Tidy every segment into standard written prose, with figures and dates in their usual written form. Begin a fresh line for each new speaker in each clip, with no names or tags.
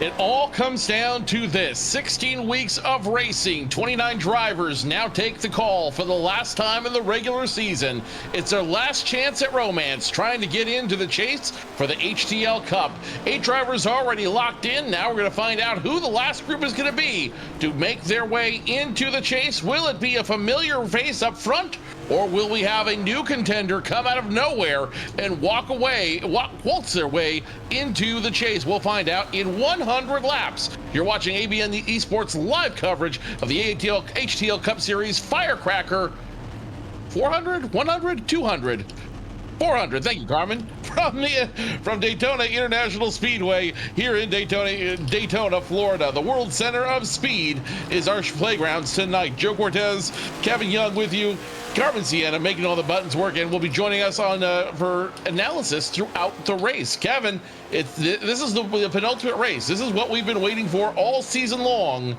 It all comes down to this. 16 weeks of racing, 29 drivers now take the call for the last time in the regular season. It's their last chance at romance, trying to get into the chase for the HTL Cup. 8 drivers already locked in. Now we're going to find out who the last group is going to be to make their way into the chase. Will it be a familiar face up front, or will we have a new contender come out of nowhere and waltz their way into the chase? We'll find out in 100 laps. You're watching ABN Esports live coverage of the HTL Cup Series Firecracker. 400, 100, 200, 400. Thank you, Carmen. From Daytona International Speedway here in Daytona, Florida. The World Center of Speed is our playgrounds tonight. Joe Cortez, Kevin Young with you. Carmen, Sienna making all the buttons work, and will be joining us on for analysis throughout the race. Kevin, this is the penultimate race. This is what we've been waiting for all season long.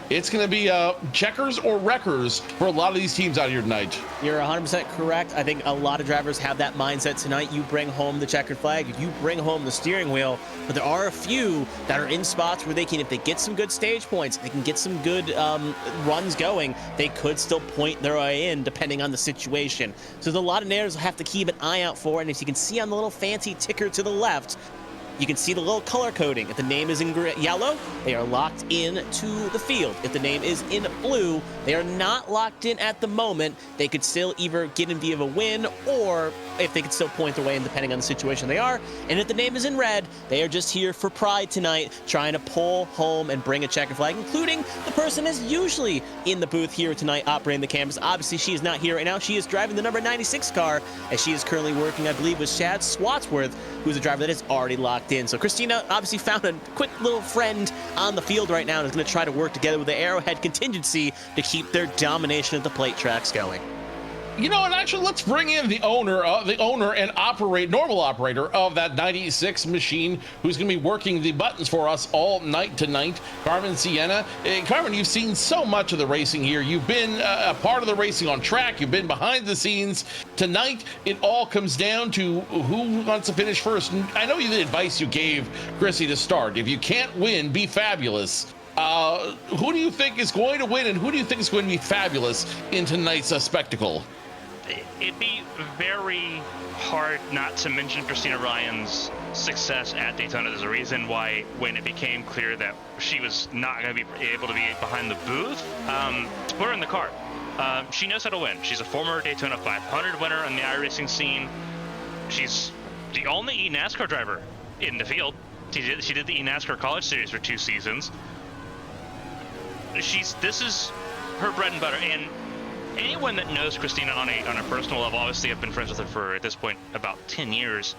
It's going to be checkers or wreckers for a lot of these teams out here tonight.
You're 100% correct. I think a lot of drivers have that mindset tonight. You bring home the checkered flag, you bring home the steering wheel, but there are a few that are in spots where they can, if they get some good stage points, they can get some good runs going, they could still point their way in depending on the situation. So there's a lot of narratives we'll have to keep an eye out for, and as you can see on the little fancy ticker to the left, you can see the little color coding. If the name is in yellow, they are locked in to the field. If the name is in blue, they are not locked in at the moment. They could still either get in via a win, or if they could still point their way in depending on the situation they are. And if the name is in red, they are just here for pride tonight, trying to pull home and bring a checkered flag, including the person is usually in the booth here tonight operating the cameras. Obviously, she is not here right now. She is driving the number 96 car, as she is currently working, I believe, with Chad Swatsworth, who's a driver that is already locked in. So Kristina obviously found a quick little friend on the field right now and is going to try to work together with the Arrowhead contingency to keep their domination at the plate tracks going.
You know, and actually, let's bring in the owner and normal operator of that 96 machine, who's going to be working the buttons for us all night tonight, Carmen, Sienna. Carmen, you've seen so much of the racing here. You've been a part of the racing on track. You've been behind the scenes. Tonight, it all comes down to who wants to finish first. And I know the advice you gave Chrissy to start. If you can't win, be fabulous. Who do you think is going to win, and who do you think is going to be fabulous in tonight's spectacle?
It'd be very hard not to mention Kristina Ryan's success at Daytona. There's a reason why, when it became clear that she was not going to be able to be behind the booth, to put her in the car. She knows how to win. She's a former Daytona 500 winner on the iRacing scene. She's the only eNASCAR driver in the field. She did the eNASCAR College Series for 2 seasons. This is her bread and butter, and anyone that knows Kristina on a personal level, obviously I've been friends with her for, at this point, about 10 years.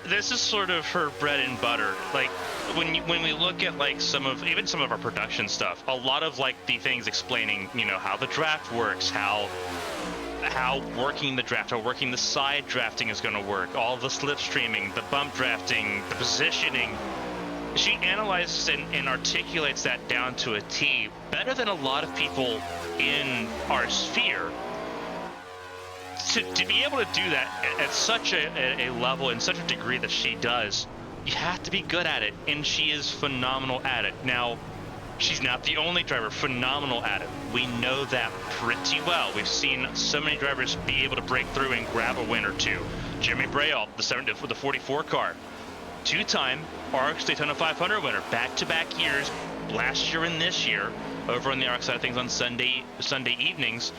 This is sort of her bread and butter. Like, when we look at like some of our production stuff, a lot of like the things explaining, you know, how the draft works, how working the draft, how working the side drafting is going to work, all the slipstreaming, the bump drafting, the positioning. She analyzes and articulates that down to a T better than a lot of people in our sphere. To be able to do that at such a level, in such a degree that she does, you have to be good at it, and she is phenomenal at it. Now, she's not the only driver phenomenal at it. We know that pretty well. We've seen so many drivers be able to break through and grab a win or two. Jeremy Brayall, the 44 car, 2-time ARC's Daytona 500 winner, back-to-back years, last year and this year, over on the ARC side of things on Sunday evenings.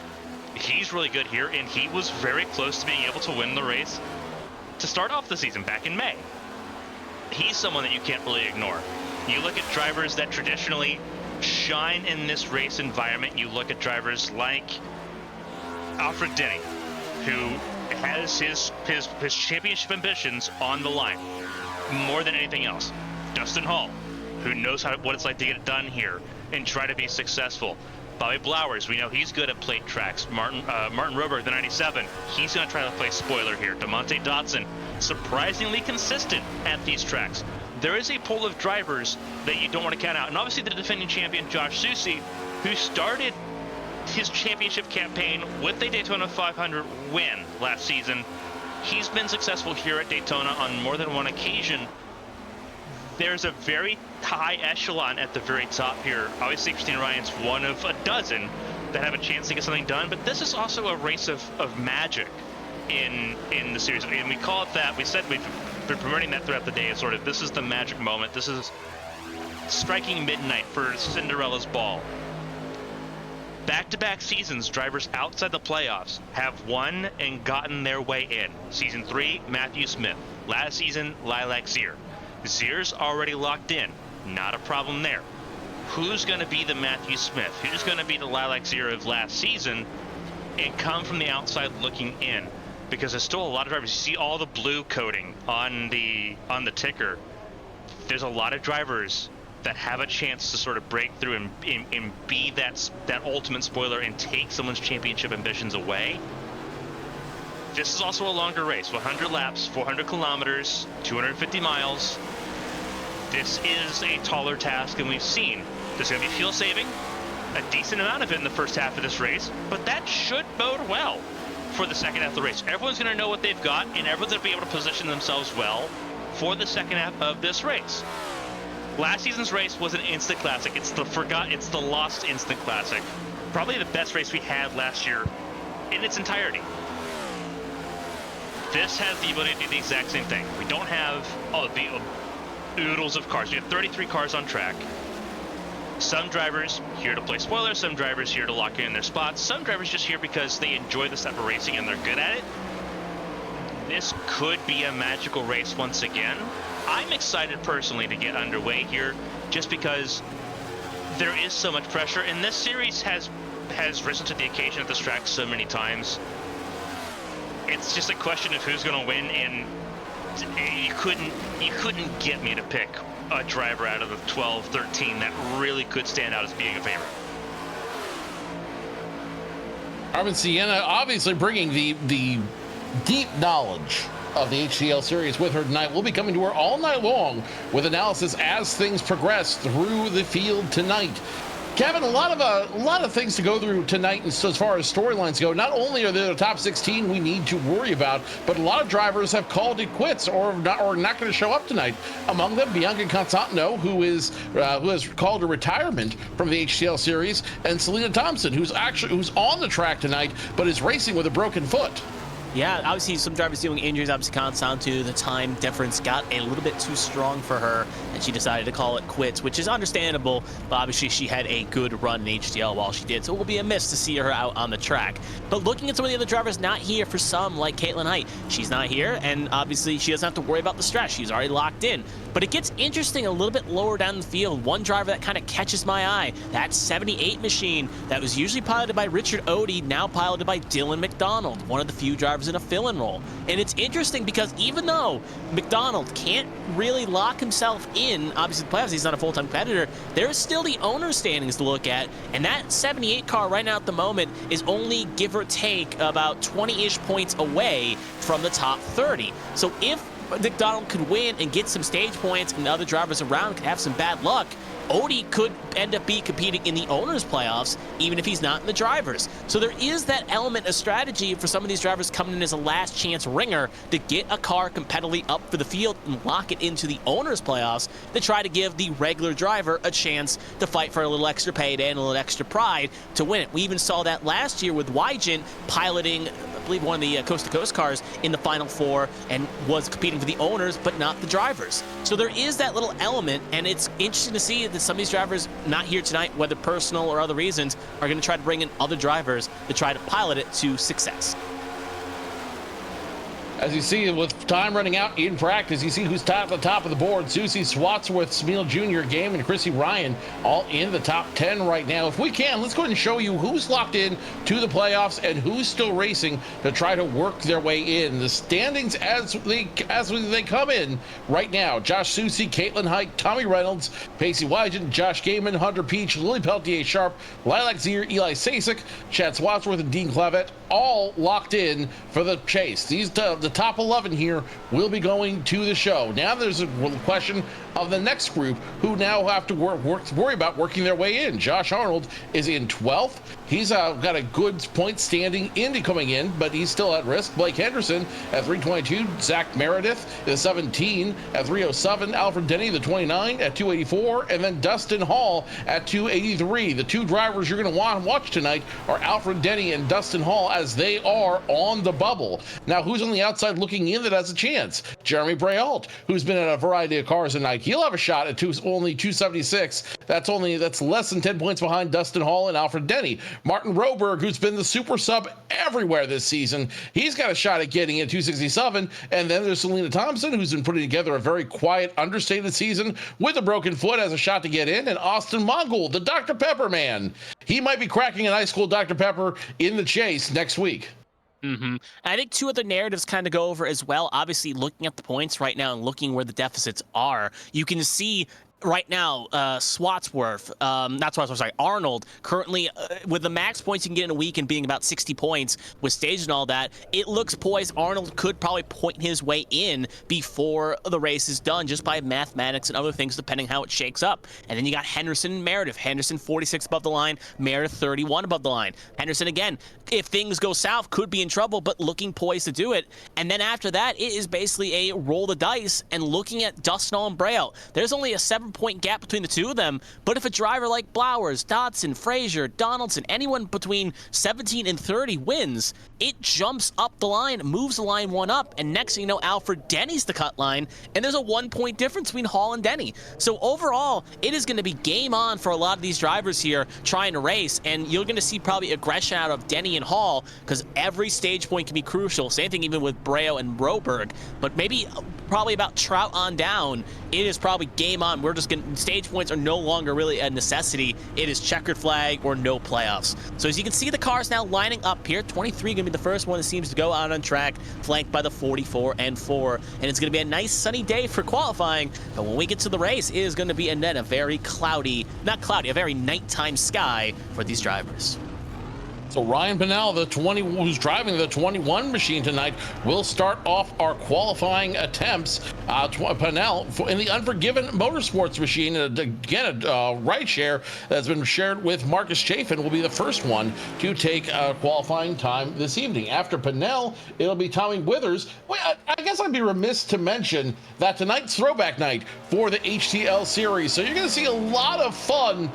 He's really good here, and he was very close to being able to win the race to start off the season back in May. He's someone that you can't really ignore. You look at drivers that traditionally shine in this race environment. You look at drivers like Alfred Denny, who has his championship ambitions on the line more than anything else. Dustin Hall, who knows what it's like to get it done here and try to be successful. Bobby Blowers, we know he's good at plate tracks. Martin Roberg, the 97, he's going to try to play spoiler here. DeMonte Dotson, surprisingly consistent at these tracks. There is a pool of drivers that you don't want to count out. And obviously the defending champion, Josh Susi, who started his championship campaign with a Daytona 500 win last season. He's been successful here at Daytona on more than one occasion. there's a very high echelon at the very top here. Obviously, Kristina Ryan's one of a dozen that have a chance to get something done, but this is also a race of magic in the series. And we call it that. We said we've been promoting that throughout the day. It's sort of, this is the magic moment. This is striking midnight for Cinderella's ball. Back-to-back seasons, drivers outside the playoffs have won and gotten their way in. Season 3, Matthew Smith. Last season, Lilac Zier. Zier's already locked in. Not a problem there. Who's going to be the Matthew Smith? Who's going to be the Lilac Zier of last season and come from the outside looking in? Because there's still a lot of drivers. You see all the blue coating on the ticker. There's a lot of drivers that have a chance to sort of break through and be that ultimate spoiler and take someone's championship ambitions away. This is also a longer race, 100 laps, 400 kilometers, 250 miles. This is a taller task than we've seen. There's going to be fuel saving, a decent amount of it in the first half of this race, but that should bode well for the second half of the race. Everyone's going to know what they've got, and everyone's going to be able to position themselves well for the second half of this race. Last season's race was an instant classic. It's the lost instant classic. Probably the best race we had last year in its entirety. This has the ability to do the exact same thing. We don't have the oodles of cars. We have 33 cars on track. Some drivers here to play spoilers, some drivers here to lock in their spots, some drivers just here because they enjoy this type of racing and they're good at it. This could be a magical race once again. I'm excited personally to get underway here just because there is so much pressure, and this series has risen to the occasion at this track so many times. It's just a question of who's going to win, and you couldn't get me to pick a driver out of the 12, 13 that really could stand out as being a favorite.
Carmen, Sienna obviously bringing the deep knowledge of the HTL series with her tonight. We'll be coming to her all night long with analysis as things progress through the field tonight. Kevin, a lot of things to go through tonight, and so as far as storylines go, not only are there the top 16 we need to worry about, but a lot of drivers have called it quits or not going to show up tonight. Among them, Bianca Constantino, who has called a retirement from the HTL series, and Selena Thompson, who's on the track tonight but is racing with a broken foot.
Yeah, obviously some drivers dealing with injuries. Obviously, Constantino, the time difference got a little bit too strong for her, and she decided to call it quits, which is understandable. But obviously, she had a good run in HTL while she did, so it will be a miss to see her out on the track. But looking at some of the other drivers not here for some, like Caitlin Height, she's not here, and obviously she doesn't have to worry about the stress. She's already locked in. But it gets interesting a little bit lower down the field. One driver that kind of catches my eye, that 78 machine that was usually piloted by Richard Odie, now piloted by Dylan McDonald, one of the few drivers in a fill-in role. And it's interesting because even though McDonald can't really lock himself in, obviously the playoffs, he's not a full-time competitor, there's still the owner's standings to look at, and that 78 car right now at the moment is only, give or take, about 20-ish points away from the top 30. So if McDonald could win and get some stage points and the other drivers around could have some bad luck, Odie could end up competing in the owners' playoffs, even if he's not in the drivers. So there is that element of strategy for some of these drivers coming in as a last chance ringer to get a car competitively up for the field and lock it into the owners' playoffs to try to give the regular driver a chance to fight for a little extra payday and a little extra pride to win it. We even saw that last year with Wygent piloting, I believe, one of the coast-to-coast cars in the Final Four and was competing for the owners, but not the drivers. So there is that little element, and it's interesting to see that some of these drivers not here tonight, whether personal or other reasons, are going to try to bring in other drivers to try to pilot it to success.
As you see, with time running out in practice, you see who's at the top of the board. Susie Swatsworth, Smeal Jr., Game, and Chrissy Ryan all in the top 10 right now. If we can, let's go ahead and show you who's locked in to the playoffs and who's still racing to try to work their way in. The standings as they come in right now: Josh Susie, Caitlin Height, Tommy Reynolds, Pacey Wygent, Josh Gaiman, Hunter Peach, Lily Peltier Sharp, Lilac Zier, Eli Sasek, Chad Swatsworth, and Dean Clavet, all locked in for the chase. The top 11 here will be going to the show. Now there's a question of the next group who now have to worry about working their way in. Josh Arnold is in 12th. He's got a good point standing into coming in, but he's still at risk. Blake Henderson at 322. Zach Meredith is 17 at 307. Alfred Denny, the 29, at 284. And then Dustin Hall at 283. The two drivers you're going to want to watch tonight are Alfred Denny and Dustin Hall, as they are on the bubble. Now, who's on the outside looking in that has a chance? Jeremy Brault, who's been in a variety of cars tonight. He'll have a shot at only 276. That's less than 10 points behind Dustin Hall and Alfred Denny. Martin Roberg, who's been the super sub everywhere this season, he's got a shot at getting at 267. And then there's Selena Thompson, who's been putting together a very quiet, understated season with a broken foot, has a shot to get in. And Austin Mongol, the Dr. Pepper man, he might be cracking an ice cold Dr. Pepper in the chase next week.
I think two other narratives kind of go over as well. Obviously, looking at the points right now and looking where the deficits are, you can see right now, Arnold currently with the max points you can get in a week and being about 60 points with stage and all that, it looks poised. Arnold could probably point his way in before the race is done just by mathematics and other things, depending how it shakes up. And then you got Henderson and Meredith. Henderson 46 above the line, Meredith 31 above the line. Henderson, again, if things go south, could be in trouble, but looking poised to do it. And then after that, it is basically a roll the dice and looking at Dustin and Braille. There's only a 7-point gap between the two of them, but if a driver like Blowers, Dodson, Frazier, Donaldson, anyone between 17 and 30 wins, it jumps up the line, moves the line one up, and next thing you know, Alfred Denny's the cut line, and there's a 1-point difference between Hall and Denny. So overall, it is going to be game on for a lot of these drivers here trying to race, and you're going to see probably aggression out of Denny and Hall, because every stage point can be crucial. Same thing even with Breo and Broberg, but maybe probably about Trout on down, it is probably game on. We're just going to, stage points are no longer really a necessity. It is checkered flag or no playoffs. So as you can see, the cars now lining up here. 23 going to be the first one that seems to go out on track, flanked by the 44 and 4. And it's going to be a nice sunny day for qualifying. But when we get to the race, it is going to be a very cloudy, not cloudy, a very nighttime sky for these drivers.
So Ryan Pennell, who's driving the 21 machine tonight, will start off our qualifying attempts. Pennell in the Unforgiven Motorsports machine, again, a ride share that's been shared with Marcus Chafin, will be the first one to take qualifying time this evening. After Pennell, it'll be Tommy Withers. Well, I guess I'd be remiss to mention that tonight's throwback night for the HTL series. So you're going to see a lot of fun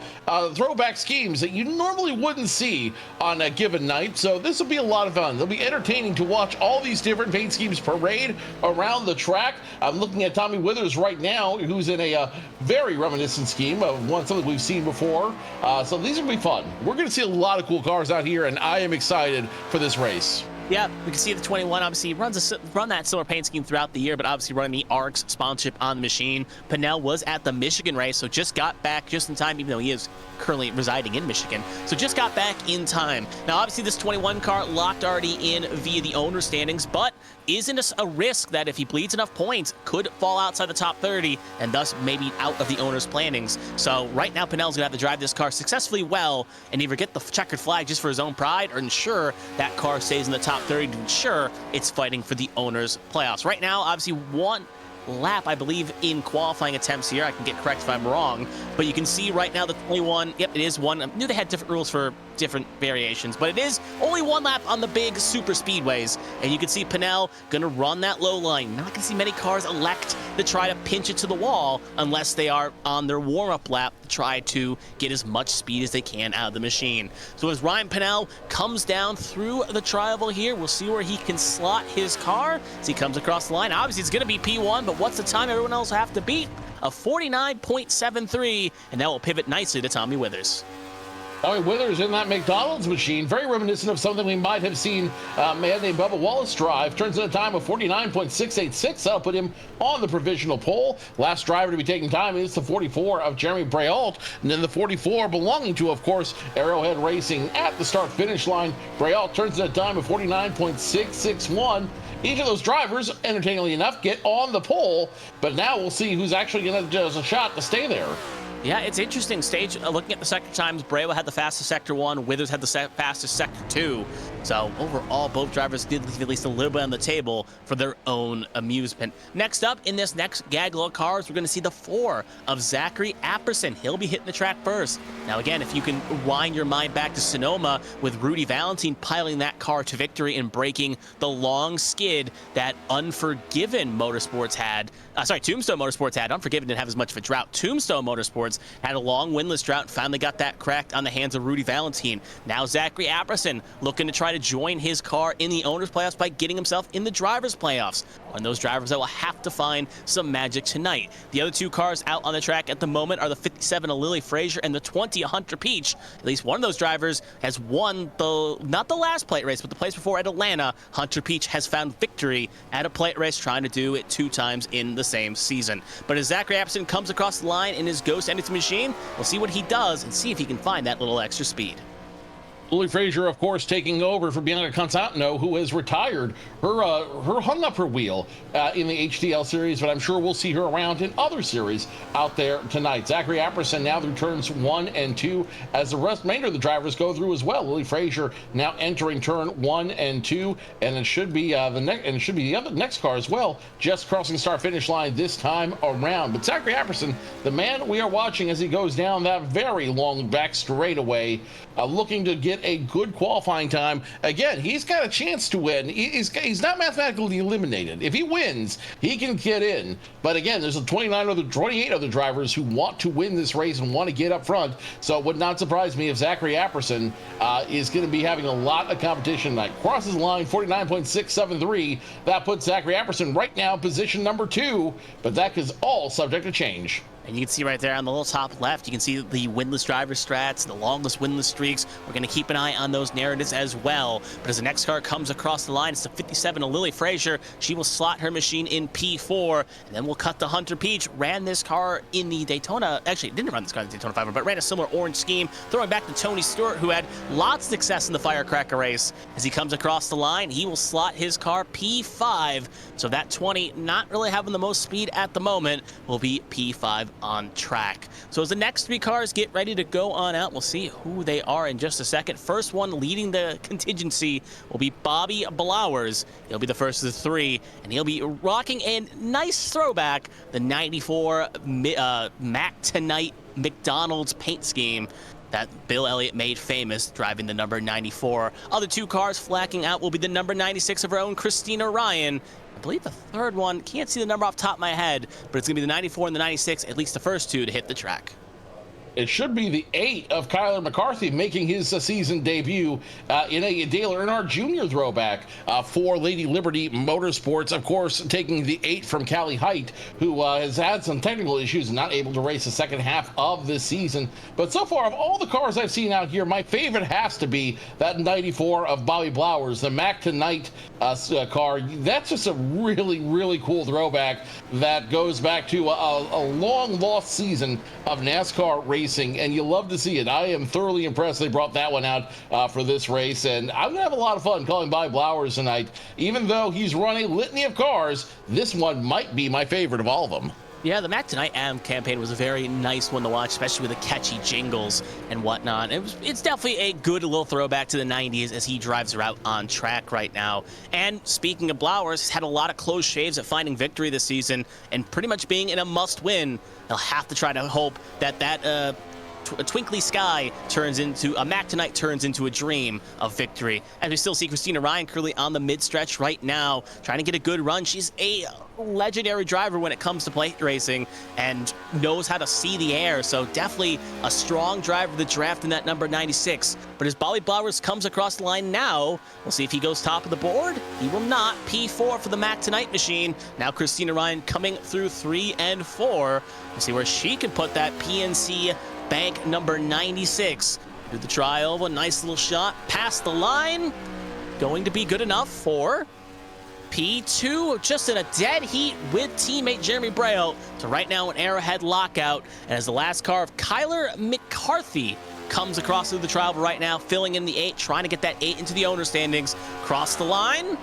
throwback schemes that you normally wouldn't see on a given night. So this will be a lot of fun. It'll be entertaining to watch all these different paint schemes parade around the track. I'm looking at Tommy Withers right now, who's in a very reminiscent scheme of something we've seen before. So these will be fun. We're going to see a lot of cool cars out here, and I am excited for this race.
Yeah, we can see the 21 obviously run that similar paint scheme throughout the year, but obviously running the ARCS sponsorship on the machine. Pennell was at the Michigan race, so just got back just in time, even though he is currently residing in Michigan. So just got back in time. Now, obviously, this 21 car locked already in via the owner standings, but isn't a risk that if he bleeds enough points, could fall outside the top 30 and thus maybe out of the owner's plannings. So right now, Pennell's going to have to drive this car successfully well and either get the checkered flag just for his own pride or ensure that car stays in the top 30 to ensure it's fighting for the owner's playoffs. Right now, obviously, one lap, I believe, in qualifying attempts here. I can get correct if I'm wrong, but you can see right now the 21, yep, it is one. I knew they had different rules for different variations, but it is only one lap on the big super speedways, and you can see Pennell gonna run that low line. Not gonna see many cars elect to try to pinch it to the wall unless they are on their warm-up lap to try to get as much speed as they can out of the machine. So as Ryan Pennell comes down through the trioval here, we'll see where he can slot his car as he comes across the line. Obviously, it's gonna be P1, but what's the time everyone else have to beat? A 49.73, and that will pivot nicely to Tommy Withers.
Tommy Withers in that McDonald's machine, very reminiscent of something we might have seen a man named Bubba Wallace drive. Turns in a time of 49.686. That'll put him on the provisional pole. Last driver to be taking time is the 44 of Jeremy Brault, and then the 44 belonging to, of course, Arrowhead Racing at the start-finish line. Brault turns in a time of 49.661. Each of those drivers, entertainingly enough, get on the pole, but now we'll see who's actually going to do a shot to stay there.
Yeah, it's interesting. Stage looking at the sector times, Bravo had the fastest sector 1, Withers had the fastest sector 2. So overall, both drivers did leave at least a little bit on the table for their own amusement. Next up, in this next gaggle of cars, we're going to see the 4 of Zachary Apperson. He'll be hitting the track first. Now again, if you can wind your mind back to Sonoma with Rudy Valentine piling that car to victory and breaking the long skid that Unforgiven Motorsports had. Tombstone Motorsports had. Unforgiven didn't have as much of a drought. Tombstone Motorsports had a long winless drought and finally got that cracked on the hands of Rudy Valentine. Now Zachary Apperson looking to try to join his car in the owners playoffs by getting himself in the drivers playoffs. One of those drivers that will have to find some magic tonight. The other 2 cars out on the track at the moment are the 57 of Lily Frazier and the 20 of Hunter Peach. At least one of those drivers has won not the last plate race, but the place before at Atlanta. Hunter Peach has found victory at a plate race, trying to do it 2 times in the same season. But as Zachary Apperson comes across the line in his Ghost Entity machine, we'll see what he does and see if he can find that little extra speed.
Lily Frazier, of course, taking over for Bianca Constantino, who has retired. Her hung up her wheel in the HTL series, but I'm sure we'll see her around in other series out there tonight. Zachary Apperson now through turns 1 and 2 as the remainder of the drivers go through as well. Lily Frazier now entering turn 1 and 2, and it should be the other next car as well, just crossing the start finish line this time around. But Zachary Apperson, the man we are watching as he goes down that very long back straightaway, looking to get a good qualifying time. Again, he's got a chance to win. He's not mathematically eliminated. If he wins, he can get in. But again, there's 28 other drivers who want to win this race and want to get up front. So it would not surprise me if Zachary Apperson is going to be having a lot of competition tonight. Crosses the line, 49.673. That puts Zachary Apperson right now in position number 2, but that is all subject to change.
And you can see right there on the little top left, you can see the winless driver strats, the longest winless streaks. We're going to keep an eye on those narratives as well. But as the next car comes across the line, it's the 57 of Lily Frazier. She will slot her machine in P4, and then we'll cut to Hunter Peach. Ran this car in the Daytona, actually didn't run this car in the Daytona 500, but ran a similar orange scheme, throwing back to Tony Stewart, who had lots of success in the Firecracker race. As he comes across the line, he will slot his car P5. So that 20, not really having the most speed at the moment, will be P5 on track. So as the next 3 cars get ready to go on out, we'll see who they are in just a second. First one leading the contingency will be Bobby Blowers. He'll be the first of the 3, and he'll be rocking a nice throwback, the 94 Mac Tonight McDonald's paint scheme that Bill Elliott made famous, driving the number 94. Other 2 cars flacking out will be the number 96 of our own Kristina Ryan. I believe the third one, can't see the number off the top of my head, but it's going to be the 94 and the 96, at least the first 2 to hit the track.
It should be the 8 of Kyler McCarthy making his season debut in a Dale Earnhardt Jr. throwback for Lady Liberty Motorsports. Of course, taking the 8 from Callie Height, who has had some technical issues and not able to race the second half of this season. But so far, of all the cars I've seen out here, my favorite has to be that 94 of Bobby Blowers, the Mac Tonight car. That's just a really, really cool throwback that goes back to a long lost season of NASCAR racing, and you love to see it. I am thoroughly impressed they brought that one out for this race, and I'm gonna have a lot of fun calling Bobby Blowers tonight. Even though he's run a litany of cars, this one might be my favorite of all of them.
Yeah, the Mac Tonight campaign was a very nice one to watch, especially with the catchy jingles and whatnot. It's definitely a good little throwback to the 90s as he drives her out on track right now. And speaking of Blowers, he's had a lot of close shaves at finding victory this season and pretty much being in a must-win. They'll have to try to hope that a twinkly sky turns into a Mac Tonight turns into a dream of victory. As we still see Kristina Ryan currently on the mid-stretch right now, trying to get a good run. She's a legendary driver when it comes to plate racing and knows how to see the air, so definitely a strong driver to draft in that number 96. But as Bobby Blowers comes across the line now, we'll see if he goes top of the board. He will not. P4 for the Mac Tonight machine. Now Kristina Ryan coming through 3 and 4. We'll see where she can put that PNC bank number 96. Do the tri-oval, nice little shot past the line. Going to be good enough for P2, just in a dead heat with teammate Jeremy Braille. So right now an Arrowhead lockout, and as the last car of Kyler McCarthy comes across through the tri-oval right now, filling in the 8, trying to get that 8 into the owner standings. Cross the line.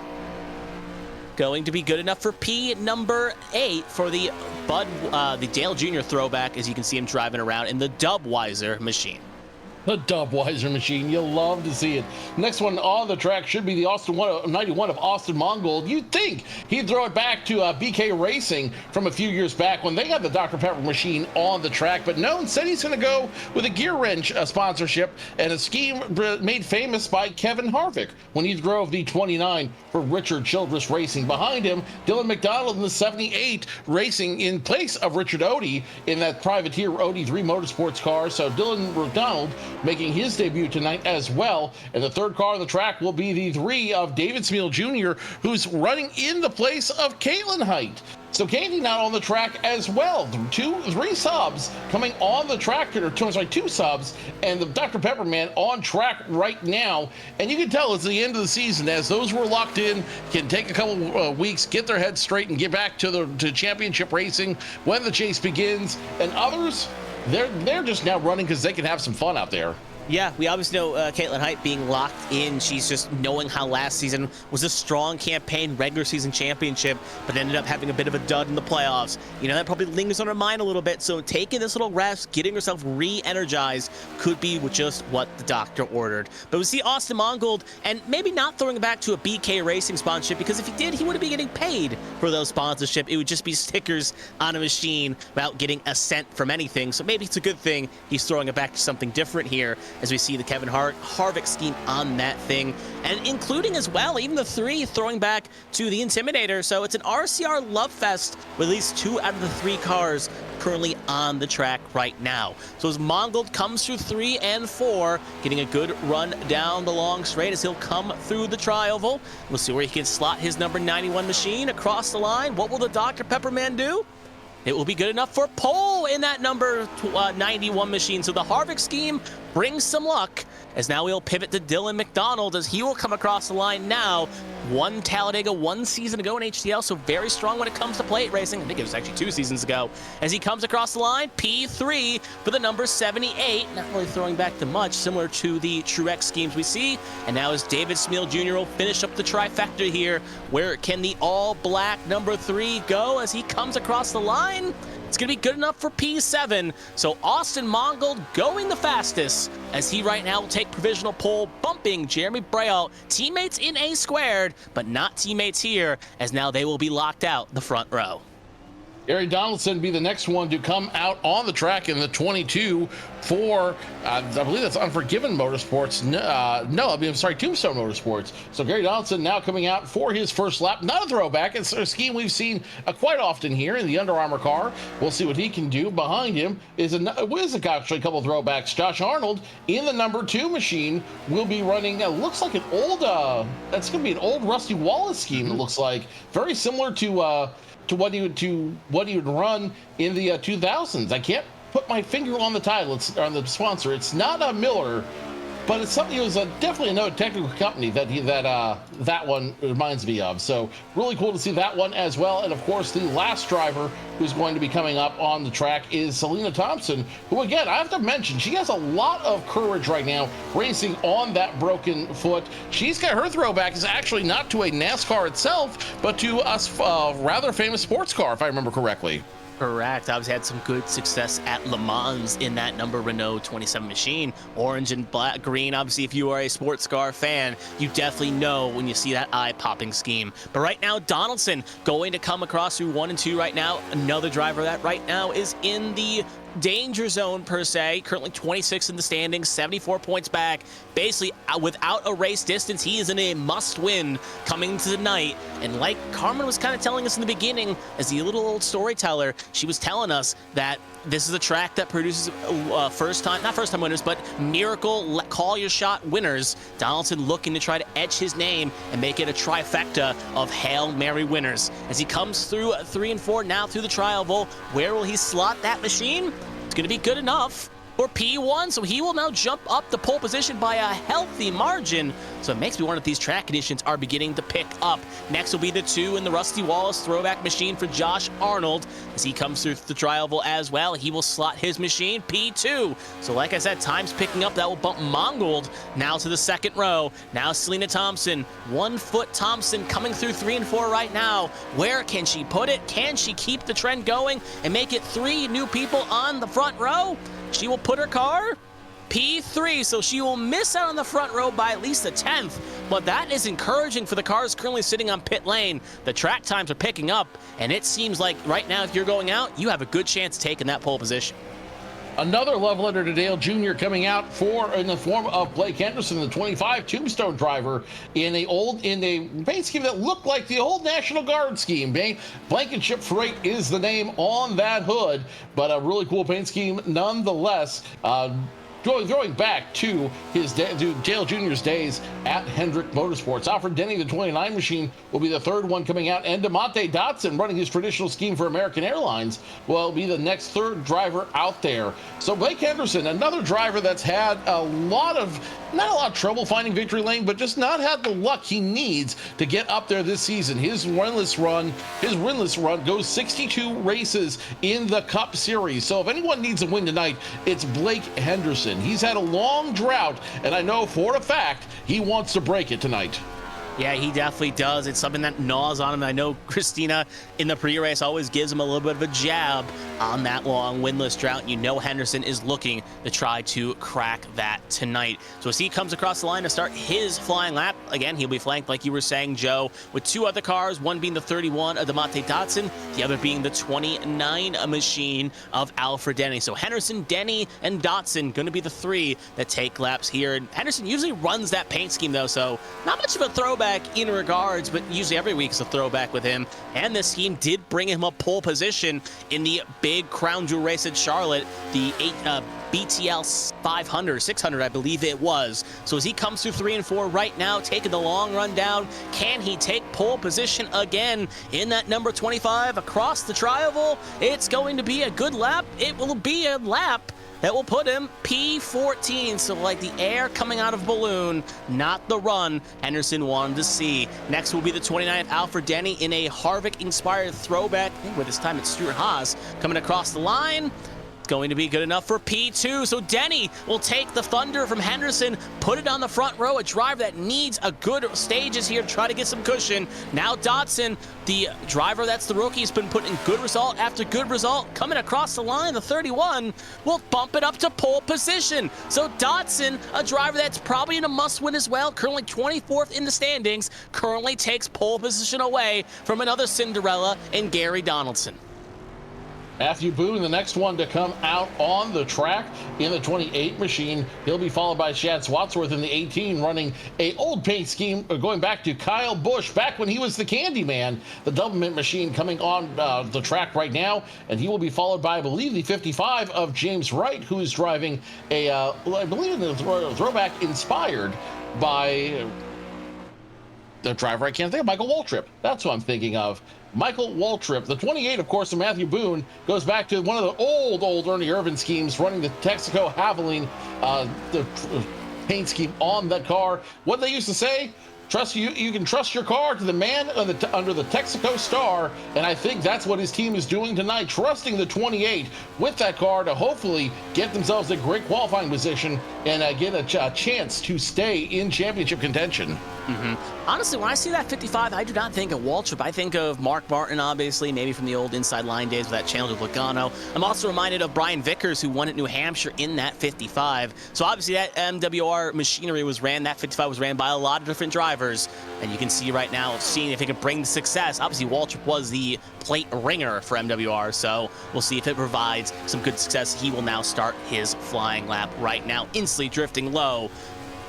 going to be good enough for P number 8 for the Dale Jr. throwback, as you can see him driving around in the Dubweiser machine.
The Dubweiser machine. You'll love to see it. Next one on the track should be the Austin 91 of Austin Mongold. You'd think he'd throw it back to BK Racing from a few years back when they had the Dr. Pepper machine on the track. But no, instead he's going to go with a gear wrench sponsorship and a scheme made famous by Kevin Harvick when he drove the 29 for Richard Childress Racing. Behind him, Dylan McDonald in the 78 racing in place of Richard Odie in that privateer Odie 3 Motorsports car. So Dylan McDonald making his debut tonight as well. And the third car on the track will be the 3 of David Smeal Jr., who's running in the place of Caitlin Height. So Katie now on the track as well. 3 subs coming on the track, or two subs, and the Dr. Pepper man on track right now. And you can tell it's the end of the season, as those who are locked in can take a couple weeks, get their heads straight, and get back to championship racing when the chase begins. And others, they're just now running because they can have some fun out there.
Yeah, we obviously know Caitlin Height being locked in. She's just knowing how last season was a strong campaign, regular season championship, but ended up having a bit of a dud in the playoffs. You know, that probably lingers on her mind a little bit. So taking this little rest, getting herself re-energized could be just what the doctor ordered. But we see Austin Mongold, and maybe not throwing it back to a BK Racing sponsorship, because if he did, he wouldn't be getting paid for those sponsorship. It would just be stickers on a machine without getting a cent from anything. So maybe it's a good thing he's throwing it back to something different here, as we see the Kevin Harvick scheme on that thing, and including as well even the 3 throwing back to the Intimidator. So it's an RCR love fest with at least 2 out of the 3 cars currently on the track right now. So as Mongold comes through 3 and 4, getting a good run down the long straight as he'll come through the tri-oval. We'll see where he can slot his number 91 machine across the line. What will the Dr. Pepper man do? It will be good enough for pole in that number 91 machine. So the Harvick scheme brings some luck, as now we'll pivot to Dylan McDonald as he will come across the line now. 1 Talladega, 1 season ago in HTL, so very strong when it comes to plate racing. I think it was actually 2 seasons ago. As he comes across the line, P3 for the number 78. Not really throwing back to much, similar to the Truex schemes we see. And now as David Smeal Jr. will finish up the trifecta here, where can the all-black number 3 go as he comes across the line? It's going to be good enough for P7. So Austin Mongold going the fastest, as he right now will take provisional pole, bumping Jeremy Braille. Teammates in A squared, but not teammates here, as now they will be locked out the front row.
Gary Donaldson be the next one to come out on the track in the 22 for, I believe that's Unforgiven Motorsports. Tombstone Motorsports. So Gary Donaldson now coming out for his first lap. Not a throwback. It's a scheme we've seen quite often here in the Under Armour car. We'll see what he can do. Behind him is actually a couple of throwbacks. Josh Arnold in the number 2 machine will be running, looks like an old, that's going to be an old Rusty Wallace scheme, it looks like. Very similar to what he would run in the 2000s. I can't put my finger on the title. It's on the sponsor. It's not a Miller, but it's something. It was definitely another technical company that one reminds me of. So really cool to see that one as well. And of course, the last driver who's going to be coming up on the track is Selena Thompson, who again I have to mention, she has a lot of courage right now racing on that broken foot. She's got her throwback is actually not to a NASCAR itself, but to a rather famous sports car, if I remember correctly.
Correct. Obviously had some good success at Le Mans in that number Renault 27 machine. Orange and black, green. Obviously, if you are a sports car fan, you definitely know when you see that eye-popping scheme. But right now, Donaldson going to come across through 1 and 2 right now. Another driver that right now is in the danger zone per se, currently 26 in the standings, 74 points back. Basically, without a race distance, he is in a must-win coming to tonight. And like Carmen was kind of telling us in the beginning, as the little old storyteller, she was telling us that this is a track that produces not first-time winners, but miracle call-your-shot winners. Donaldson looking to try to etch his name and make it a trifecta of Hail Mary winners. As he comes through 3 and 4, now through the tri-oval, where will he slot that machine? It's going to be good enough for P1, so he will now jump up the pole position by a healthy margin. So it makes me wonder if these track conditions are beginning to pick up. Next will be the 2 in the Rusty Wallace throwback machine for Josh Arnold. As he comes through the tri-oval as well, he will slot his machine P2. So like I said, time's picking up. That will bump Mongold now to the second row. Now Selena Thompson, 1 foot Thompson coming through 3 and 4 right now. Where can she put it? Can she keep the trend going and make it 3 new people on the front row? She will put her car P3, so she will miss out on the front row by at least a 10th, but that is encouraging for the cars currently sitting on pit lane. The track times are picking up, and it seems like right now if you're going out, you have a good chance of taking that pole position.
Another love letter to Dale Jr. coming out in the form of Blake Henderson, the 25 Tombstone driver, in a paint scheme that looked like the old National Guard scheme. Blankenship Freight is the name on that hood, but a really cool paint scheme nonetheless. Going back to Dale Jr.'s days at Hendrick Motorsports. Alfred Denny, the 29 machine, will be the 3rd one coming out, and DeMonte Dotson, running his traditional scheme for American Airlines, will be the next 3rd driver out there. So Blake Henderson, another driver that's had not a lot of trouble finding victory lane, but just not had the luck he needs to get up there this season. His winless run goes 62 races in the Cup Series. So if anyone needs a win tonight, it's Blake Henderson. He's had a long drought, and I know for a fact he wants to break it tonight.
Yeah, he definitely does. It's something that gnaws on him. I know Kristina in the pre-race always gives him a little bit of a jab on that long winless drought. You know Henderson is looking to try to crack that tonight. So as he comes across the line to start his flying lap, again, he'll be flanked, like you were saying, Joe, with 2 other cars, one being the 31 of DeMonte Dotson, the other being the 29 machine of Alfred Denny. So Henderson, Denny, and Dotson going to be the 3 that take laps here. And Henderson usually runs that paint scheme, though, so not much of a throwback in regards, but usually every week is a throwback with him. And this scheme did bring him a pole position in the big crown jewel race at Charlotte, the BTL 500, 600, I believe it was. So as he comes through 3 and 4 right now, taking the long run down, can he take pole position again in that number 25 across the tri-oval? It's going to be a good lap. It will be a lap that will put him P14, so like the air coming out of a balloon, not the run Henderson wanted to see. Next will be the 29th Alfred Denny in a Harvick-inspired throwback, where this time it's Stuart Haas coming across the line. Going to be good enough for P2, so Denny will take the thunder from Henderson, put it on the front row, a driver that needs a good stages here to try to get some cushion. Now Dotson, the driver that's the rookie, has been putting good result after good result, coming across the line, the 31 will bump it up to pole position. So Dotson, a driver that's probably in a must-win as well, currently 24th in the standings, currently takes pole position away from another Cinderella and Gary Donaldson.
Matthew Boone, the next one to come out on the track in the 28 machine. He'll be followed by Shad Swatsworth in the 18, running a old paint scheme going back to Kyle Busch, back when he was the Candy Man. The double mint machine coming on the track right now, and he will be followed by, I believe, the 55 of James Wright, who is driving a, I believe, a throwback inspired by the driver I can't think of, Michael Waltrip. That's who I'm thinking of. Michael Waltrip. The 28, of course, of Matthew Boone goes back to one of the old Ernie Irvin schemes, running the Texaco Havoline, the paint scheme on that car. What they used to say, you can trust your car to the man under the Texaco star, and I think that's what his team is doing tonight, trusting the 28 with that car to hopefully get themselves a great qualifying position and get a chance to stay in championship contention.
Honestly, when I see that 55, I do not think of Waltrip. I think of Mark Martin, obviously, maybe from the old Inside Line days with that challenge with Logano. I'm also reminded of Brian Vickers, who won at New Hampshire in that 55. So obviously that MWR machinery that 55 was ran by a lot of different drivers. And you can see right now, seeing if it can bring success. Obviously, Waltrip was the plate ringer for MWR, so we'll see if it provides some good success. He will now start his flying lap right now, instantly drifting low.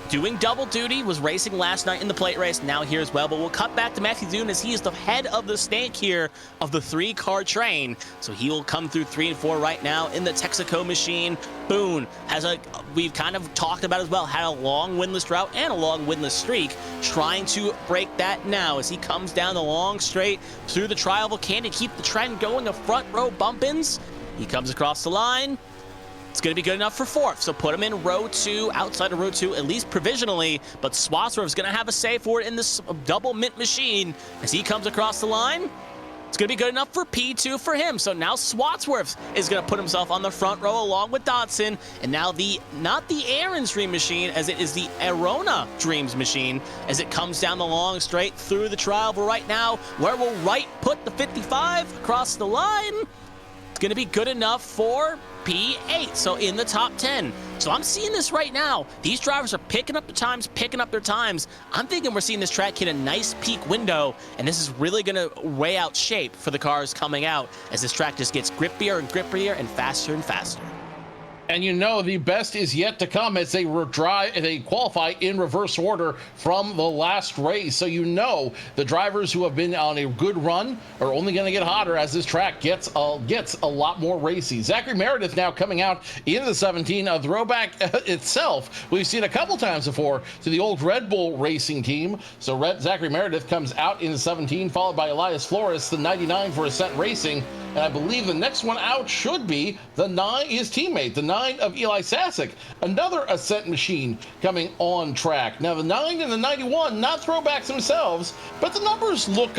Doing double duty, was racing last night in the plate race, now here as well. But we'll cut back to Matthew Boone as he is the head of the snake here of the 3-car train. So he will come through 3 and 4 right now in the Texaco machine. Boone has we've kind of talked about as well, had a long winless drought and a long winless streak, trying to break that now as he comes down the long straight through the tri-oval. Can he keep the trend going of front row bump-ins? He comes across the line. It's going to be good enough for 4th, so put him in row 2, outside of row 2, at least provisionally, but Swatsworth's going to have a say for it in this double mint machine as he comes across the line. It's going to be good enough for P2 for him. So now Swatsworth is going to put himself on the front row along with Dodson. And now not the Aaron's Dream machine, as it is the Arona Dreams machine, as it comes down the long straight through the trial. But right now, where will Wright put the 55 across the line? It's going to be good enough for P8, so in the top 10. So I'm seeing this right now. These drivers are picking up their times. I'm thinking we're seeing this track hit a nice peak window, and this is really going to weigh out shape for the cars coming out as this track just gets grippier and grippier and faster.
And you know the best is yet to come as they qualify in reverse order from the last race. So you know the drivers who have been on a good run are only going to get hotter as this track gets a lot more racy. Zachary Meredith now coming out in the 17 of throwback itself. We've seen a couple times before to the old Red Bull racing team. So Zachary Meredith comes out in the 17, followed by Elias Flores, the 99 for Ascent Racing. And I believe the next one out should be the 9, his teammate, the 9 of Eli Sasek, another Ascent machine coming on track. Now the 9 and the 91, not throwbacks themselves, but the numbers look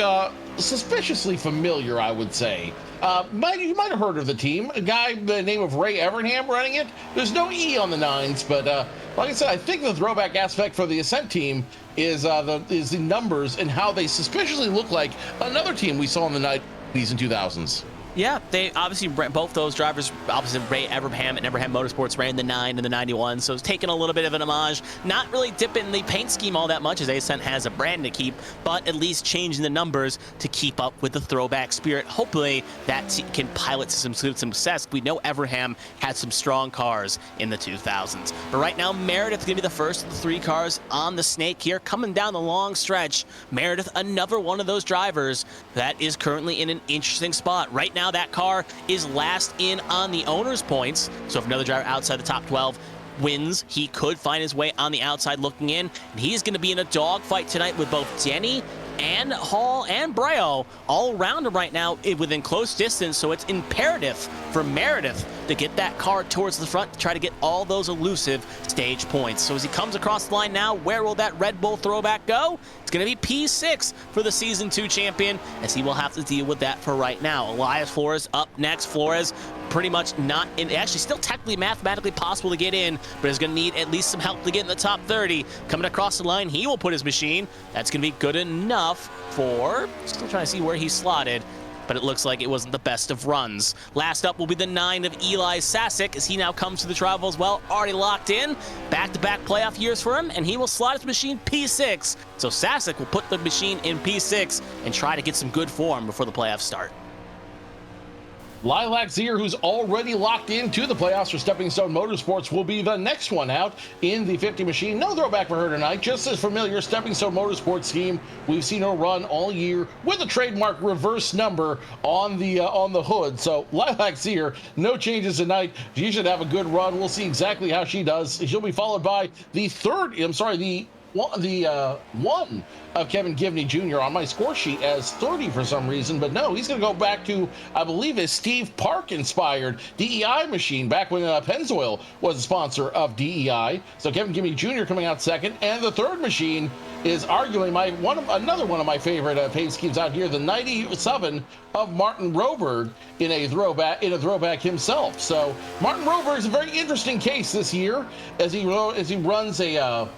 suspiciously familiar, I would say. You might have heard of the team, a guy by the name of Ray Evernham running it. There's no E on the 9s, but like I said, I think the throwback aspect for the Ascent team is the numbers and how they suspiciously look like another team we saw in the 90s and 2000s.
Yeah, they obviously, both those drivers, obviously Ray Evernham and Evernham Motorsports ran the 9 and the 91, so it's taken a little bit of an homage, not really dipping the paint scheme all that much as Ascent has a brand to keep, but at least changing the numbers to keep up with the throwback spirit. Hopefully that can pilot to some success. We know Evernham had some strong cars in the 2000s. But right now, Meredith is going to be the first of the 3 cars on the snake here, coming down the long stretch. Meredith, another one of those drivers that is currently in an interesting spot. Right now, that car is last in on the owner's points. So if another driver outside the top 12 wins, he could find his way on the outside looking in. And he's going to be in a dogfight tonight with both Denny and Hall and Braille all around him right now within close distance. So it's imperative for Meredith to get that car towards the front to try to get all those elusive stage points. So as he comes across the line now, where will that Red Bull throwback go? It's going to be P6 for the Season 2 champion, as he will have to deal with that for right now. Elias Flores up next. Flores pretty much not in, actually still technically mathematically possible to get in, but is going to need at least some help to get in the top 30. Coming across the line, he will put his machine. That's going to be good enough for, still trying to see where he's slotted, but it looks like it wasn't the best of runs. Last up will be the 9 of Eli Sasek, as he now comes to the trial as well, already locked in. Back-to-back playoff years for him, and he will slot his machine P6. So Sasek will put the machine in P6 and try to get some good form before the playoffs start.
Lilac Zier, who's already locked into the playoffs for Stepping Stone Motorsports, will be the next one out in the 50 machine. No throwback for her tonight, just as familiar Stepping Stone Motorsports team. We've seen her run all year with a trademark reverse number on the hood. So Lilac Zier, no changes tonight. She should have a good run. We'll see exactly how she does. She'll be followed by the one of Kevin Givney Jr. on my score sheet as 30 for some reason, but no, he's going to go back to, I believe, his Steve Park inspired DEI machine back when Pennzoil was a sponsor of DEI. So Kevin Givney Jr. coming out second, and the third machine is arguably another one of my favorite paint schemes out here, the 97 of Martin Roberg in a throwback himself. So Martin Roberg is a very interesting case this year as he runs a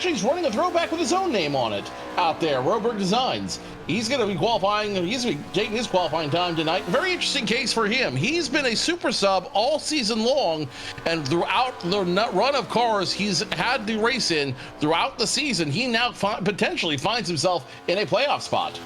he's running a throwback with his own name on it out there, Roberg Designs. He's going to be qualifying, he's going to be taking his qualifying time tonight. Very interesting case for him. He's been a super sub all season long, and throughout the run of cars he's had to race in throughout the season, he now potentially finds himself in a playoff spot.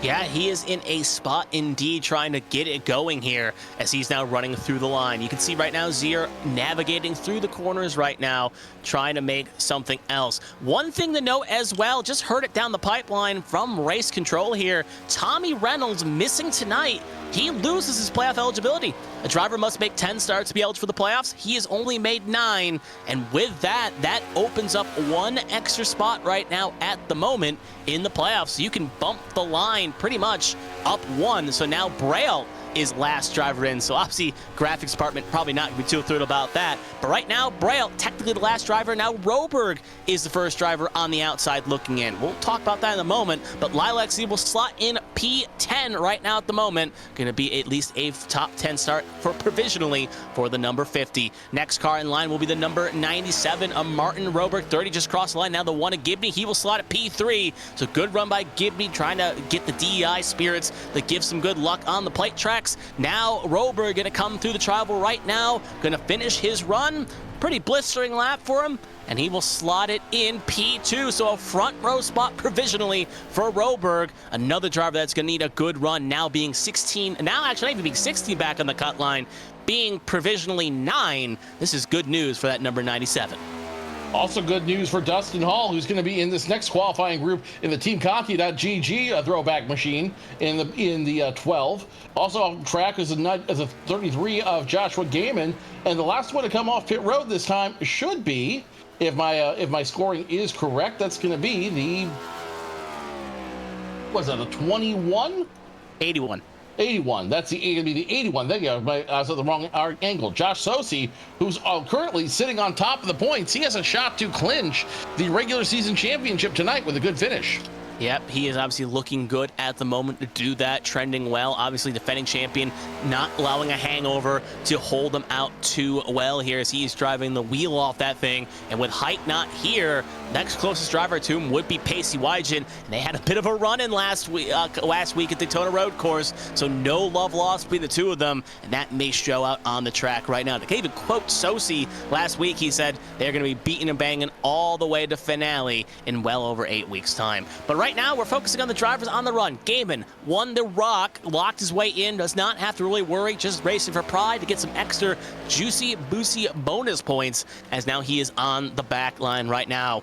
Yeah, he is in a spot indeed, trying to get it going here as he's now running through the line. You can see right now Zier navigating through the corners right now, trying to make something else. One thing to note as well, just heard it down the pipeline from race control here, Tommy Reynolds missing tonight. He loses his playoff eligibility. A driver must make 10 starts to be eligible for the playoffs. He has only made 9, and with that, that opens up one extra spot right now at the moment in the playoffs. So you can bump the line pretty much up 1. So now Braille is last driver in. So obviously, graphics department probably not going to be too thrilled about that. But right now, Braille, technically the last driver. Now Roberg is the first driver on the outside looking in. We'll talk about that in a moment. But Lilexi will slot in P10 right now at the moment. Going to be at least a top 10 start for provisionally for the number 50. Next car in line will be the number 97, Martin Roberg. 30 just crossed the line. Now the one of Gibney. He will slot at P3. So good run by Gibney, trying to get the DEI spirits that give some good luck on the plate tracks. Now Roberg going to come through the tribal right now. Going to finish his run. Pretty blistering lap for him, and he will slot it in P2. So a front row spot provisionally for Roberg. Another driver that's going to need a good run, now being 16, now actually even being 16 back on the cut line, being provisionally 9. This is good news for that number 97.
Also good news for Dustin Hall, who's going to be in this next qualifying group in the Team Conti.gg throwback machine in the 12. Also on track is a 33 of Joshua Gaiman, and the last one to come off pit road this time should be, if my scoring is correct, that's going to be the, what's that, a 21?
81.
81. That's going to be the 81. There you go. I was at the wrong angle. Josh Sosi, who's currently sitting on top of the points, he has a shot to clinch the regular season championship tonight with a good finish.
Yep, he is obviously looking good at the moment to do that, trending well. Obviously, defending champion, not allowing a hangover to hold him out too well here as he's driving the wheel off that thing. And with height not here, next closest driver to him would be Pacey Wygen. And they had a bit of a run-in last week at Daytona Road Course, so no love lost between the two of them, and that may show out on the track right now. They can even quote Sosi last week. He said they're going to be beating and banging all the way to finale in well over 8 weeks' time. But right now, we're focusing on the drivers on the run. Gaiman won the rock, locked his way in, does not have to really worry, just racing for pride to get some extra juicy, boozy bonus points, as now he is on the back line right now.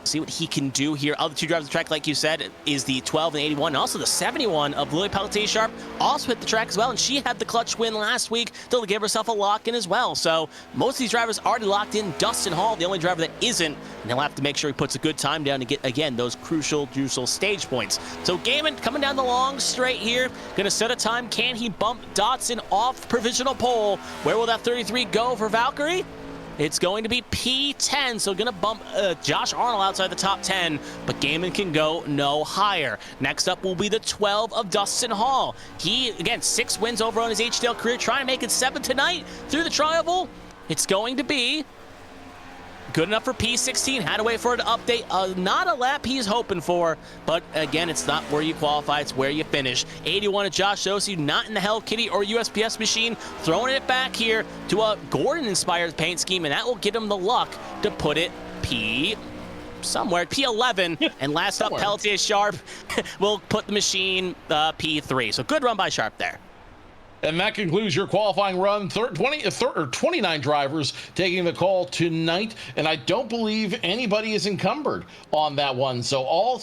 See what he can do here. Other two drivers on the track, like you said, is the 12 and 81, and also the 71 of Lily Pelletier-Sharp also hit the track as well, and she had the clutch win last week to give herself a lock in as well. So most of these drivers already locked in. Dustin Hall, the only driver that isn't, and he'll have to make sure he puts a good time down to get, again, those crucial stage points. So Gaiman coming down the long straight here, going to set a time. Can he bump Dotson off provisional pole? Where will that 33 go for Valkyrie? It's going to be P10, so going to bump Josh Arnold outside the top 10, but Gaiman can go no higher. Next up will be the 12 of Dustin Hall. He, again, 6 wins over on his HTL career, trying to make it 7 tonight through the Tribal. It's going to be good enough for P16. Had to wait for it to update. Not a lap he's hoping for, but again, it's not where you qualify, it's where you finish. 81 of Josh Sosi, not in the Hell Kitty or USPS machine, throwing it back here to a Gordon-inspired paint scheme, and that will get him the luck to put it somewhere, P11, and last up, Pelletier-Sharp will put the machine P3. So good run by Sharp there.
And that concludes your qualifying run. 29 drivers taking the call tonight, and I don't believe anybody is encumbered on that one. So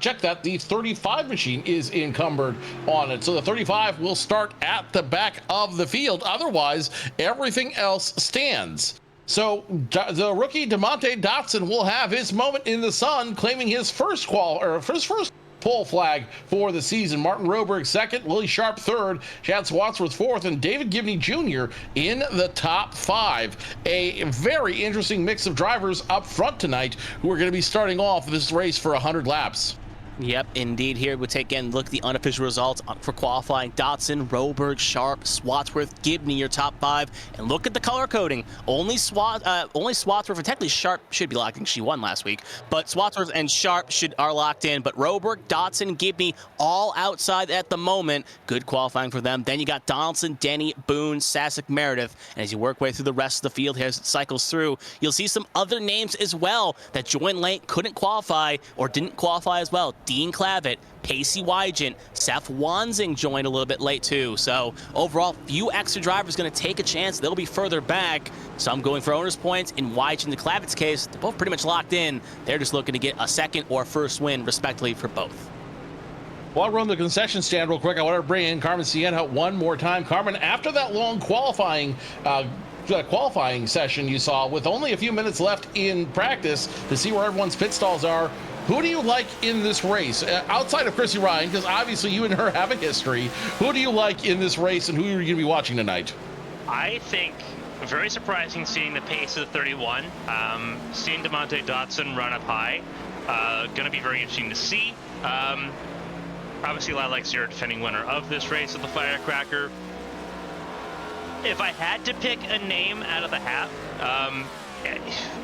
check that. The 35 machine is encumbered on it. So the 35 will start at the back of the field. Otherwise, everything else stands. So the rookie DeMonte Dotson will have his moment in the sun, claiming his first pole flag for the season. Martin Roberg second, Willie Sharp third, Chad Swatsworth fourth, and David Gibney Jr. in the top 5. A very interesting mix of drivers up front tonight who are going to be starting off this race for 100 laps.
Yep, indeed. Here we'll take and look at the unofficial results for qualifying. Dotson, Roberg, Sharp, Swatsworth, Gibney, your top 5. And look at the color coding. Only Swatsworth, and technically Sharp should be locked in. She won last week. But Swatsworth and Sharp are locked in. But Roberg, Dotson, Gibney, all outside at the moment. Good qualifying for them. Then you got Donaldson, Denny, Boone, Sasek, Meredith. And as you work way through the rest of the field here as it cycles through, you'll see some other names as well that joined late, couldn't qualify, or didn't qualify as well. Dean Clavitt, Pacey Wygen, Seth Wanzing joined a little bit late too. So overall, few extra drivers going to take a chance. They'll be further back. Some going for owner's points. In Wygen and Clavitt's case, they're both pretty much locked in. They're just looking to get a second or first win, respectively, for both.
Well, I'll run the concession stand real quick. I want to bring in Carmen Sienna one more time. Carmen, after that long qualifying session you saw with only a few minutes left in practice to see where everyone's pit stalls are, Who do you like in this race? Outside of Chrissy Ryan, because obviously you and her have a history, who do you like in this race and who are you going to be watching tonight?
I think very surprising seeing the pace of the 31, seeing DeMonte Dotson run up high. Going to be very interesting to see. Obviously, Lilacs, your defending winner of this race with the Firecracker. If I had to pick a name out of the hat,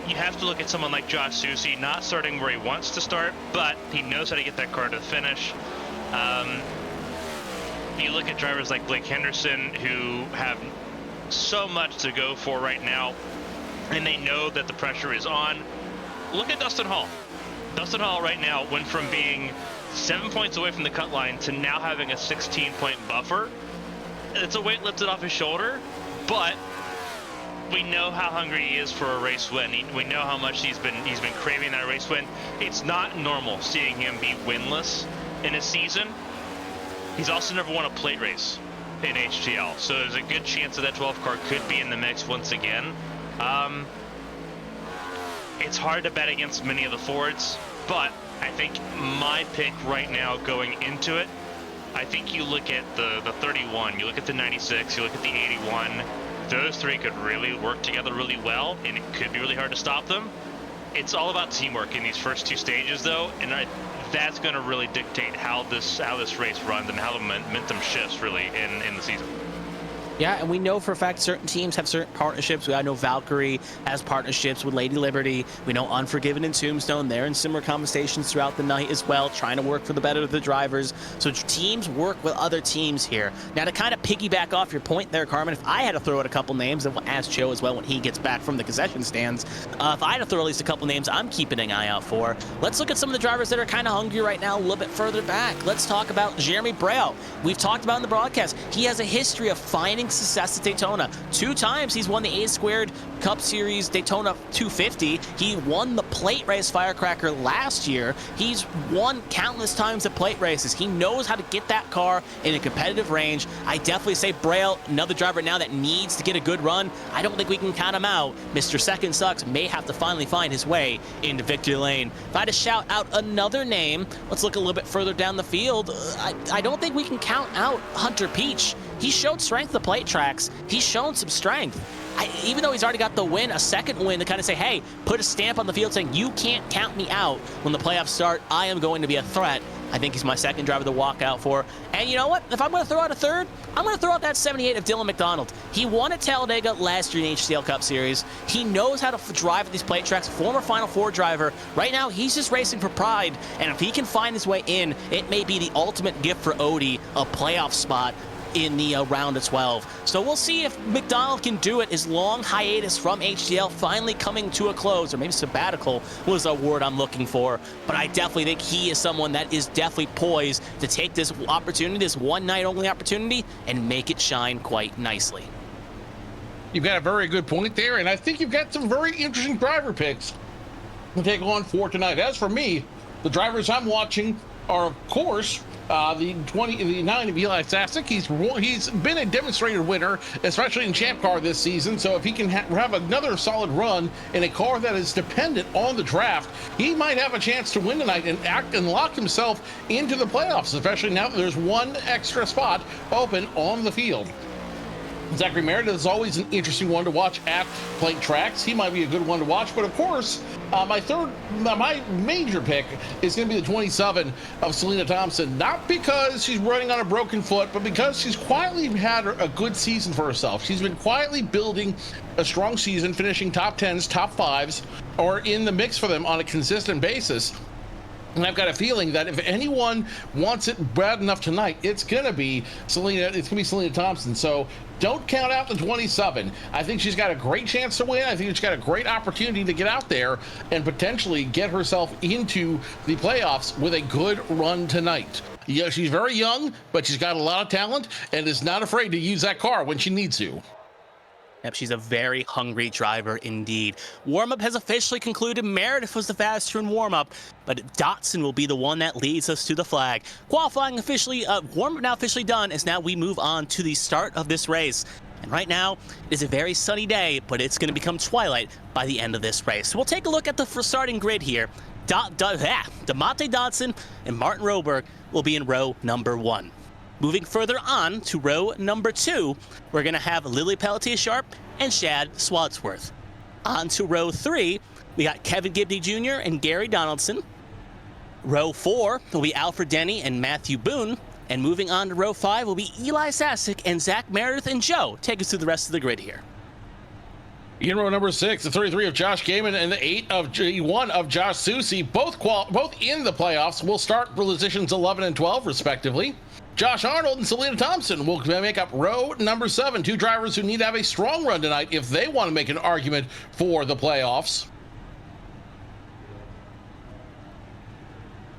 you have to look at someone like Josh Susie, not starting where he wants to start, but he knows how to get that car to the finish. You look at drivers like Blake Henderson, who have so much to go for right now, and they know that the pressure is on. Look at Dustin Hall. Dustin Hall right now went from being 7 points away from the cut line to now having a 16-point buffer. It's a weight lifted off his shoulder, but we know how hungry he is for a race win. We know how much he's been craving that race win. It's not normal seeing him be winless in a season. He's also never won a plate race in HTL, so there's a good chance that 12 car could be in the mix once again. It's hard to bet against many of the Fords, but I think my pick right now going into it, I think you look at the 31, you look at the 96, you look at the 81, those three could really work together really well, and it could be really hard to stop them. It's all about teamwork in these first two stages, though, and that's going to really dictate how this race runs and how the momentum shifts really in the season.
Yeah, and we know for a fact certain teams have certain partnerships. I know Valkyrie has partnerships with Lady Liberty. We know Unforgiven and Tombstone, they're in similar conversations throughout the night as well, trying to work for the better of the drivers. So teams work with other teams here. Now, to kind of piggyback off your point there, Carmen, if I had to throw out a couple names, and we'll ask Joe as well when he gets back from the concession stands, if I had to throw at least a couple names I'm keeping an eye out for, let's look at some of the drivers that are kind of hungry right now a little bit further back. Let's talk about Jeremy Braille. We've talked about in the broadcast, he has a history of finding success at Daytona. 2 times he's won the A² Cup Series Daytona 250. He won the plate race Firecracker last year. He's won countless times at plate races. He knows how to get that car in a competitive range. I definitely say Braille, another driver now that needs to get a good run. I don't think we can count him out. Mr. Second Sucks may have to finally find his way into victory lane. If I had to shout out another name, let's look a little bit further down the field. I don't think we can count out Hunter Peach. He showed strength at the plate tracks. He's shown some strength. Even though he's already got the win, a second win to kind of say, hey, put a stamp on the field saying, you can't count me out when the playoffs start. I am going to be a threat. I think he's my second driver to walk out for. And you know what? If I'm going to throw out a third, I'm going to throw out that 78 of Dylan McDonald. He won at Talladega last year in HTL Cup Series. He knows how to drive at these plate tracks. Former Final Four driver. Right now, he's just racing for pride. And if he can find his way in, it may be the ultimate gift for Odie, a playoff spot in the round of 12. So we'll see if McDonald can do it. His long hiatus from HTL finally coming to a close, or maybe sabbatical was a word I'm looking for. But I definitely think he is someone that is definitely poised to take this opportunity, this one night only opportunity, and make it shine quite nicely.
You've got a very good point there, and I think you've got some very interesting driver picks to take on for tonight. As for me, the drivers I'm watching are, of course, the 9 of Eli Sasek. He's been a demonstrated winner, especially in Champ Car this season. So if he can have another solid run in a car that is dependent on the draft, he might have a chance to win tonight and lock himself into the playoffs, especially now that there's one extra spot open on the field. Zachary Meredith is always an interesting one to watch at plate tracks. He might be a good one to watch, but of course, my major pick is going to be the 27 of Selena Thompson. Not because she's running on a broken foot, but because she's quietly had a good season for herself. She's been quietly building a strong season, finishing top 10s, top 5s, or in the mix for them on a consistent basis. And I've got a feeling that if anyone wants it bad enough tonight, it's gonna be Selena Thompson. So don't count out the 27. I think she's got a great chance to win. I think she's got a great opportunity to get out there and potentially get herself into the playoffs with a good run tonight. Yeah, she's very young, but she's got a lot of talent and is not afraid to use that car when she needs to.
Yep, she's a very hungry driver indeed. Warm-up has officially concluded. Meredith was the faster in warm-up, but Dotson will be the one that leads us to the flag. Qualifying officially, warm-up now officially done, as now we move on to the start of this race. And right now, it is a very sunny day, but it's going to become twilight by the end of this race. So we'll take a look at the starting grid here. DeMonte Dodson and Martin Roberg will be in row number 1. Moving further on to row number 2, we're going to have Lily Pelletier-Sharp and Shad Swadsworth. On to row 3, we got Kevin Gibney Jr. and Gary Donaldson. Row 4 will be Alfred Denny and Matthew Boone. And moving on to row 5 will be Eli Sasick and Zach Meredith and Joe. Take us through the rest of the grid here.
In row number 6, the 33 of Josh Gaiman and the 81 of Josh Susi, both in the playoffs, will start positions 11 and 12 respectively. Josh Arnold and Selena Thompson will make up row number 7, 2 drivers who need to have a strong run tonight if they want to make an argument for the playoffs.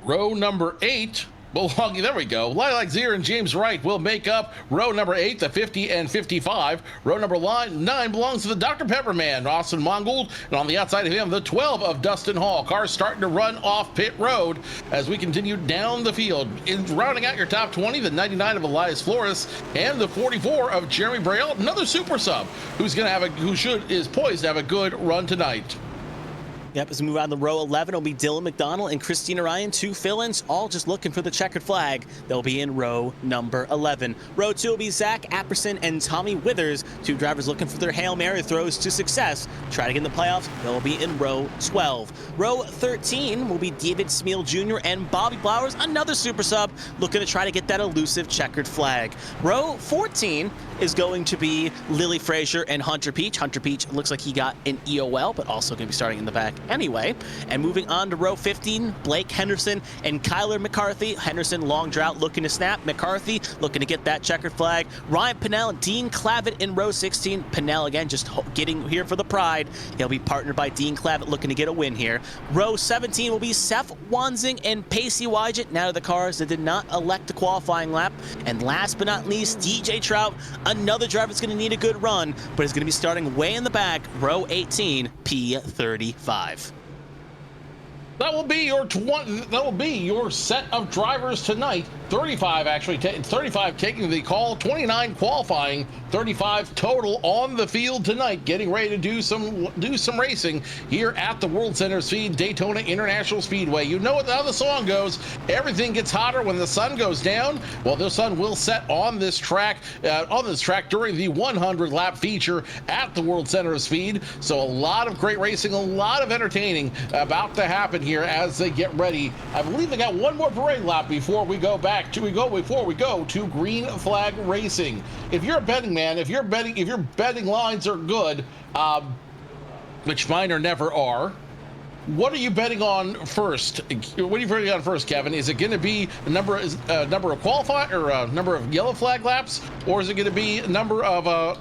Row number 8, there we go. Lilac Zier and James Wright will make up row number 8, the 50 and 55. Row number 9 belongs to the Dr. Pepper Man, Austin Mongold, and on the outside of him, the 12 of Dustin Hall. Cars starting to run off pit road as we continue down the field. Rounding out your top 20, the 99 of Elias Flores and the 44 of Jeremy Braille, another super sub is poised to have a good run tonight.
Yep, as we move on to row 11, it'll be Dylan McDonald and Kristina Ryan, 2 fill-ins, all just looking for the checkered flag. They'll be in row number 11. Row 2 will be Zach Apperson and Tommy Withers, 2 drivers looking for their Hail Mary throws to success. Try to get in the playoffs, they'll be in row 12. Row 13 will be David Smeal Jr. and Bobby Blowers, another super sub, looking to try to get that elusive checkered flag. Row 14 is going to be Lily Frazier and Hunter Peach. Hunter Peach looks like he got an EOL, but also going to be starting in the back anyway. And moving on to row 15, Blake Henderson and Kyler McCarthy. Henderson, long drought, looking to snap. McCarthy looking to get that checkered flag. Ryan Pinnell and Dean Clavitt in row 16. Pinnell, again, just getting here for the pride. He'll be partnered by Dean Clavitt, looking to get a win here. Row 17 will be Seth Wanzing and Pacey Wygett, now to the cars that did not elect the qualifying lap. And last but not least, DJ Trout, another driver that's going to need a good run, but is going to be starting way in the back, row 18, P35.
That will be your set of drivers tonight. 35 actually, 35 taking the call, 29 qualifying, 35 total on the field tonight, getting ready to do some racing here at the World Center Speed Daytona International Speedway. You know how the song goes. Everything gets hotter when the sun goes down. Well, the sun will set on this track during the 100 lap feature at the World Center of Speed. So a lot of great racing, a lot of entertaining about to happen here as they get ready. I believe they got one more parade lap before we go to green flag racing. If you're a betting man, if your betting lines are good, which mine never are, what are you betting on first? What are you betting on first, Kevin? Is it going to be a number of qualify or a number of yellow flag laps, or is it going to be a number of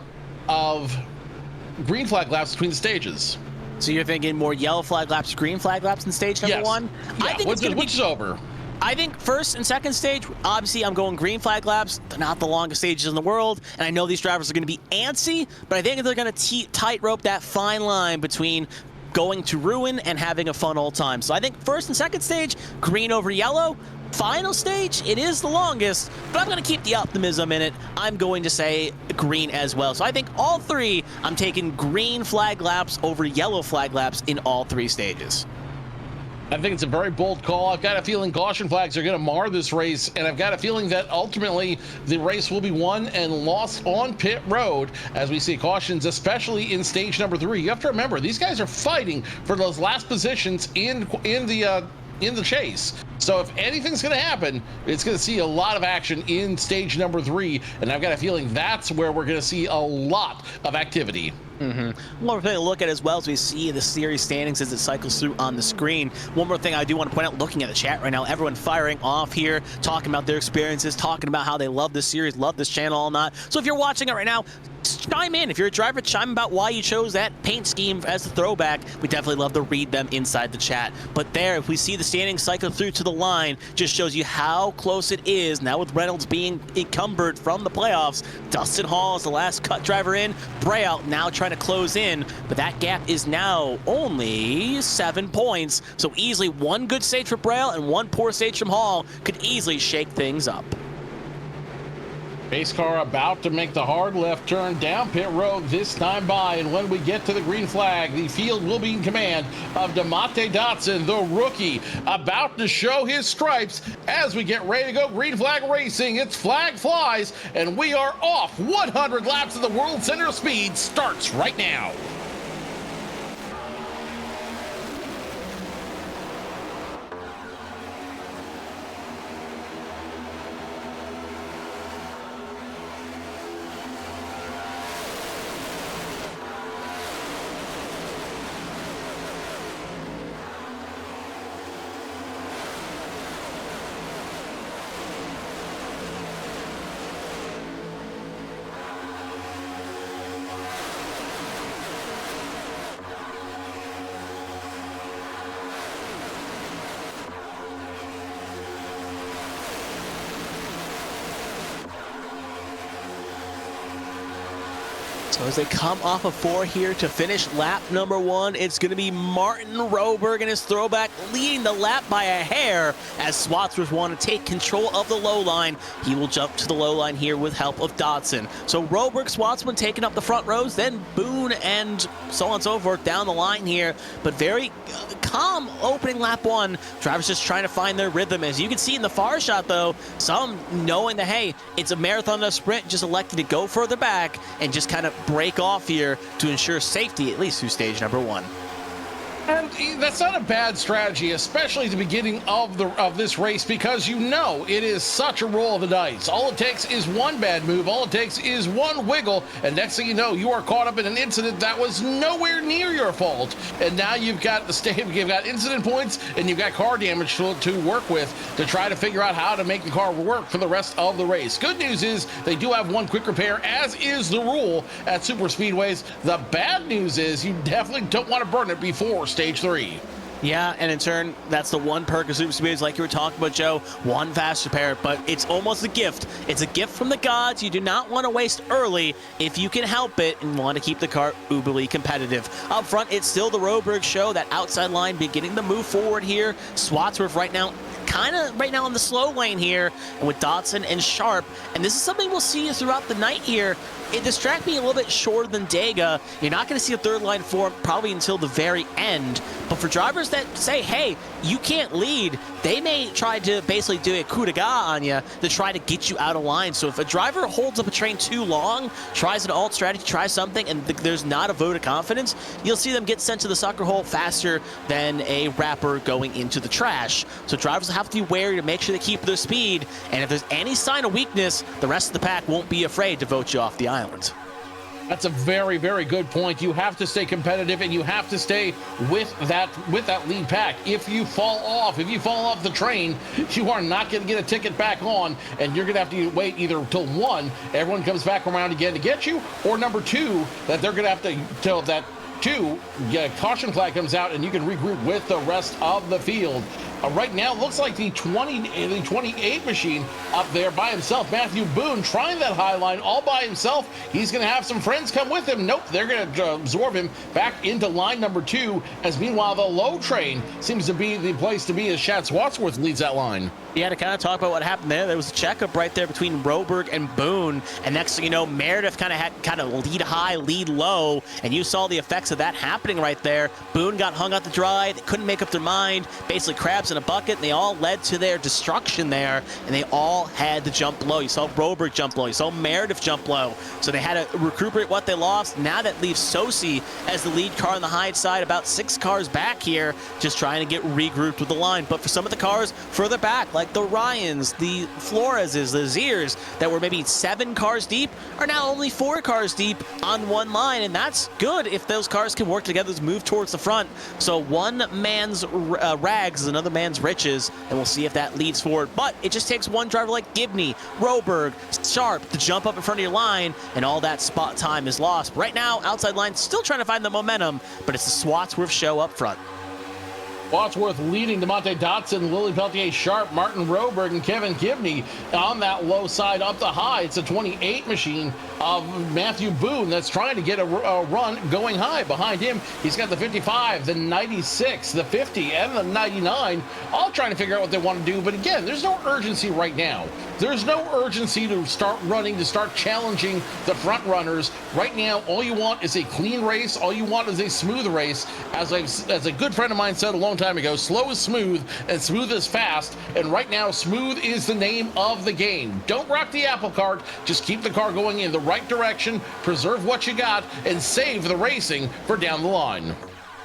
green flag laps between the stages?
So you're thinking more yellow flag laps, green flag laps in stage number 1?
Yeah.
I think
which is over?
I think first and second stage, obviously I'm going green flag laps. They're not the longest stages in the world, and I know these drivers are going to be antsy, but I think they're going to tightrope that fine line between going to ruin and having a fun old time. So I think first and second stage, green over yellow. Final stage, it is the longest, but I'm going to keep the optimism in it. I'm going to say green as well. So I think all 3, I'm taking green flag laps over yellow flag laps in all 3 stages.
I think it's a very bold call. I've got a feeling caution flags are going to mar this race, and I've got a feeling that ultimately the race will be won and lost on pit road as we see cautions, especially in stage number 3. You have to remember, these guys are fighting for those last positions in the chase. So if anything's going to happen, it's going to see a lot of action in stage number 3, and I've got a feeling that's where we're going to see a lot of activity.
One more thing to look at as well as we see the series standings as it cycles through on the screen. One more thing I do want to point out, looking at the chat right now, everyone firing off here, talking about their experiences, talking about how they love this series, love this channel all night. So if you're watching it right now, chime in. If you're a driver, chime about why you chose that paint scheme as a throwback. We definitely love to read them inside the chat. But there, if we see the standings cycle through to the line, just shows you how close it is. Now with Reynolds being encumbered from the playoffs, Dustin Hall is the last cut driver in. Braille now trying to close in, but that gap is now only 7 points. So easily one good stage for Braille and one poor stage from Hall could easily shake things up.
Pace car about to make the hard left turn down pit road this time by, and when we get to the green flag, the field will be in command of DeMonte Dotson, the rookie, about to show his stripes as we get ready to go green flag racing. It's flag flies, and we are off. 100 laps of the World Center of Speed starts right now.
So as they come off of 4 here to finish lap number 1, it's going to be Martin Roberg and his throwback leading the lap by a hair as Swatsworth want to take control of the low line. He will jump to the low line here with help of Dodson. So Roberg, Swatsman taking up the front rows, then Boone and so on and so forth down the line here. But very calm opening lap 1. Drivers just trying to find their rhythm. As you can see in the far shot though, some knowing that, hey, it's a marathon, not a sprint, just elected to go further back and just kind of break off here to ensure safety, at least through stage number 1.
And that's not a bad strategy, especially at the beginning of this race, because you know it is such a roll of the dice. All it takes is one bad move, all it takes is one wiggle, and next thing you know, you are caught up in an incident that was nowhere near your fault. And now you've got you've got incident points, and you've got car damage to work with to try to figure out how to make the car work for the rest of the race. Good news is they do have one quick repair, as is the rule at super speedways. The bad news is you definitely don't want to burn it before stage 3.
Yeah, and in turn, that's the one perk of super speedways, like you were talking about, Joe. One fast repair, but it's almost a gift. It's a gift from the gods. You do not want to waste early if you can help it and want to keep the car uberly competitive. Up front, it's still the Roberg show. That outside line beginning to move forward here. Swatsworth right now in the slow lane here, and with Dotson and Sharp, and this is something we'll see throughout the night here. It distracts me a little bit shorter than Dega. You're not going to see a third line form probably until the very end. But for drivers that say, hey, you can't lead, they may try to basically do a coup de grace on you to try to get you out of line. So if a driver holds up a train too long, tries an alt strategy, tries something, and there's not a vote of confidence, you'll see them get sent to the sucker hole faster than a rapper going into the trash. So drivers have to be wary to make sure they keep their speed. And if there's any sign of weakness, the rest of the pack won't be afraid to vote you off the island.
That's a very, very good point. You have to stay competitive, and you have to stay with that lead pack. If you fall off the train, you are not going to get a ticket back on, and you're going to have to wait either till 1, everyone comes back around again to get you, or number 2, that they're going to have to tell that 2, caution flag comes out, and you can regroup with the rest of the field. Right now, it looks like the 28 machine up there by himself. Matthew Boone trying that high line all by himself. He's going to have some friends come with him. Nope, they're going to absorb him back into line number 2, as meanwhile, the low train seems to be the place to be as Chad Swatsworth leads that line.
Yeah, to kind of talk about what happened there was a checkup right there between Roberg and Boone, and next thing you know, Meredith kind of lead high, lead low, and you saw the effects of that happening right there. Boone got hung out to dry, they couldn't make up their mind, basically crabs in a bucket, and they all led to their destruction there, and they all had to jump low. You saw Roberg jump low, you saw Meredith jump low, so they had to recuperate what they lost. Now that leaves Sosi as the lead car on the high side, about 6 cars back here, just trying to get regrouped with the line. But for some of the cars further back, like the Ryans, the Floreses, the Ziers, that were maybe 7 cars deep, are now only 4 cars deep on one line, and that's good if those cars can work together to move towards the front. So one man's rags is another man's riches, and we'll see if that leads forward. But it just takes one driver like Gibney, Roberg, Sharp to jump up in front of your line, and all that spot time is lost. Right now, outside line still trying to find the momentum, but it's the Swatsworth show up front.
Wadsworth leading DeMonte Dotson, Lily Peltier Sharp, Martin Roberg, and Kevin Gibney on that low side up to high. It's a 28 machine of Matthew Boone that's trying to get a run going high. Behind him, he's got the 55, the 96, the 50, and the 99, all trying to figure out what they want to do. But again, there's no urgency right now. There's no urgency to start running, to start challenging the front runners. Right now, all you want is a clean race. All you want is a smooth race. As a good friend of mine said a long time ago, slow is smooth and smooth is fast. And right now, smooth is the name of the game. Don't rock the apple cart. Just keep the car going in the right direction, preserve what you got, and save the racing for down the line.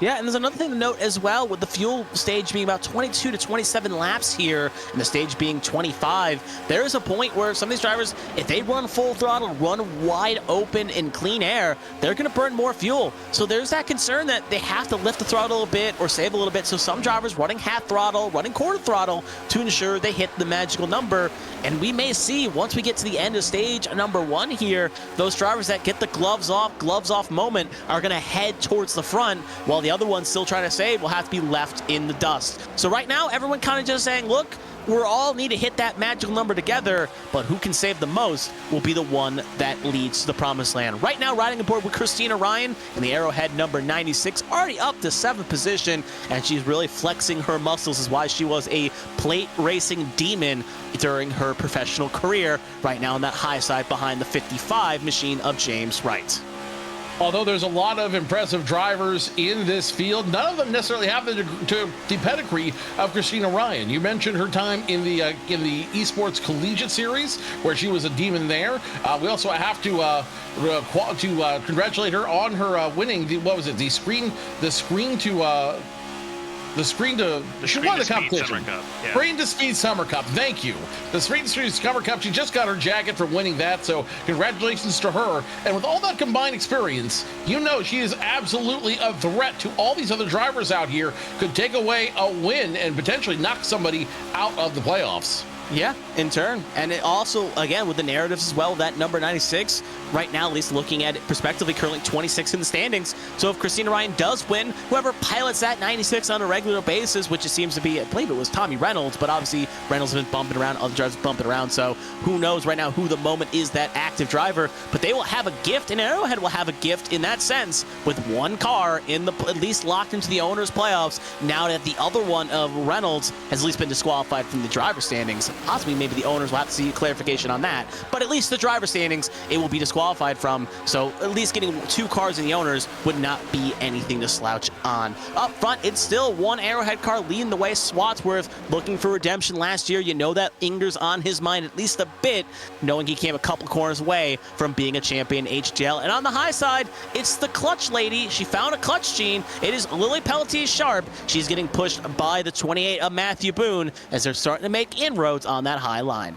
Yeah, and there's another thing to note as well, with the fuel stage being about 22 to 27 laps here, and the stage being 25, there is a point where some of these drivers, if they run full throttle, run wide open in clean air, they're going to burn more fuel. So there's that concern that they have to lift the throttle a little bit or save a little bit. So some drivers running half throttle, running quarter throttle to ensure they hit the magical number. And we may see, once we get to the end of stage number 1 here, those drivers that get the gloves off moment are going to head towards the front, while the other ones still trying to save will have to be left in the dust. So right now, everyone kind of just saying, look, we're all need to hit that magical number together, but who can save the most will be the one that leads to the promised land. Right now, riding aboard with Kristina Ryan in the Arrowhead number 96, already up to 7th position, and she's really flexing her muscles, is why she was a plate racing demon during her professional career. Right now on that high side behind the 55 machine of James Wright.
Although there's a lot of impressive drivers in this field, none of them necessarily have the pedigree of Kristina Ryan. You mentioned her time in the Esports Collegiate Series, where she was a demon there. We also have to congratulate her on her winning the Screen to Speed Summer Cup. Thank you. The Screen to Speed Summer Cup. She just got her jacket for winning that, so congratulations to her. And with all that combined experience, you know she is absolutely a threat to all these other drivers out here. Could take away a win and potentially knock somebody out of the playoffs.
Yeah, in turn. And it also, again, with the narratives as well, that number 96, right now, at least looking at it prospectively, currently 26 in the standings. So if Kristina Ryan does win, whoever pilots that 96 on a regular basis, which it seems to be, I believe it was Tommy Reynolds, but obviously Reynolds has been bumping around, other drivers bumping around, so who knows right now who the moment is that active driver. But they will have a gift, and Arrowhead will have a gift in that sense, with one car in the at least locked into the owners' playoffs, now that the other one of Reynolds has at least been disqualified from the driver standings. Possibly maybe the owners will have to see clarification on that, but at least the driver standings it will be disqualified from, so at least getting 2 cars in the owners would not be anything to slouch on. Up front, it's still one Arrowhead car leading the way. Swatsworth looking for redemption last year. You know that Inger's on his mind at least a bit, knowing he came a couple corners away from being a champion HTL. And on the high side, it's the clutch lady. She found a clutch gene. It is Lily Peltier Sharp. She's getting pushed by the 28 of Matthew Boone as they're starting to make inroads on that high line.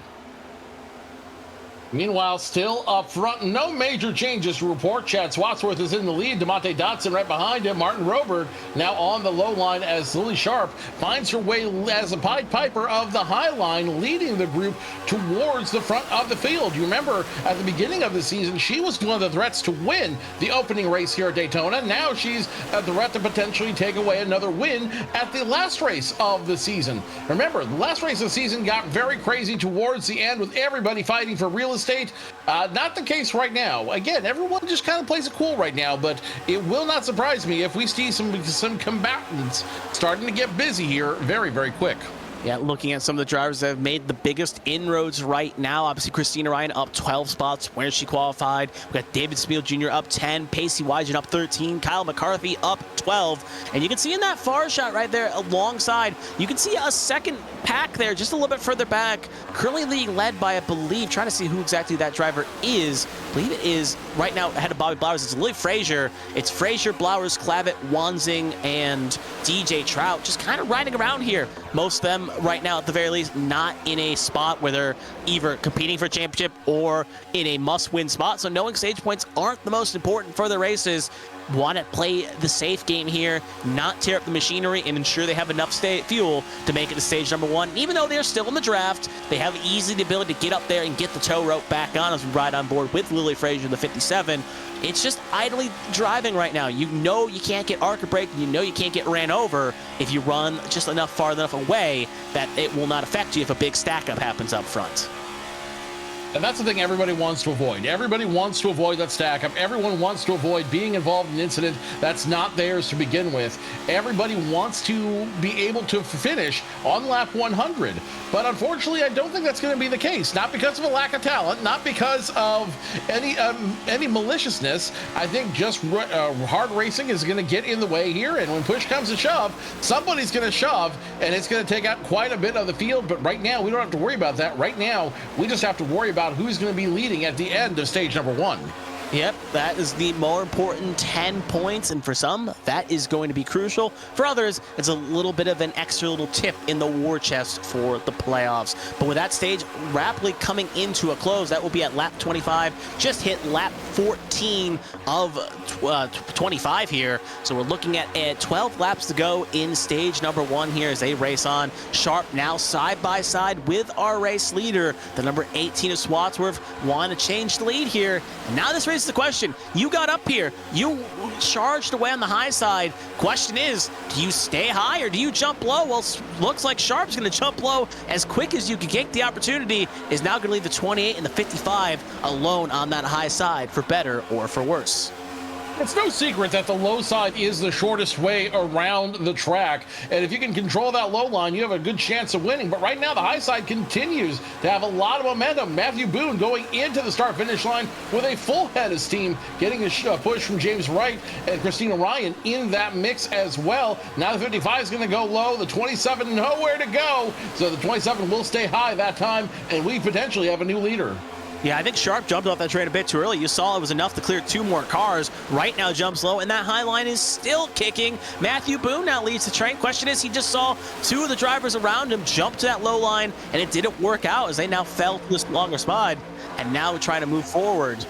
Meanwhile, still up front, no major changes to report. Chad Swatsworth is in the lead. DeMonte Dotson right behind him. Martin Roberg now on the low line as Lily Sharp finds her way as a Pied Piper of the high line, leading the group towards the front of the field. You remember at the beginning of the season, she was one of the threats to win the opening race here at Daytona. Now she's a threat to potentially take away another win at the last race of the season. Remember, the last race of the season got very crazy towards the end with everybody fighting for real estate. Not the case right now. Again, everyone just kind of plays it cool right now, but it will not surprise me if we see some combatants starting to get busy here very, very quick.
Yeah, looking at some of the drivers that have made the biggest inroads right now. Obviously, Kristina Ryan up 12 spots where she qualified. We got David Spiel Jr. up 10, Pacey Wygen up 13, Kyle McCarthy up 12. And you can see in that far shot right there alongside, you can see a second pack there just a little bit further back, currently being led by, I believe, trying to see who exactly that driver is. I believe it is right now ahead of Bobby Blowers. It's Lily Frazier. It's Frazier, Blowers, Clavitt, Wanzing, and DJ Trout just kind of riding around here. Most of them right now, at the very least, not in a spot where they're either competing for a championship or in a must-win spot. So knowing stage points aren't the most important for the races, want to play the safe game here, not tear up the machinery, and ensure they have enough fuel to make it to stage number 1. And even though they're still in the draft, they have easily the ability to get up there and get the tow rope back on as we ride on board with Lily Frazier in the 57. It's just idly driving right now. You know you can't get arc brake, and you know you can't get ran over if you run just far enough away that it will not affect you if a big stack up happens up front.
And that's the thing everybody wants to avoid. Everybody wants to avoid that stack up. Everyone wants to avoid being involved in an incident that's not theirs to begin with. Everybody wants to be able to finish on lap 100. But unfortunately, I don't think that's going to be the case. Not because of a lack of talent, not because of any maliciousness. I think just hard racing is going to get in the way here. And when push comes to shove, somebody's going to shove, and it's going to take out quite a bit of the field. But right now, we don't have to worry about that. Right now, we just have to worry about who's going to be leading at the end of stage number 1.
Yep, that is the more important 10 points, and for some, that is going to be crucial. For others, it's a little bit of an extra little tip in the war chest for the playoffs. But with that stage rapidly coming into a close, that will be at lap 25. Just hit lap 14 of 25 here. So we're looking at 12 laps to go in stage number 1 here as they race on. Sharp now side by side with our race leader, the number 18 of Swadsworth, want to change the lead here. And now this race the question. You got up here, you charged away on the high side. Question is, do you stay high or do you jump low? Well, looks like Sharp's going to jump low as quick as you can get the opportunity. Is now going to leave the 28 and the 55 alone on that high side, for better or for worse.
It's no secret that the low side is the shortest way around the track, and if you can control that low line, you have a good chance of winning. But right now, the high side continues to have a lot of momentum. Matthew Boone going into the start-finish line with a full head of steam, getting a push from James Wright and Kristina Ryan in that mix as well. Now the 55 is going to go low, the 27 nowhere to go, so the 27 will stay high that time, and we potentially have a new leader.
Yeah, I think Sharp jumped off that train a bit too early. You saw it was enough to clear 2 more cars. Right now jumps low, and that high line is still kicking. Matthew Boone now leads the train. Question is, he just saw 2 of the drivers around him jump to that low line, and it didn't work out as they now fell to this longer spot, and now we're trying to move forward.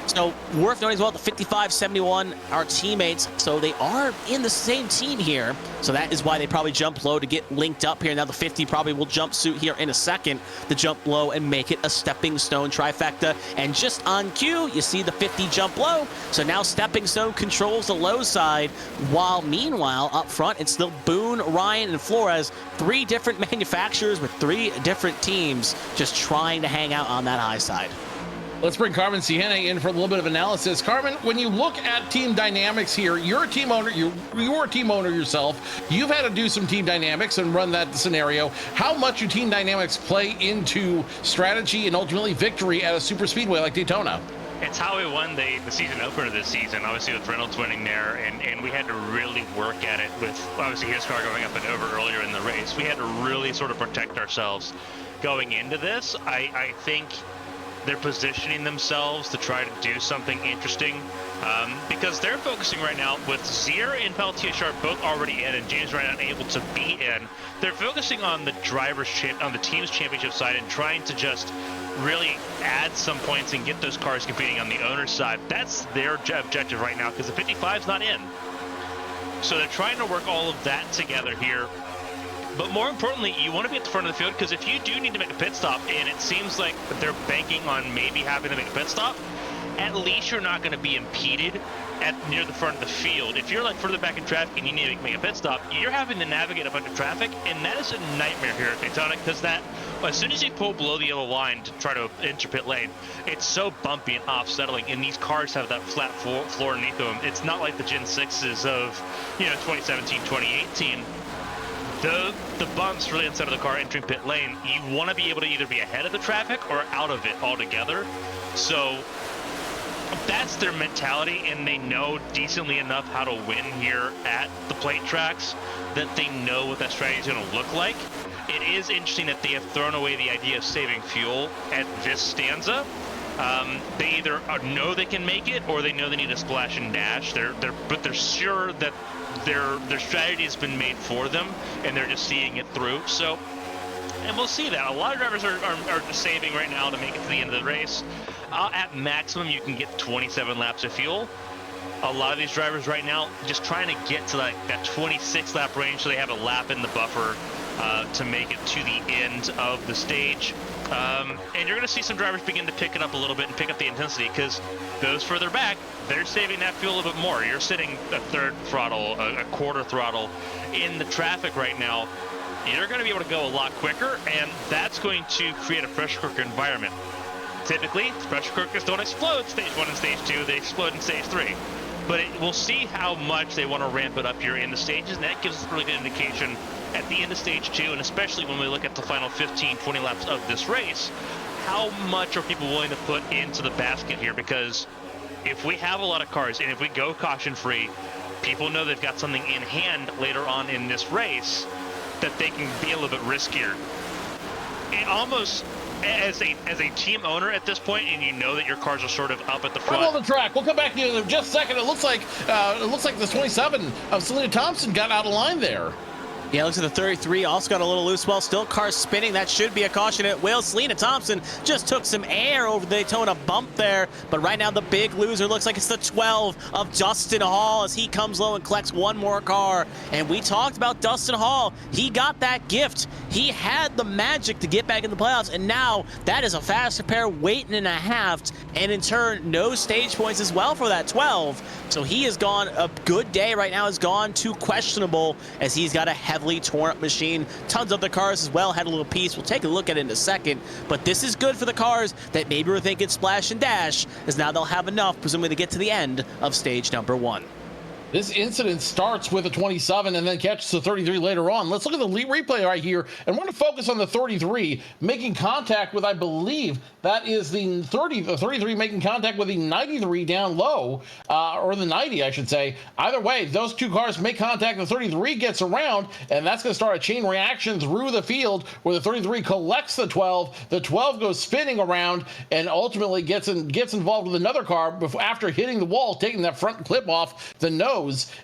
So worth noting as well, the 55-71 are teammates, so they are in the same team here. So that is why they probably jump low to get linked up here. Now the 50 probably will jump suit here in a second to jump low and make it a stepping stone trifecta. And just on cue, you see the 50 jump low. So now stepping stone controls the low side, while meanwhile up front it's still Boone, Ryan, and Flores, 3 different manufacturers with 3 different teams just trying to hang out on that high side.
Let's bring Carmen Sienna in for a little bit of analysis. Carmen, when you look at team dynamics here, you're a team owner. You're a team owner yourself. You've had to do some team dynamics and run that scenario. How much do team dynamics play into strategy and ultimately victory at a super speedway like Daytona?
It's how we won the season opener this season, obviously with Reynolds winning there, and we had to really work at it with, obviously, his car going up and over earlier in the race. We had to really sort of protect ourselves going into this. I think they're positioning themselves to try to do something interesting because they're focusing right now with Zier and Peltier Sharp both already in and James Wright unable to be in. They're focusing on the on the team's championship side and trying to just really add some points and get those cars competing on the owner's side. That's their objective right now because the 55's not in. So they're trying to work all of that together here. But more importantly, you want to be at the front of the field because if you do need to make a pit stop and it seems like they're banking on maybe having to make a pit stop, at least you're not going to be impeded near the front of the field. If you're like further back in traffic and you need to make a pit stop, you're having to navigate a bunch of traffic, and that is a nightmare here at Daytona because as soon as you pull below the yellow line to try to enter pit lane, it's so bumpy and off-settling, and these cars have that flat floor underneath them. It's not like the Gen 6s of 2017, 2018. The bumps really inside of the car entering pit lane, you want to be able to either be ahead of the traffic or out of it altogether. So that's their mentality, and they know decently enough how to win here at the plate tracks that they know what that strategy is going to look like. It is interesting that they have thrown away the idea of saving fuel at this stanza. They either know they can make it or they know they need to splash and dash. But they're sure that their strategy has been made for them and they're just seeing it through. So, and we'll see that. A lot of drivers are just saving right now to make it to the end of the race. At maximum, you can get 27 laps of fuel. a lot of these drivers right now just trying to get to that 26 lap range so they have a lap in the buffer to make it to the end of the stage. And you're going to see some drivers begin to pick it up a little bit and pick up the intensity, because those further back, they're saving that fuel a little bit more. You're sitting a third throttle, a quarter throttle in the traffic right now. You're going to be able to go a lot quicker, and that's going to create a pressure cooker environment. Typically, pressure cookers don't explode stage 1 and stage 2, they explode in stage 3. But we'll see how much they want to ramp it up here in the stages, and that gives us a really good indication at the end of stage 2, and especially when we look at the final 15, 20 laps of this race, how much are people willing to put into the basket here? Because if we have a lot of cars, and if we go caution-free, people know they've got something in hand later on in this race that they can be a little bit riskier. It almost, as a team owner at this point, and you know that your cars are sort of up at the front.
On the track. We'll come back to you in just a second. It looks like the 27 of Selena Thompson got out of line there.
Yeah, looks at the 33, also got a little loose. Well, still car spinning. That should be a caution at will. Selena Thompson just took some air over the Daytona bump there, but right now the big loser looks like it's the 12 of Dustin Hall as he comes low and collects one more car. And we talked about Dustin Hall. He got that gift. He had the magic to get back in the playoffs, and now that is a fast repair waiting and a half, and in turn, no stage points as well for that 12. So he has gone a good day right now, has gone to questionable as he's got a heavily torn up machine. Tons of the cars as well had a little piece. We'll take a look at it in a second, but this is good for the cars that maybe were thinking splash and dash, as now they'll have enough, presumably, to get to the end of stage number 1.
This incident starts with a 27 and then catches the 33 later on. Let's look at the replay right here, and we're going to focus on the 33 making contact with, I believe, that is the 33 making contact with the 93 down low, or the 90, I should say. Either way, those two cars make contact. The 33 gets around, and that's going to start a chain reaction through the field where the 33 collects the 12. The 12 goes spinning around and ultimately gets involved with another car after hitting the wall, taking that front clip off the nose.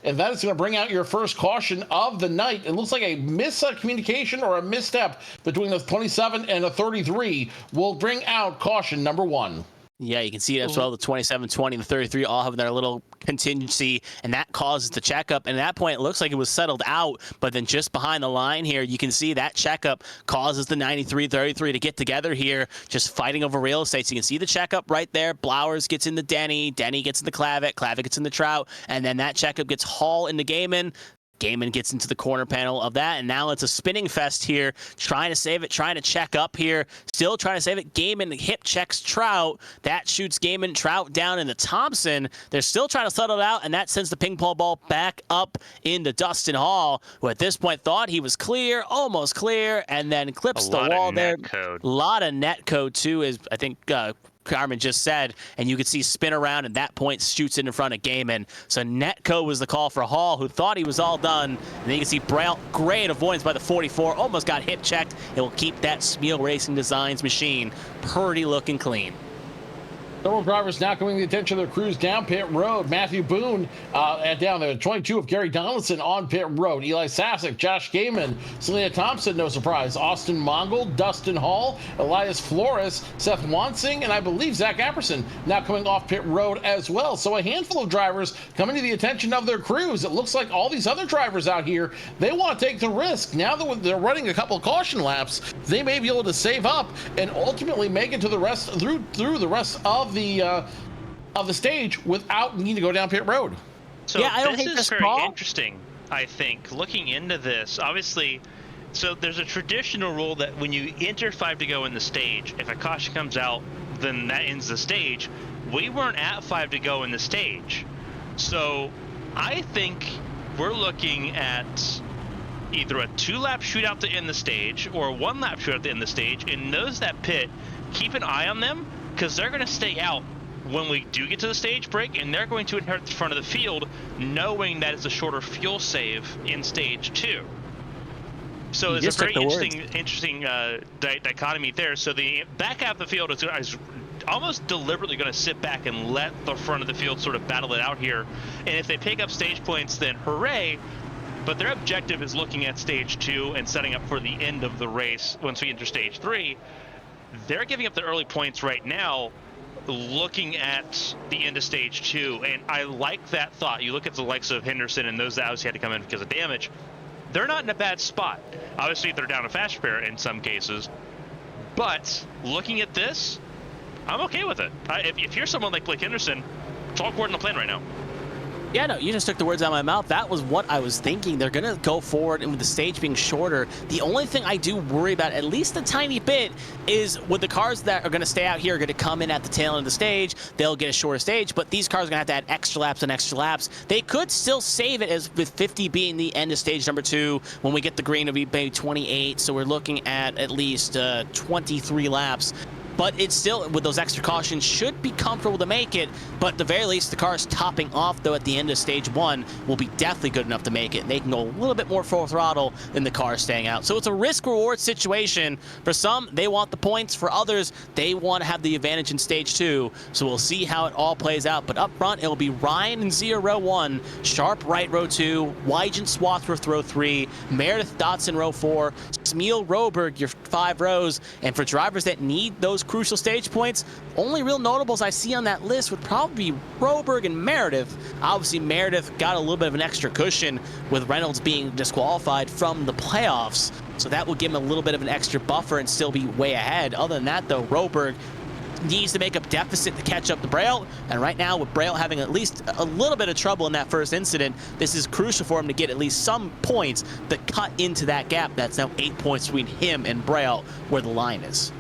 And that is going to bring out your first caution of the night. It looks like a miscommunication or a misstep between the 27 and the 33 will bring out caution number 1.
Yeah, you can see it as well. The 27, 20, and the 33 all have their little contingency, and that causes the checkup. And at that point, it looks like it was settled out, but then just behind the line here, you can see that checkup causes the 93, 33 to get together here, just fighting over real estate. So you can see the checkup right there. Blowers gets into Denny, Denny gets into Clavitt, Clavitt gets into Trout, and then that checkup gets Hall into Gaiman. Gaiman gets into the corner panel of that, and now it's a spinning fest here, trying to save it, trying to check up here, still trying to save it. Gaiman hip checks Trout. That shoots Gaiman, Trout down into Thompson. They're still trying to settle it out, and that sends the ping pong ball back up into Dustin Hall, who at this point thought he was clear, almost clear, and then clips the wall there. A lot of net code, too, is, I think, Carmen just said, and you could see spin around, and that point shoots it in front of Gaiman. So netco was the call for Hall, who thought he was all done. And then you can see great avoidance by the 44, almost got hip checked. It will keep that Smeal Racing Designs machine pretty looking clean.
Several drivers now coming to the attention of their crews down pit road. Matthew Boone down there, 22 of Gary Donaldson on pit road. Eli Sasek, Josh Gaiman, Selena Thompson, no surprise. Austin Mongol, Dustin Hall, Elias Flores, Seth Wansing, and I believe Zach Apperson now coming off pit road as well. So a handful of drivers coming to the attention of their crews. It looks like all these other drivers out here, they want to take the risk. Now that they're running a couple of caution laps, they may be able to save up and ultimately make it to the rest through the rest of the stage without needing to go down pit road.
So yeah, I don't hate this very interesting, I think, looking into this. Obviously, so there's a traditional rule that when you enter 5 to go in the stage, if a caution comes out, then that ends the stage. We weren't at 5 to go in the stage. So I think we're looking at either a 2-lap shootout to end the stage or a 1-lap shootout to end the stage, and those that pit, keep an eye on them, because they're going to stay out when we do get to the stage break, and they're going to inherit the front of the field, knowing that it's a shorter fuel save in stage 2. So it's a very interesting dichotomy there. So the back half of the field is almost deliberately going to sit back and let the front of the field sort of battle it out here. And if they pick up stage points, then hooray. But their objective is looking at stage 2 and setting up for the end of the race once we enter stage 3. They're giving up the early points right now, looking at the end of stage 2, and I like that thought. You look at the likes of Henderson and those that obviously had to come in because of damage. They're not in a bad spot. Obviously, they're down a fast repair in some cases. But looking at this, I'm okay with it. If you're someone like Henderson, it's all according to plan right now.
Yeah, no, you just took the words out of my mouth. That was what I was thinking. They're going to go forward, and with the stage being shorter, the only thing I do worry about, at least a tiny bit, is with the cars that are going to stay out here are going to come in at the tail end of the stage. They'll get a shorter stage, but these cars are going to have to add extra laps and extra laps. They could still save it, as with 50 being the end of stage number 2. When we get the green, it'll be maybe 28, so we're looking at least 23 laps. But it's still, with those extra cautions, should be comfortable to make it. But at the very least, the cars topping off, though, at the end of stage 1 will be definitely good enough to make it. They can go a little bit more full throttle than the cars staying out. So it's a risk-reward situation. For some, they want the points. For others, they want to have the advantage in stage 2. So we'll see how it all plays out. But up front, it will be Ryan and Zia row 1, Sharp Wright row 2, Wygant Swathworth row 3, Meredith Dotson row 4, Smeal Roberg your 5 rows. And for drivers that need those crucial stage points, only real notables I see on that list would probably be Roberg and Meredith. Obviously, Meredith got a little bit of an extra cushion with Reynolds being disqualified from the playoffs, so that will give him a little bit of an extra buffer and still be way ahead. Other than that, though, Roberg needs to make up deficit to catch up to Braille, and right now, with Braille having at least a little bit of trouble in that first incident, this is crucial for him to get at least some points that cut into that gap. That's now 8 points between him and Braille, where the line is.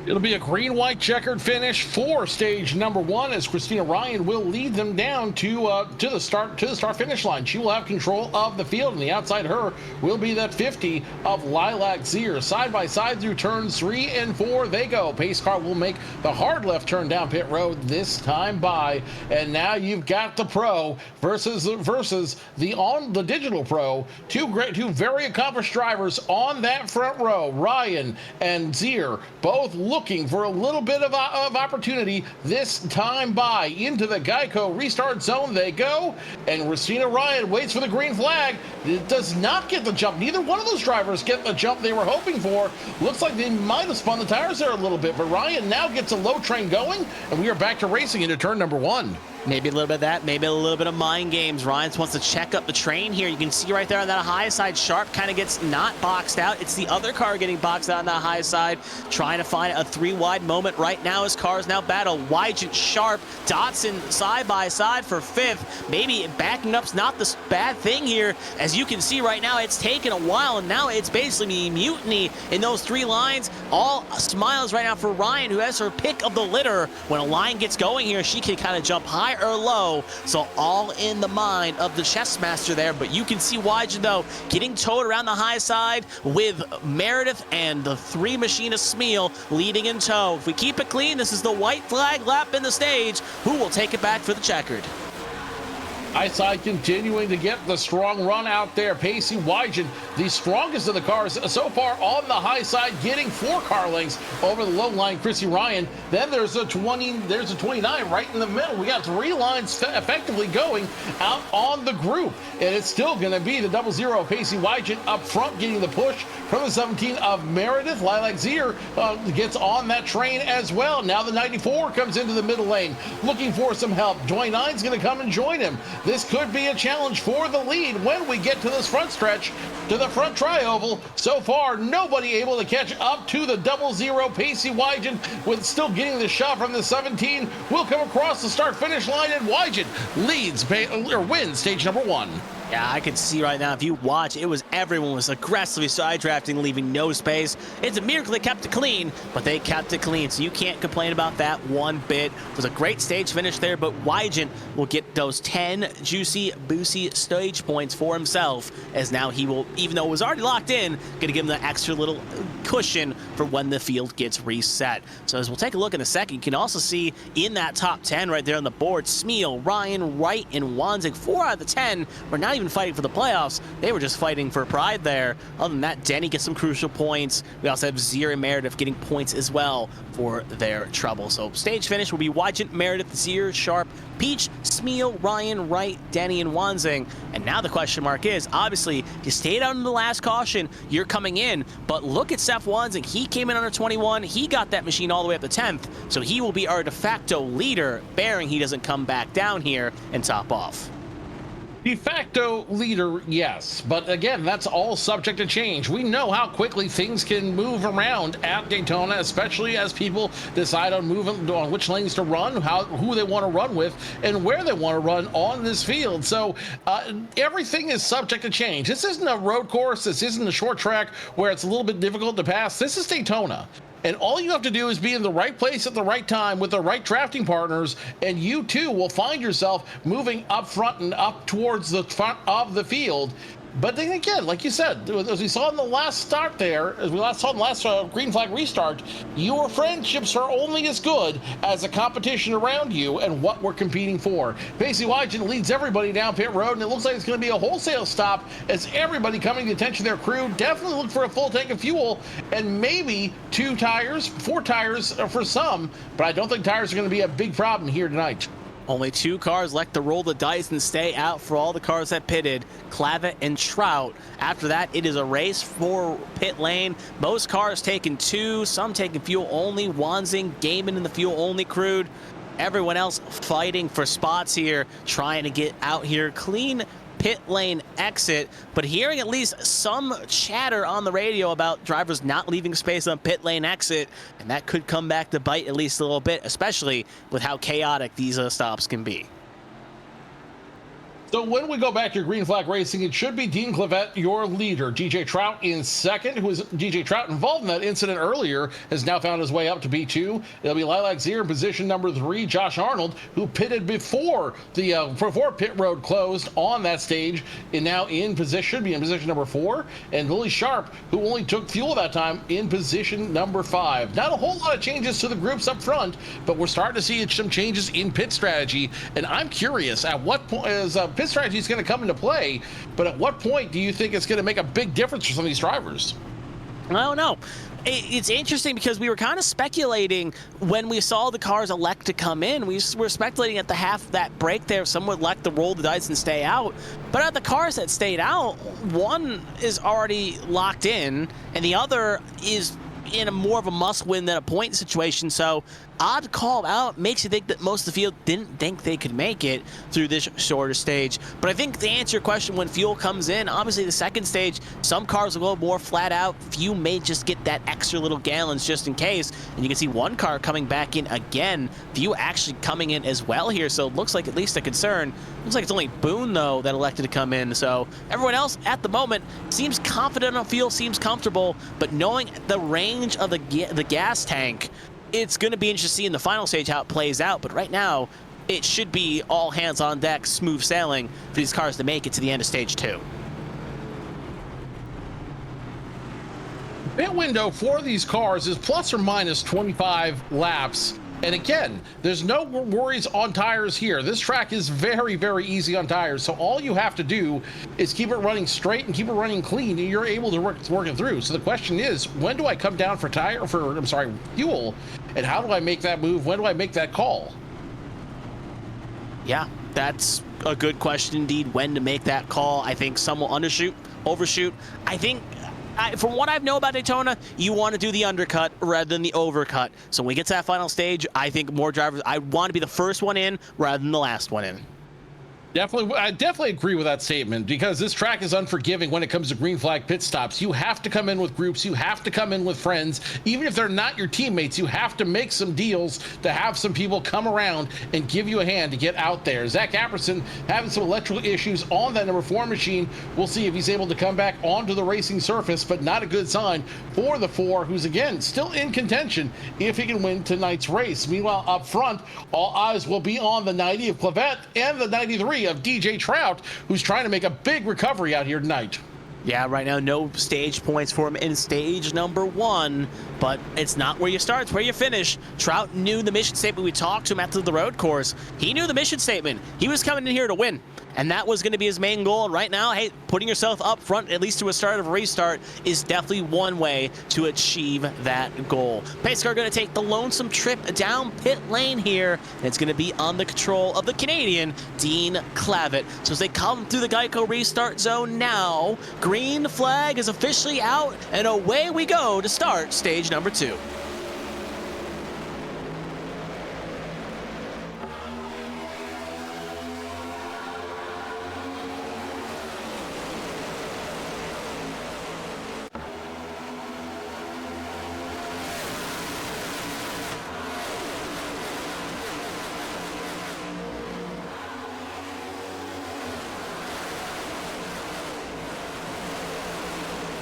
It'll be a green-white checkered finish for stage number 1, as Kristina Ryan will lead them down to the start-finish line. She will have control of the field, and the outside her will be that 50 of Lilac Zier. Side by side through turns 3 and 4 they go. Pace car will make the hard left turn down pit road this time by, and now you've got the pro versus the digital pro. Two very accomplished drivers on that front row. Ryan and Zier both looking for a little bit of opportunity this time by. Into the Geico restart zone they go, and Kristina Ryan waits for the green flag. It does not get the jump. Neither one of those drivers get the jump they were hoping for. Looks like they might have spun the tires there a little bit, but Ryan now gets a low train going, and we are back to racing into turn number 1.
Maybe a little bit of that, maybe a little bit of mind games. Ryan wants to check up the train here. You can see right there on that high side, Sharp kind of gets not boxed out. It's the other car getting boxed out on that high side, trying to find a 3-wide moment right now as cars now battle. Wygant, Sharp, Dotson side by side for 5th. Maybe backing up's not the bad thing here. As you can see right now, it's taken a while, and now it's basically mutiny in those 3 lines. All smiles right now for Ryan, who has her pick of the litter. When a line gets going here, she can kind of jump high or low, so all in the mind of the chess master there. But you can see Wygant, though, getting towed around the high side with Meredith and the 3 machinist Smeal leading in tow. If we keep it clean, this is the white flag lap in the stage. Who will take it back for the checkered?
High side continuing to get the strong run out there. Pacey Wygant, the strongest of the cars so far on the high side, getting 4 car lengths over the low line, Chrissy Ryan. Then there's a 29 right in the middle. We got 3 lines effectively going out on the group, and it's still going to be the 00 Pacey Wygant up front getting the push from the 17 of Meredith. Lilac Zier gets on that train as well. Now the 94 comes into the middle lane looking for some help. 29's going to come and join him. This could be a challenge for the lead when we get to this front stretch, to the front tri-oval. So far, nobody able to catch up to the 00 Pacey Wygant, with still getting the shot from the 17. Will come across the start-finish line, and Wygant wins stage number 1.
Yeah, I can see right now, if you watch, everyone was aggressively side drafting, leaving no space. It's a miracle they kept it clean, but they kept it clean, so you can't complain about that one bit. It was a great stage finish there, but Wygant will get those 10 juicy, boozy stage points for himself, as now he will, even though it was already locked in, gonna give him the extra little cushion for when the field gets reset. So as we'll take a look in a second, you can also see in that top 10 right there on the board, Smeal, Ryan, Wright, and Wanzig, 4 out of the 10 were not even fighting for the playoffs. They were just fighting for pride there. Other than that, Denny gets some crucial points. We also have Zier and Meredith getting points as well for their trouble. So stage finish will be Wygant, Meredith, Zier, Sharp, Peach, Smeal, Ryan, Wright, Denny, and Wanzing. And now the question mark is, obviously, if you stayed out in the last caution, you're coming in. But look at Seth Wanzing. He came in under 21. He got that machine all the way up to 10th. So he will be our de facto leader, bearing he doesn't come back down here and top off.
De facto leader, yes. But again, that's all subject to change. We know how quickly things can move around at Daytona, especially as people decide on moving on which lanes to run, who they want to run with, and where they want to run on this field. So everything is subject to change. This isn't a road course. This isn't a short track where it's a little bit difficult to pass. This is Daytona. And all you have to do is be in the right place at the right time with the right drafting partners, and you too will find yourself moving up front and up towards the front of the field. But then again, like you said, as we saw in the last start there, as we saw in the last green flag restart, your friendships are only as good as the competition around you and what we're competing for. Basically, Wygant leads everybody down pit road, and it looks like it's going to be a wholesale stop as everybody coming to attention their crew. Definitely look for a full tank of fuel and maybe 4 tires for some, but I don't think tires are going to be a big problem here tonight.
Only 2 cars left to roll the dice and stay out for all the cars that pitted, Clavet and Trout. After that, it is a race for pit lane. Most cars taking 2, some taking fuel only. Wanzing, Gaiman in the fuel only crewed. Everyone else fighting for spots here, trying to get out here clean pit lane exit, but hearing at least some chatter on the radio about drivers not leaving space on pit lane exit, and that could come back to bite at least a little bit, especially with how chaotic these stops can be.
So when we go back to green flag racing, it should be Dean Clavet, your leader. DJ Trout in second, who was DJ Trout involved in that incident earlier, has now found his way up to B2. It'll be Lilac Zier in position number 3. Josh Arnold, who pitted before pit road closed on that stage, and now should be in position number 4. And Lily Sharp, who only took fuel that time, in position number 5. Not a whole lot of changes to the groups up front, but we're starting to see some changes in pit strategy. And I'm curious, at what point is pit strategy is going to come into play, but at what point do you think it's going to make a big difference for some of these drivers?
I don't know. It's interesting because we were kind of speculating when we saw the cars elect to come in. We were speculating at the half that break there, some would elect to roll the dice and stay out. But at the cars that stayed out, one is already locked in, and the other is in a more of a must-win than a point situation. So odd call out, makes you think that most of the field didn't think they could make it through this shorter stage. But I think to answer your question, when fuel comes in, obviously the second stage, some cars will go more flat out. Few may just get that extra little gallons just in case. And you can see one car coming back in again. Few actually coming in as well here. So it looks like at least a concern. Looks like it's only Boone, though, that elected to come in. So everyone else at the moment seems confident on fuel, seems comfortable. But knowing the range of the gas tank, it's going to be interesting to see in the final stage how it plays out, but right now, it should be all hands on deck, smooth sailing for these cars to make it to the end of stage 2.
Pit window for these cars is plus or minus 25 laps. And again, there's no worries on tires here. This track is very, very easy on tires. So all you have to do is keep it running straight and keep it running clean, and you're able to work it through. So the question is, when do I come down for fuel? And how do I make that move? When do I make that call?
Yeah, that's a good question indeed. When to make that call. I think some will undershoot, overshoot. I think from what I know about Daytona, you want to do the undercut rather than the overcut. So when we get to that final stage, I think more drivers, I want to be the first one in rather than the last one in.
I definitely agree with that statement, because this track is unforgiving when it comes to green flag pit stops. You have to come in with groups. You have to come in with friends. Even if they're not your teammates, you have to make some deals to have some people come around and give you a hand to get out there. Zach Apperson having some electrical issues on that number 4 machine. We'll see if he's able to come back onto the racing surface, but not a good sign for the 4, who's again still in contention if he can win tonight's race. Meanwhile, up front, all eyes will be on the 90 of Clavet and the 93 of DJ Trout, who's trying to make a big recovery out here tonight.
Yeah, right now no stage points for him in stage number 1, but it's not where you start, it's where you finish. Trout knew the mission statement. We talked to him after the road course. He knew the mission statement. He was coming in here to win. and that was going to be his main goal. And right now, hey, putting yourself up front, at least to a start of a restart, is definitely one way to achieve that goal. Pace car going to take the lonesome trip down pit lane here, and it's going to be on the control of the Canadian, Dean Clavitt. So as they come through the Geico restart zone now, green flag is officially out, and away we go to start stage number 2.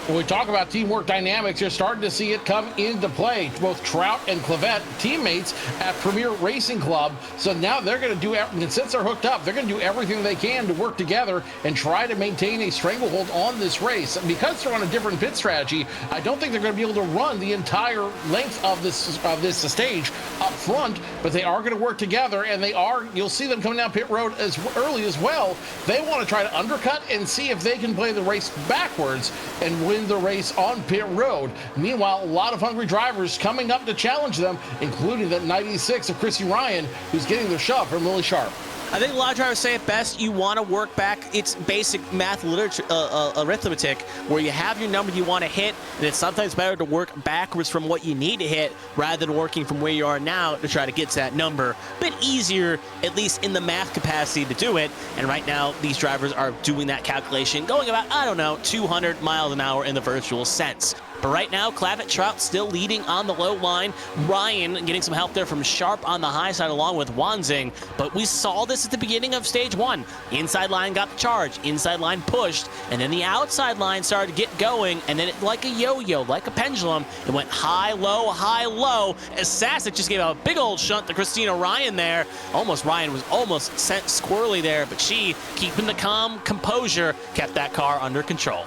When we talk about teamwork dynamics, you're starting to see it come into play. Both Trout and Clavitt, teammates at Premier Racing Club. So now they're going to do, and since they're hooked up, they're going to do everything they can to work together and try to maintain a stranglehold on this race. Because they're on a different pit strategy, I don't think they're going to be able to run the entire length of this stage up front, but they are going to work together, and you'll see them coming down pit road as early as well. They want to try to undercut and see if they can play the race backwards and win the race on pit road. Meanwhile, a lot of hungry drivers coming up to challenge them, including that 96 of Chrissy Ryan, who's getting the shove from Lily Sharp.
I think a lot of drivers say it best. You want to work back. It's basic math arithmetic where you have your number you want to hit, and it's sometimes better to work backwards from what you need to hit rather than working from where you are now to try to get to that number. A bit easier, at least in the math capacity, to do it. And right now, these drivers are doing that calculation, going about, I don't know, 200 miles an hour in the virtual sense. But right now, Clavitt, Trout still leading on the low line. Ryan getting some help there from Sharp on the high side along with Wanzing. But we saw this at the beginning of stage 1. Inside line got the charge, inside line pushed, and then the outside line started to get going, and then it, like a yo-yo, like a pendulum, it went high, low, as Sasek just gave a big old shunt to Kristina Ryan there. Ryan was almost sent squirrely there, but she, keeping the calm composure, kept that car under control.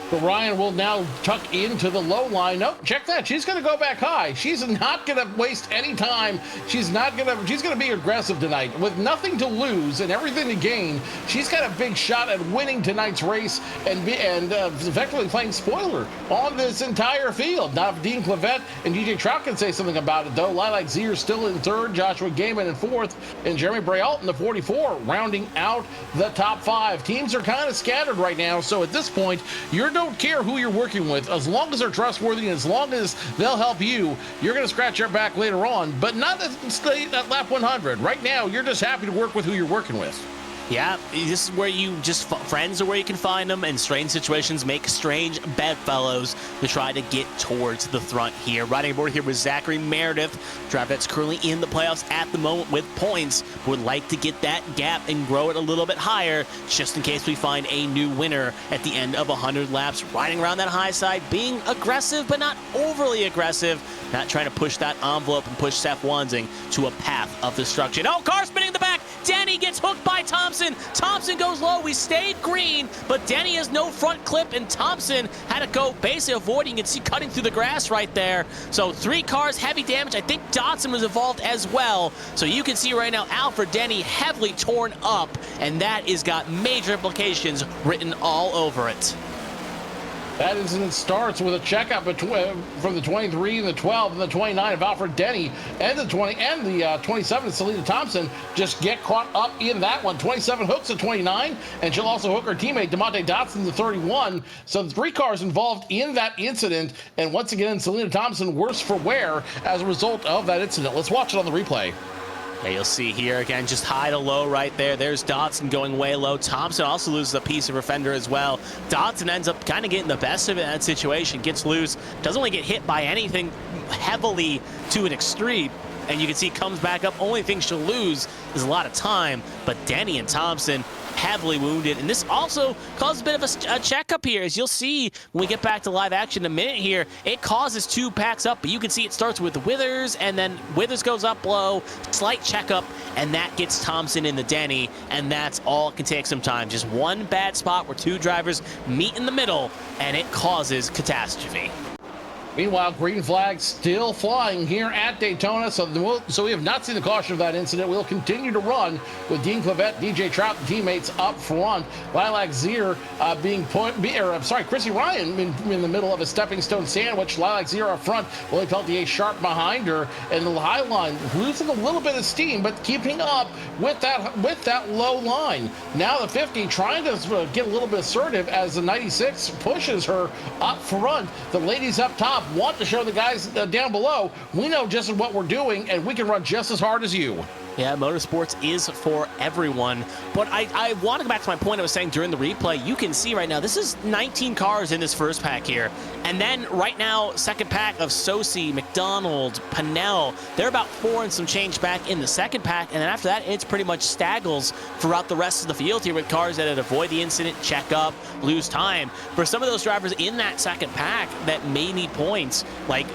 But Ryan will now tuck into the low line. Nope, check that. She's going to go back high. She's not going to waste any time. She's going to be aggressive tonight. With nothing to lose and everything to gain, she's got a big shot at winning tonight's race and effectively playing spoiler on this entire field. Now, if Dean Clavitt and DJ Trout can say something about it, though. Lilac Zier still in third, Joshua Gaiman in fourth, and Jeremy Brault in the 44, rounding out the top 5. Teams are kind of scattered right now, so at this point, you don't care who you're working with. As long as they're trustworthy and as long as they'll help you, you're going to scratch your back later on, but not at lap 100. Right now, you're just happy to work with who you're working with.
Yeah, this is where friends are where you can find them, and strange situations make strange bedfellows to try to get towards the front here. Riding aboard here with Zachary Meredith, driver that's currently in the playoffs at the moment with points, would like to get that gap and grow it a little bit higher, just in case we find a new winner at the end of 100 laps. Riding around that high side, being aggressive, but not overly aggressive, not trying to push that envelope and push Seth Wanzing to a path of destruction. Oh, car spinning in the back. Denny gets hooked by Thompson. Thompson goes low. We stayed green, but Denny has no front clip, and Thompson had to go basically avoiding. You can see cutting through the grass right there. So 3 cars, heavy damage. I think Dotson was involved as well. So you can see right now Alfred Denny heavily torn up, and that has got major implications written all over it.
That incident starts with a checkup from the 23 and the 12 and the 29 of Alfred Denny, and the 20 and the 27 of Selena Thompson just get caught up in that one. 27 hooks at 29, and she'll also hook her teammate DeMonte Dotson the 31. So the 3 cars involved in that incident, and once again Selena Thompson worse for wear as a result of that incident. Let's watch it on the replay.
Yeah, you'll see here again, just high to low right there. There's Dotson going way low. Thompson also loses a piece of her fender as well. Dotson ends up kind of getting the best of it in that situation, gets loose, doesn't really get hit by anything heavily to an extreme. And you can see comes back up. Only thing she'll lose is a lot of time. But Denny and Thompson heavily wounded. And this also causes a bit of a checkup here. As you'll see when we get back to live action in a minute here, it causes 2 packs up. But you can see it starts with Withers, and then Withers goes up low, slight checkup, and that gets Thompson in the Denny. And that's all. It can take some time. Just one bad spot where 2 drivers meet in the middle, and it causes catastrophe.
Meanwhile, green flag still flying here at Daytona, so we have not seen the caution of that incident. We'll continue to run with Dean Clavette, DJ Trout, and teammates up front. Lilac Zier Chrissy Ryan in the middle of a stepping stone sandwich. Lilac Zier up front. Willie Peltier sharp behind her, and the high line losing a little bit of steam, but keeping up with that low line. Now the 50 trying to get a little bit assertive as the 96 pushes her up front. The ladies up top want to show the guys down below, we know just what we're doing, and we can run just as hard as you.
Yeah, motorsports is for everyone. But I want to go back to my point I was saying during the replay. You can see right now, this is 19 cars in this first pack here. And then right now, second pack of Sosi, McDonald, Pannell. They're about 4 and some change back in the second pack. And then after that, it's pretty much staggles throughout the rest of the field here with cars that avoid the incident, check up, lose time. For some of those drivers in that second pack that may need points, like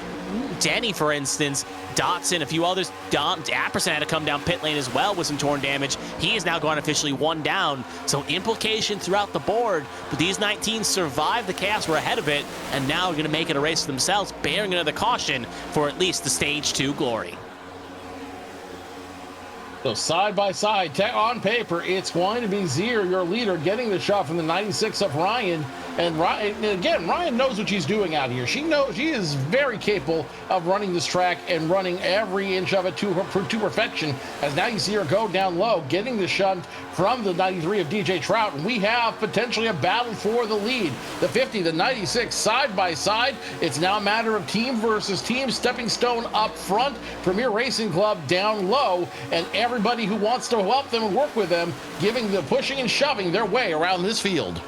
Denny, for instance, Dotson, a few others. Apperson had to come down pit lane as well with some torn damage. He is now gone officially 1 down. So implication throughout the board. But these 19 survived the chaos, were ahead of it, and now are going to make it a race themselves, bearing another caution for at least the stage 2 glory.
So side by side, on paper, it's going to be Zier, your leader, getting the shot from the 96 of Ryan. And Ryan knows what she's doing out here. She knows she is very capable of running this track and running every inch of it to perfection. As now you see her go down low, getting the shunt from the 93 of DJ Trout. And we have potentially a battle for the lead. The 50, the 96, side by side. It's now a matter of team versus team. Stepping Stone up front, Premier Racing Club down low, and everybody who wants to help them and work with them, giving the pushing and shoving their way around this field.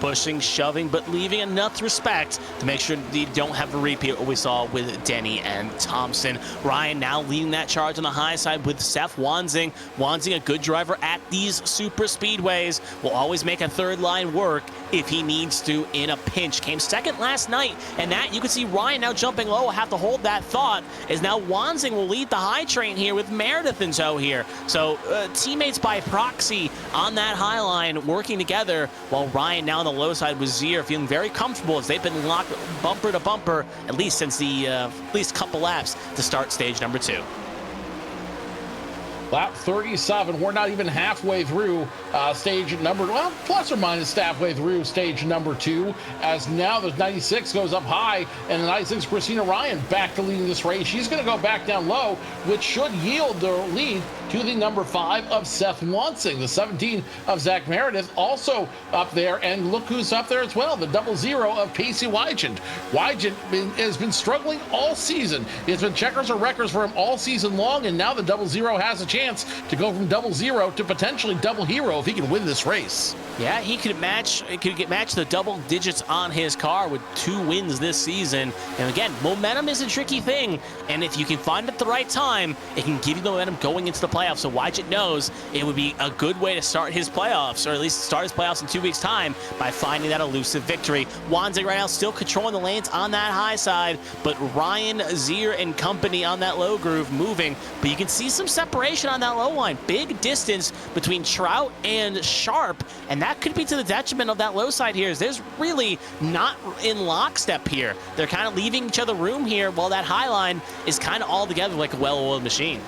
Pushing, shoving, but leaving enough respect to make sure they don't have a repeat of what we saw with Denny and Thompson. Ryan now leading that charge on the high side with Seth Wanzing. Wanzing, a good driver at these super speedways, will always make a third line work if he needs to in a pinch. Came second last night, and that you can see Ryan now jumping low. Will have to hold that thought, as now Wanzing will lead the high train here with Meredith in tow here. So teammates by proxy on that high line working together, while Ryan now on the low side with Zier feeling very comfortable as they've been locked bumper to bumper at least since the at least couple laps to start stage number 2.
Lap 37, we're not even halfway through stage number, well, plus or minus halfway through stage number 2, as now the 96 goes up high, and the 96 Kristina Ryan back to leading this race. She's going to go back down low, which should yield the lead to the number 5 of Seth Wansing. The 17 of Zach Meredith also up there, and look who's up there as well, the 00 of Casey Wygant. Wygant has been struggling all season. It's been checkers or wreckers for him all season long, and now the 00 has a chance to go from 00 to potentially double hero if he can win this race.
Yeah, he could match the double digits on his car with 2 wins this season. And again, momentum is a tricky thing, and if you can find it at the right time, it can give you the momentum going into the playoffs. So Wygant knows it would be a good way to start his playoffs, or at least start his playoffs in 2 weeks' time, by finding that elusive victory. Wanzing right now still controlling the lanes on that high side, but Ryan, Zier, and company on that low groove moving. But you can see some separation on that low line. Big distance between Trout and Sharp, and that could be to the detriment of that low side here, as there's really not in lockstep here. They're kind of leaving each other room here, while that high line is kind of all together like a well-oiled machine.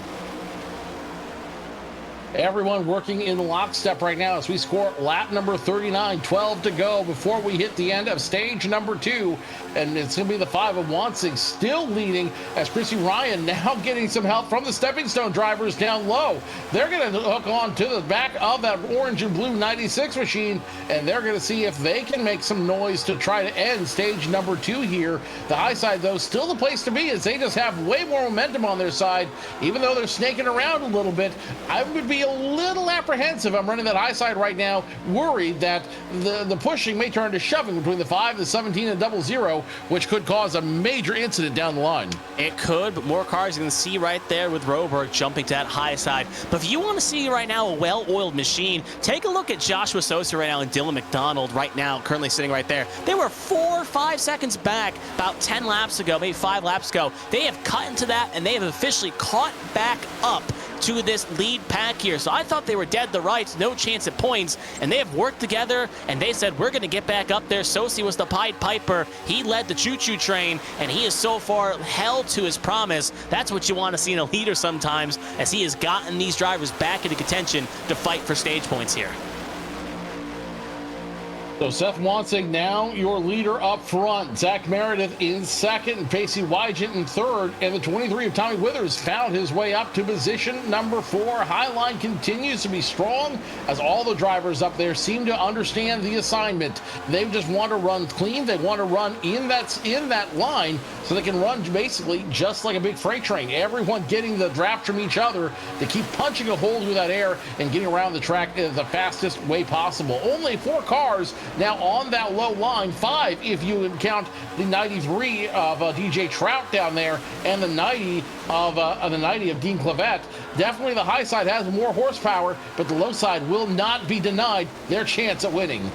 Everyone working in lockstep right now as we score lap number 39, 12 to go before we hit the end of stage number 2. And it's going to be the 5 of Wansing still leading, as Chrissy Ryan now getting some help from the Stepping Stone drivers down low. They're going to hook on to the back of that orange and blue 96 machine, and they're going to see if they can make some noise to try to end stage number 2 here. The high side, though, still the place to be, as they just have way more momentum on their side. Even though they're snaking around a little bit, I would be a little apprehensive. I'm running that high side right now, worried that the pushing may turn to shoving between the 5, the 17, and 00, which could cause a major incident down the line.
It could, but more cars you can see right there with Roberg jumping to that high side. But if you want to see right now a well-oiled machine, take a look at Joshua Sosa right now and Dylan McDonald right now, currently sitting right there. They were 4 or 5 seconds back about 10 laps ago, maybe 5 laps ago. They have cut into that, and they have officially caught back up to this lead pack here. So I thought they were dead to rights, no chance at points, and they have worked together, and they said, we're going to get back up there. Sosi was the Pied Piper. He led the choo-choo train, and he is so far held to his promise. That's what you want to see in a leader sometimes, as he has gotten these drivers back into contention to fight for stage points here.
So Seth Wansing now your leader up front. Zach Meredith in second, and Pacey Wygant in third, and the 23 of Tommy Withers found his way up to position number 4. Highline continues to be strong as all the drivers up there seem to understand the assignment. They just want to run clean. They want to run in that line so they can run basically just like a big freight train. Everyone getting the draft from each other to keep punching a hole through that air and getting around the track in the fastest way possible. Only 4 cars now on that low line, 5 if you count the 93 of DJ Trout down there and the 90 of Dean Clavette. Definitely the high side has more horsepower, but the low side will not be denied their chance at winning.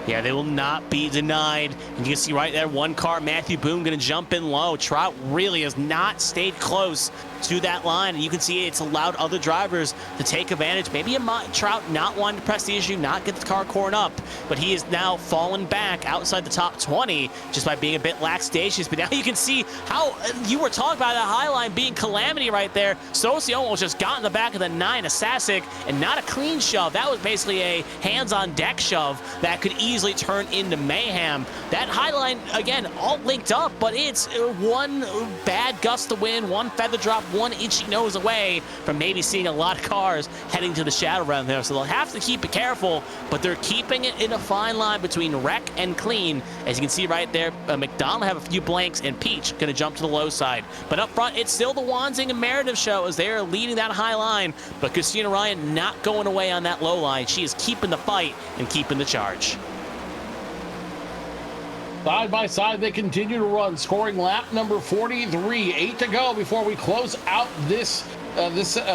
Yeah, they will not be denied. And you can see right there, one car, Matthew Boone, going to jump in low. Trout really has not stayed close to that line, and you can see it's allowed other drivers to take advantage. Maybe Trout not wanting to press the issue, not get the car corn up, but he is now fallen back outside the top 20 just by being a bit lackadaisious. But now you can see how you were talking about that high line being calamity right there. Sosi almost just got in the back of the 9 of Sasek, and not a clean shove. That was basically a hands-on deck shove that could easily turn into mayhem. That high line, again, all linked up, but it's one bad gust of wind, one feather drop, one itchy nose away from maybe seeing a lot of cars heading to the shadow realm there. So they'll have to keep it careful, but they're keeping it in a fine line between wreck and clean. As you can see right there, McDonald have a few blanks, and Peach going to jump to the low side. But up front, it's still the Wansing and Meredith show as they're leading that high line, but Kristina Ryan not going away on that low line. She is keeping the fight and keeping the charge.
Side by side, they continue to run, scoring lap number 43. 8 to go before we close out this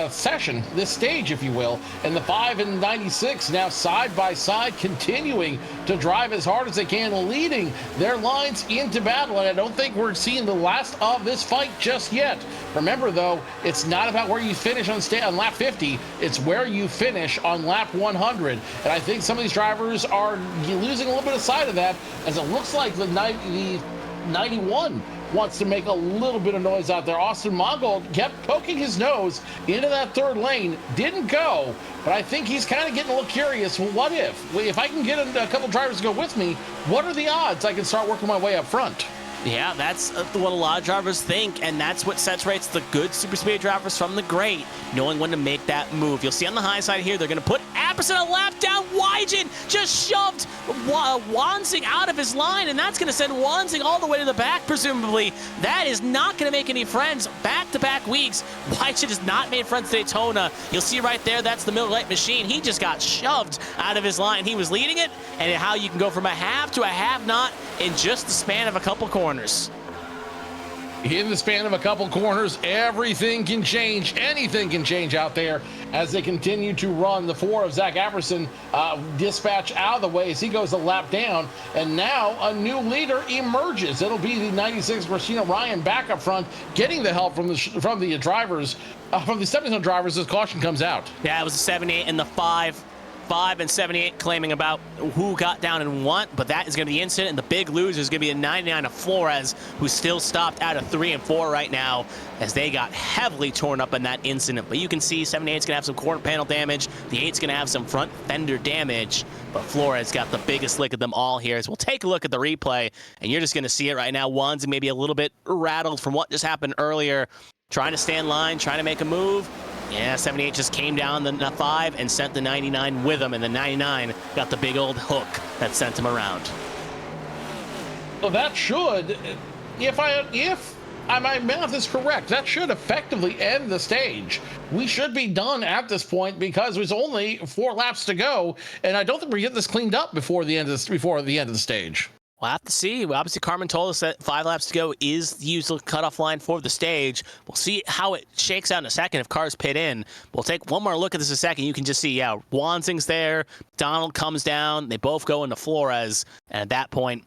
session, this stage, if you will. And the 5 and 96 now side by side, continuing to drive as hard as they can, leading their lines into battle. And I don't think we're seeing the last of this fight just yet. Remember, though, it's not about where you finish on lap 50. It's where you finish on lap 100. And I think some of these drivers are losing a little bit of sight of that, as it looks like the 91 wants to make a little bit of noise out there. Austin Mongold kept poking his nose into that third lane, didn't go, but I think he's kind of getting a little curious. Well, what if I can get a couple drivers to go with me, what are the odds I can start working my way up front?
Yeah, that's what a lot of drivers think, and that's what separates the good super speed drivers from the great, knowing when to make that move. You'll see on the high side here, they're going to put Apperson a lap down. Wygant just shoved Wansing out of his line, and that's going to send Wansing all the way to the back, presumably. That is not going to make any friends back-to-back weeks. Wygant has not made friends at Daytona. You'll see right there, that's the Miller Lite machine. He just got shoved out of his line. He was leading it, and how you can go from a half to a have-not in just the span of a couple corners.
In the span of a couple corners, everything can change. Anything can change out there as they continue to run. The 4 of Zach Apperson dispatch out of the way as he goes a lap down. And now a new leader emerges. It'll be the 96 Kristina Ryan back up front, getting the help from the drivers, from the stepping zone drivers as caution comes out.
Yeah, it was a 78 and the 5 and 78 claiming about who got down and what, but that is going to be the incident, and the big loser is going to be a 99 of Flores, who's still stopped out of 3 and 4 right now, as they got heavily torn up in that incident. But you can see 78's going to have some quarter panel damage, the 8's going to have some front fender damage, but Flores got the biggest lick of them all here. So we'll take a look at the replay, and you're just going to see it right now. One's maybe a little bit rattled from what just happened earlier, trying to stay in line, trying to make a move. Yeah, 78 just came down the 5 and sent the 99 with him, and the 99 got the big old hook that sent him around.
So that should, if my math is correct, that should effectively end the stage. We should be done at this point because there's only 4 laps to go, and I don't think we're getting this cleaned up before the end of the stage.
We'll have to see. Well, obviously, Carmen told us that 5 laps to go is the usual cutoff line for the stage. We'll see how it shakes out in a second if cars pit in. We'll take one more look at this in a second. You can just see, yeah, Wansing's there. Donald comes down. They both go into Flores. And at that point,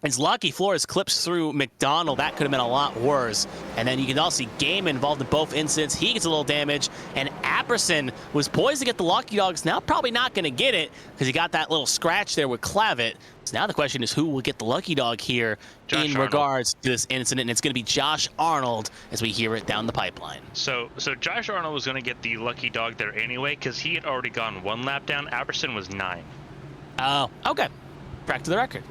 It's lucky Flores clips through McDonald. That could have been a lot worse. And then you can also see Gaiman involved in both incidents. He gets a little damage. And Apperson was poised to get the lucky dogs. Now probably not going to get it because he got that little scratch there with Clavitt. So now the question is who will get the lucky dog here regards to this incident. And it's going to be Josh Arnold as we hear it down the pipeline.
So Josh Arnold was going to get the lucky dog there anyway because he had already gone 1 lap down. Apperson was 9.
Oh, okay. Back to the record.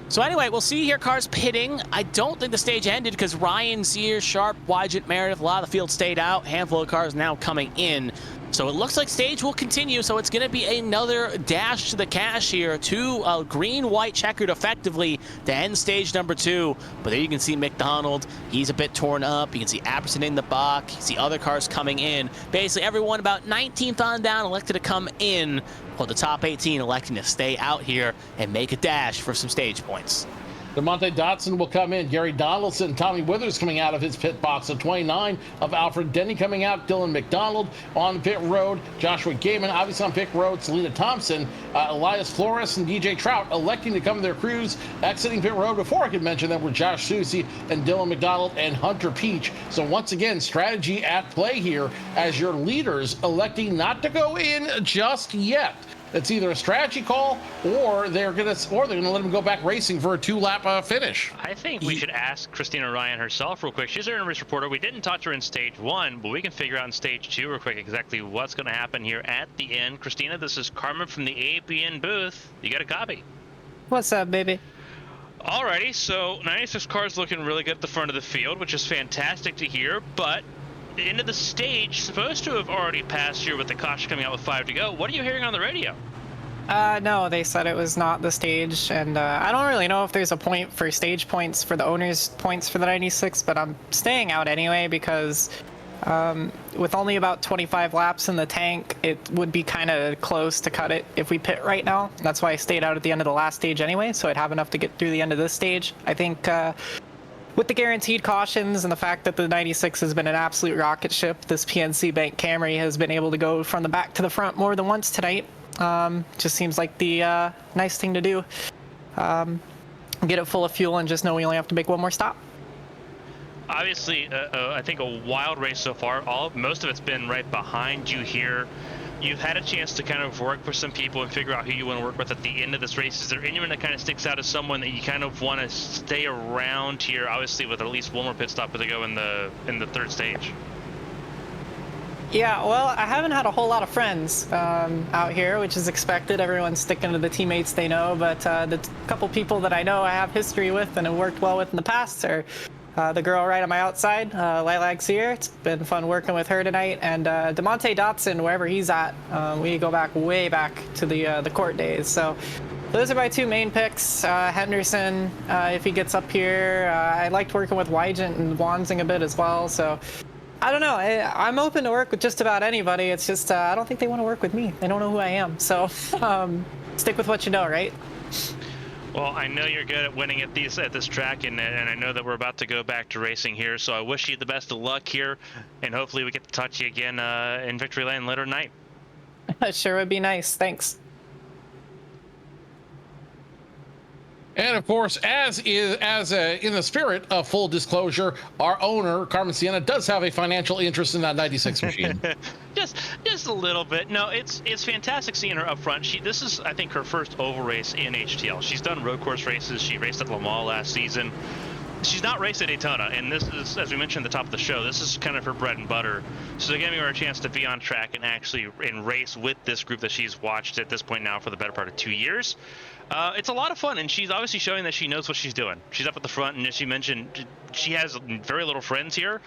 So anyway, we'll see here cars pitting. I don't think the stage ended because Ryan, Zier, Sharp, Wygant, Meredith, a lot of the field stayed out. Handful of cars now coming in. So it looks like stage will continue. So it's going to be another dash to the cash here. 2 green-white checkered effectively to end stage number 2. But there you can see McDonald. He's a bit torn up. You can see Apperson in the box. You can see other cars coming in. Basically, everyone about 19th on down elected to come in. While the top 18 electing to stay out here and make a dash for some stage points.
DeMonte Dotson will come in. Gary Donaldson, Tommy Withers coming out of his pit box at 29. Of Alfred Denny coming out. Dylan McDonald on pit road. Joshua Gaiman obviously on pit road. Selena Thompson, Elias Flores, and DJ Trout electing to come to their crews. Exiting pit road before I could mention them were Josh Susie and Dylan McDonald and Hunter Peach. So once again, strategy at play here as your leaders electing not to go in just yet. It's either a strategy call or they're gonna let them go back racing for a 2-lap finish.
I think we should ask Kristina Ryan herself real quick. She's our race reporter. We didn't touch her in stage 1, but we can figure out in stage 2 real quick exactly what's going to happen here at the end. Kristina, this is Carmen from the ABN booth. You got a copy?
What's up, baby?
Alrighty, so 96 cars looking really good at the front of the field, which is fantastic to hear, but the end of the stage supposed to have already passed here with the caution coming out with 5 to go. What are you hearing on the radio?
No, they said it was not the stage, and I don't really know if there's a point for stage points for the owner's points for the 96, but I'm staying out anyway because with only about 25 laps in the tank, it would be kind of close to cut it if we pit right now. That's why I stayed out at the end of the last stage anyway, so I'd have enough to get through the end of this stage. I think with the guaranteed cautions and the fact that the 96 has been an absolute rocket ship, this PNC Bank Camry has been able to go from the back to the front more than once tonight. Just seems like the nice thing to do. Get it full of fuel and just know we only have to make one more stop.
Obviously, I think a wild race so far. Most of it's been right behind you here. You've had a chance to kind of work with some people and figure out who you want to work with at the end of this race. Is there anyone that kind of sticks out as someone that you kind of want to stay around here, obviously with at least one more pit stop to go in the 3rd stage?
Yeah, well, I haven't had a whole lot of friends out here, which is expected. Everyone's sticking to the teammates they know, but the couple people that I know I have history with and have worked well with in the past are the girl right on my outside, Lilac Sear. It's been fun working with her tonight. And DeMonte Dotson, wherever he's at, we go back way back to the court days. So those are my 2 main picks. Henderson, if he gets up here. I liked working with Wygant and Wanzing a bit as well. So I don't know. I'm open to work with just about anybody. It's just I don't think they want to work with me. They don't know who I am. So stick with what you know, right?
Well, I know you're good at winning at this track, and I know that we're about to go back to racing here, so I wish you the best of luck here, and hopefully we get to touch you again in Victory Lane later tonight.
Sure would be nice. Thanks.
And of course, in the spirit of full disclosure, our owner, Carmen Sienna, does have a financial interest in that 96 machine.
just a little bit. No, it's fantastic seeing her up front. This is, I think, her first oval race in HTL. She's done road course races. She raced at Le Mans last season. She's not raced at Daytona, and this is, as we mentioned at the top of the show, this is kind of her bread and butter. So they're giving her a chance to be on track and actually race with this group that she's watched at this point now for the better part of 2 years. It's a lot of fun, and she's obviously showing that she knows what she's doing. She's up at the front, and as she mentioned, she has very little friends here.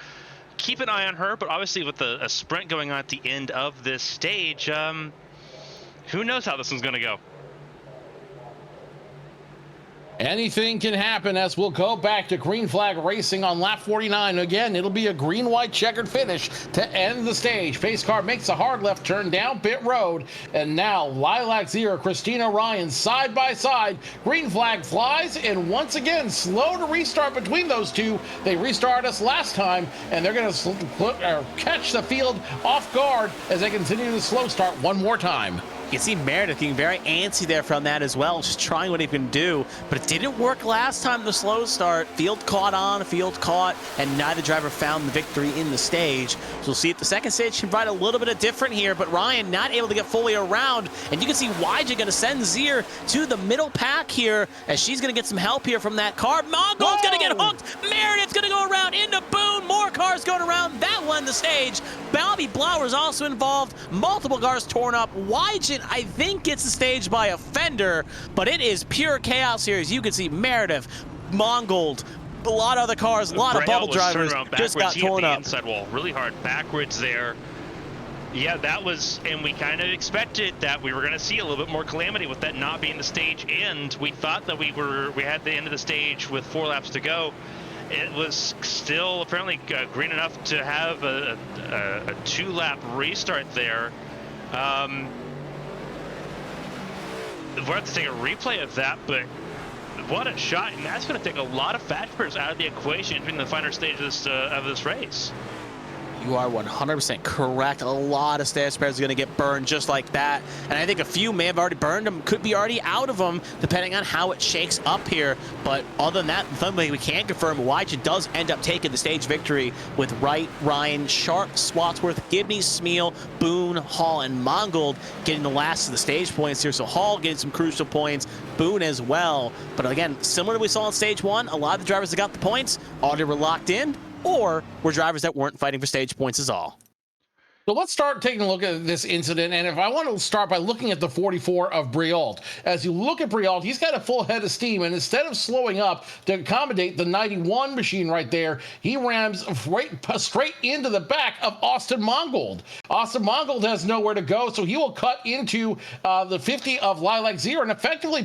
Keep an eye on her, but obviously with a sprint going on at the end of this stage, who knows how this one's going to go.
Anything can happen as we'll go back to green flag racing on lap 49. Again, it'll be a green-white checkered finish to end the stage. Pace car makes a hard left turn down pit road. And now Lilac Zero, Kristina Ryan side by side. Green flag flies, and once again, slow to restart between those two. They restarted us last time, and they're going to catch the field off guard as they continue to slow start one more time.
You can see Meredith getting very antsy there from that as well, just trying what he can do. But it didn't work last time, the slow start. Field caught on, field caught, and neither driver found the victory in the stage. So we'll see if the second stage can provide a little bit of different here, but Ryan not able to get fully around. And you can see YJ going to send Zier to the middle pack here, as she's going to get some help here from that car. Mongold's going to get hooked. Meredith's going to go around into Boone. More cars going around. That won the stage. Bobby Blauer's also involved. Multiple cars torn up. YJ, I think, gets the stage by a fender, but it is pure chaos here. As you can see, Meredith, Mongold, a lot of other cars, a lot of bubble drivers just got torn up.
Inside wall, really hard backwards there. Yeah, that was, and we kind of expected that we were going to see a little bit more calamity with that not being the stage end. We thought that we had the end of the stage with 4 laps to go. It was still apparently green enough to have a 2-lap restart there. We'll have to take a replay of that, but what a shot, and that's going to take a lot of factors out of the equation during the final stage of this race.
You are 100% correct. A lot of stage pairs are going to get burned just like that. And I think a few may have already burned them, could be already out of them, depending on how it shakes up here. But other than that, something we can confirm, YJ does end up taking the stage victory with Wright, Ryan, Sharp, Swatsworth, Gibney, Smeal, Boone, Hall, and Mongold getting the last of the stage points here. So Hall getting some crucial points, Boone as well. But again, similar to what we saw in stage 1, a lot of the drivers that got the points already were locked in, or were drivers that weren't fighting for stage points is all.
So let's start taking a look at this incident, and if I want to start by looking at the 44 of Briault. As you look at Briault, he's got a full head of steam, and instead of slowing up to accommodate the 91 machine right there, he rams straight into the back of Austin Mongold. Austin Mongold has nowhere to go, so he will cut into the 50 of Lilac Zier and effectively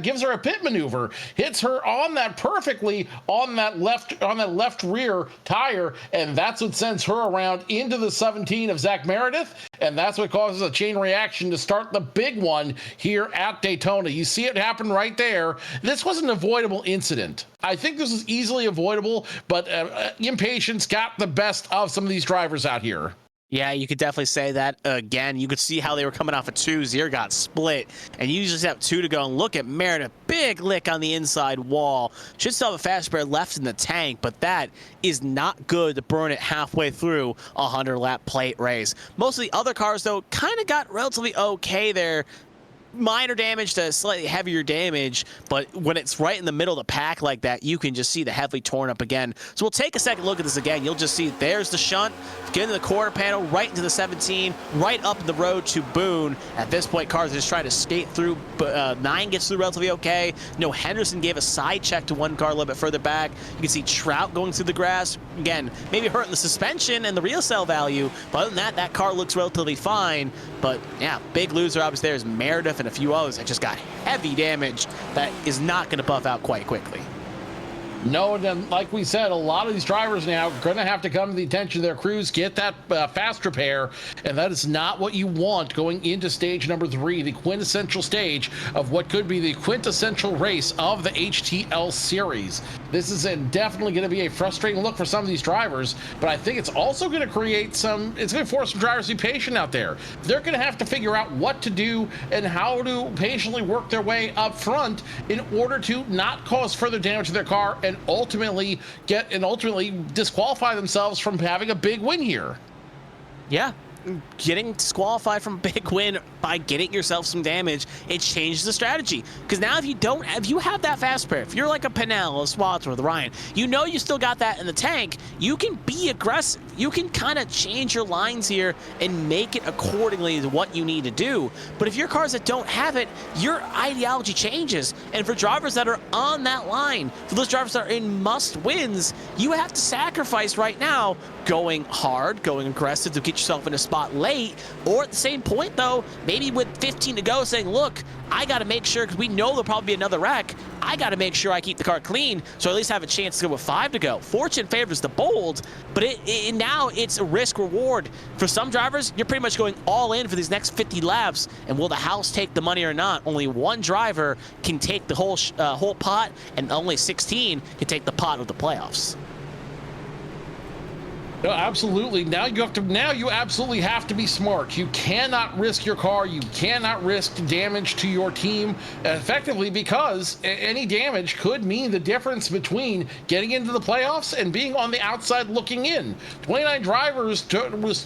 gives her a pit maneuver, hits her on that perfectly on that left rear tire, and that's what sends her around into the 17 of Zach Meredith, and that's what causes a chain reaction to start the big one here at Daytona. You see it happen right there. This was an avoidable incident. I think this is easily avoidable, but impatience got the best of some of these drivers out here.
Yeah, you could definitely say that. Again, you could see how they were coming off of 2. Zier got split, and you just have 2 to go. And look at Meredith, big lick on the inside wall. Should still have a fast spare left in the tank, but that is not good to burn it halfway through a 100-lap plate race. Most of the other cars, though, kind of got relatively okay there. Minor damage to slightly heavier damage, but when it's right in the middle of the pack like that, you can just see the heavily torn up again. So we'll take a second look at this again. You'll just see there's the shunt, get into the quarter panel, right into the 17, right up the road to Boone. At this point, cars are just trying to skate through, but 9 gets through relatively okay. No, Henderson gave a side check to one car a little bit further back. You can see Trout going through the grass. Again, maybe hurting the suspension and the real cell value, but other than that, that car looks relatively fine. But yeah, big loser obviously there is Meredith and a few others that just got heavy damage that is not going to buff out quite quickly.
No, and then, like we said, a lot of these drivers now are going to have to come to the attention of their crews, get that fast repair, and that is not what you want going into stage number 3, the quintessential stage of what could be the quintessential race of the HTL series. This is definitely going to be a frustrating look for some of these drivers, but I think it's also going to create it's going to force some drivers to be patient out there. They're going to have to figure out what to do and how to patiently work their way up front in order to not cause further damage to their car and ultimately disqualify themselves from having a big win here.
Yeah, getting disqualified from a big win by getting yourself some damage, it changes the strategy. Because now if you have that fast pair, if you're like a Pinnell, a Swatsworth, Ryan, you know you still got that in the tank, you can be aggressive. You can kind of change your lines here and make it accordingly to what you need to do. But if your cars that don't have it, your ideology changes. And for drivers that are on that line, for those drivers that are in must wins, you have to sacrifice right now going hard, going aggressive to get yourself in a spot late, or at the same point though, maybe with 15 to go saying, look, I got to make sure, because we know there'll probably be another wreck, I got to make sure I keep the car clean so I at least have a chance to go with 5 to go. Fortune favors the bold, but now it's a risk reward. For some drivers, you're pretty much going all in for these next 50 laps, and will the house take the money or not? Only one driver can take the whole pot, and only 16 can take the pot of the playoffs.
No, absolutely. Now you absolutely have to be smart. You cannot risk your car. You cannot risk damage to your team effectively, because any damage could mean the difference between getting into the playoffs and being on the outside looking in. 29 drivers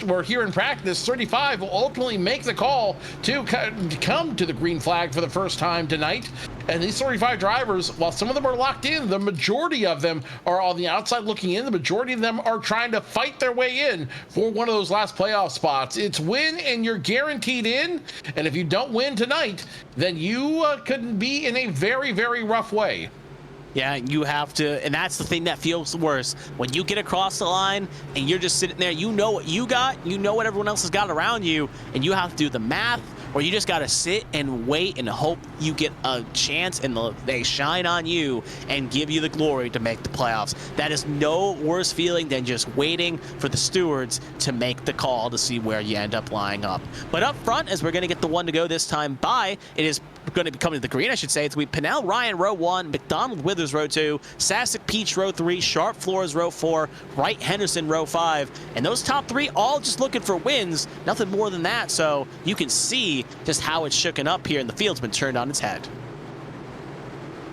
were here in practice. 35 will ultimately make the call to come to the green flag for the first time tonight. And these 35 drivers, while some of them are locked in, the majority of them are on the outside looking in. The majority of them are trying to fight their way in for one of those last playoff spots. It's win and you're guaranteed in. And if you don't win tonight, then you could be in a very, very rough way.
Yeah, you have to, and that's the thing that feels worse. When you get across the line and you're just sitting there, you know what you got, you know what everyone else has got around you, and you have to do the math, or you just got to sit and wait and hope you get a chance and they shine on you and give you the glory to make the playoffs. That is no worse feeling than just waiting for the stewards to make the call to see where you end up lining up. But up front, as we're going to get the one to go this time by, it is going to be coming to the green, I should say. It's going to be Pennell Ryan, row 1, McDonald Withers, row 2, Sasek Peach, row 3, Sharp Flores, row 4, Wright Henderson, row 5. And those top 3 all just looking for wins, nothing more than that. So you can see just how it's shooken up here, and the field's been turned on its head.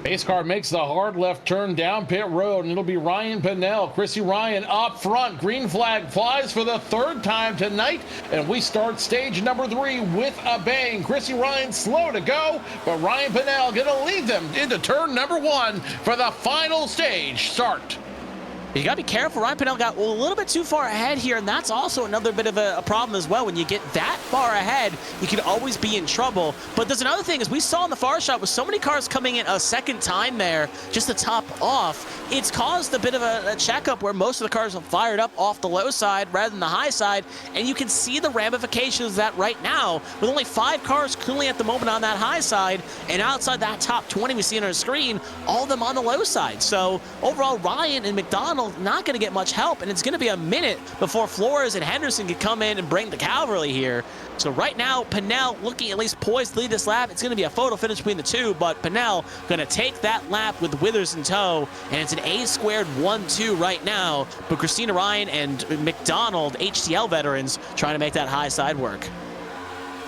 Pace car makes the hard left turn down pit road, and it'll be Ryan Pennell. Chrissy Ryan up front. Green flag flies for the 3rd time tonight, and we start stage number 3 with a bang. Chrissy Ryan slow to go, but Ryan Pennell gonna lead them into turn number 1 for the final stage start.
You got to be careful. Ryan Pennell got a little bit too far ahead here, and that's also another bit of a problem as well. When you get that far ahead, you can always be in trouble. But there's another thing, as we saw in the far shot, with so many cars coming in a second time there, just to top off, it's caused a bit of a checkup where most of the cars are fired up off the low side rather than the high side, and you can see the ramifications of that right now, with only 5 cars currently at the moment on that high side, and outside that top 20 we see on our screen, all of them on the low side. So overall, Ryan and McDonald not going to get much help, and it's going to be a minute before Flores and Henderson can come in and bring the cavalry here. So right now, Pennell looking at least poised to lead this lap. It's going to be a photo finish between the two, but Pennell going to take that lap with Withers in tow, and it's an A-squared 1-2 right now. But Kristina Ryan and McDonald, HTL veterans, trying to make that high side work.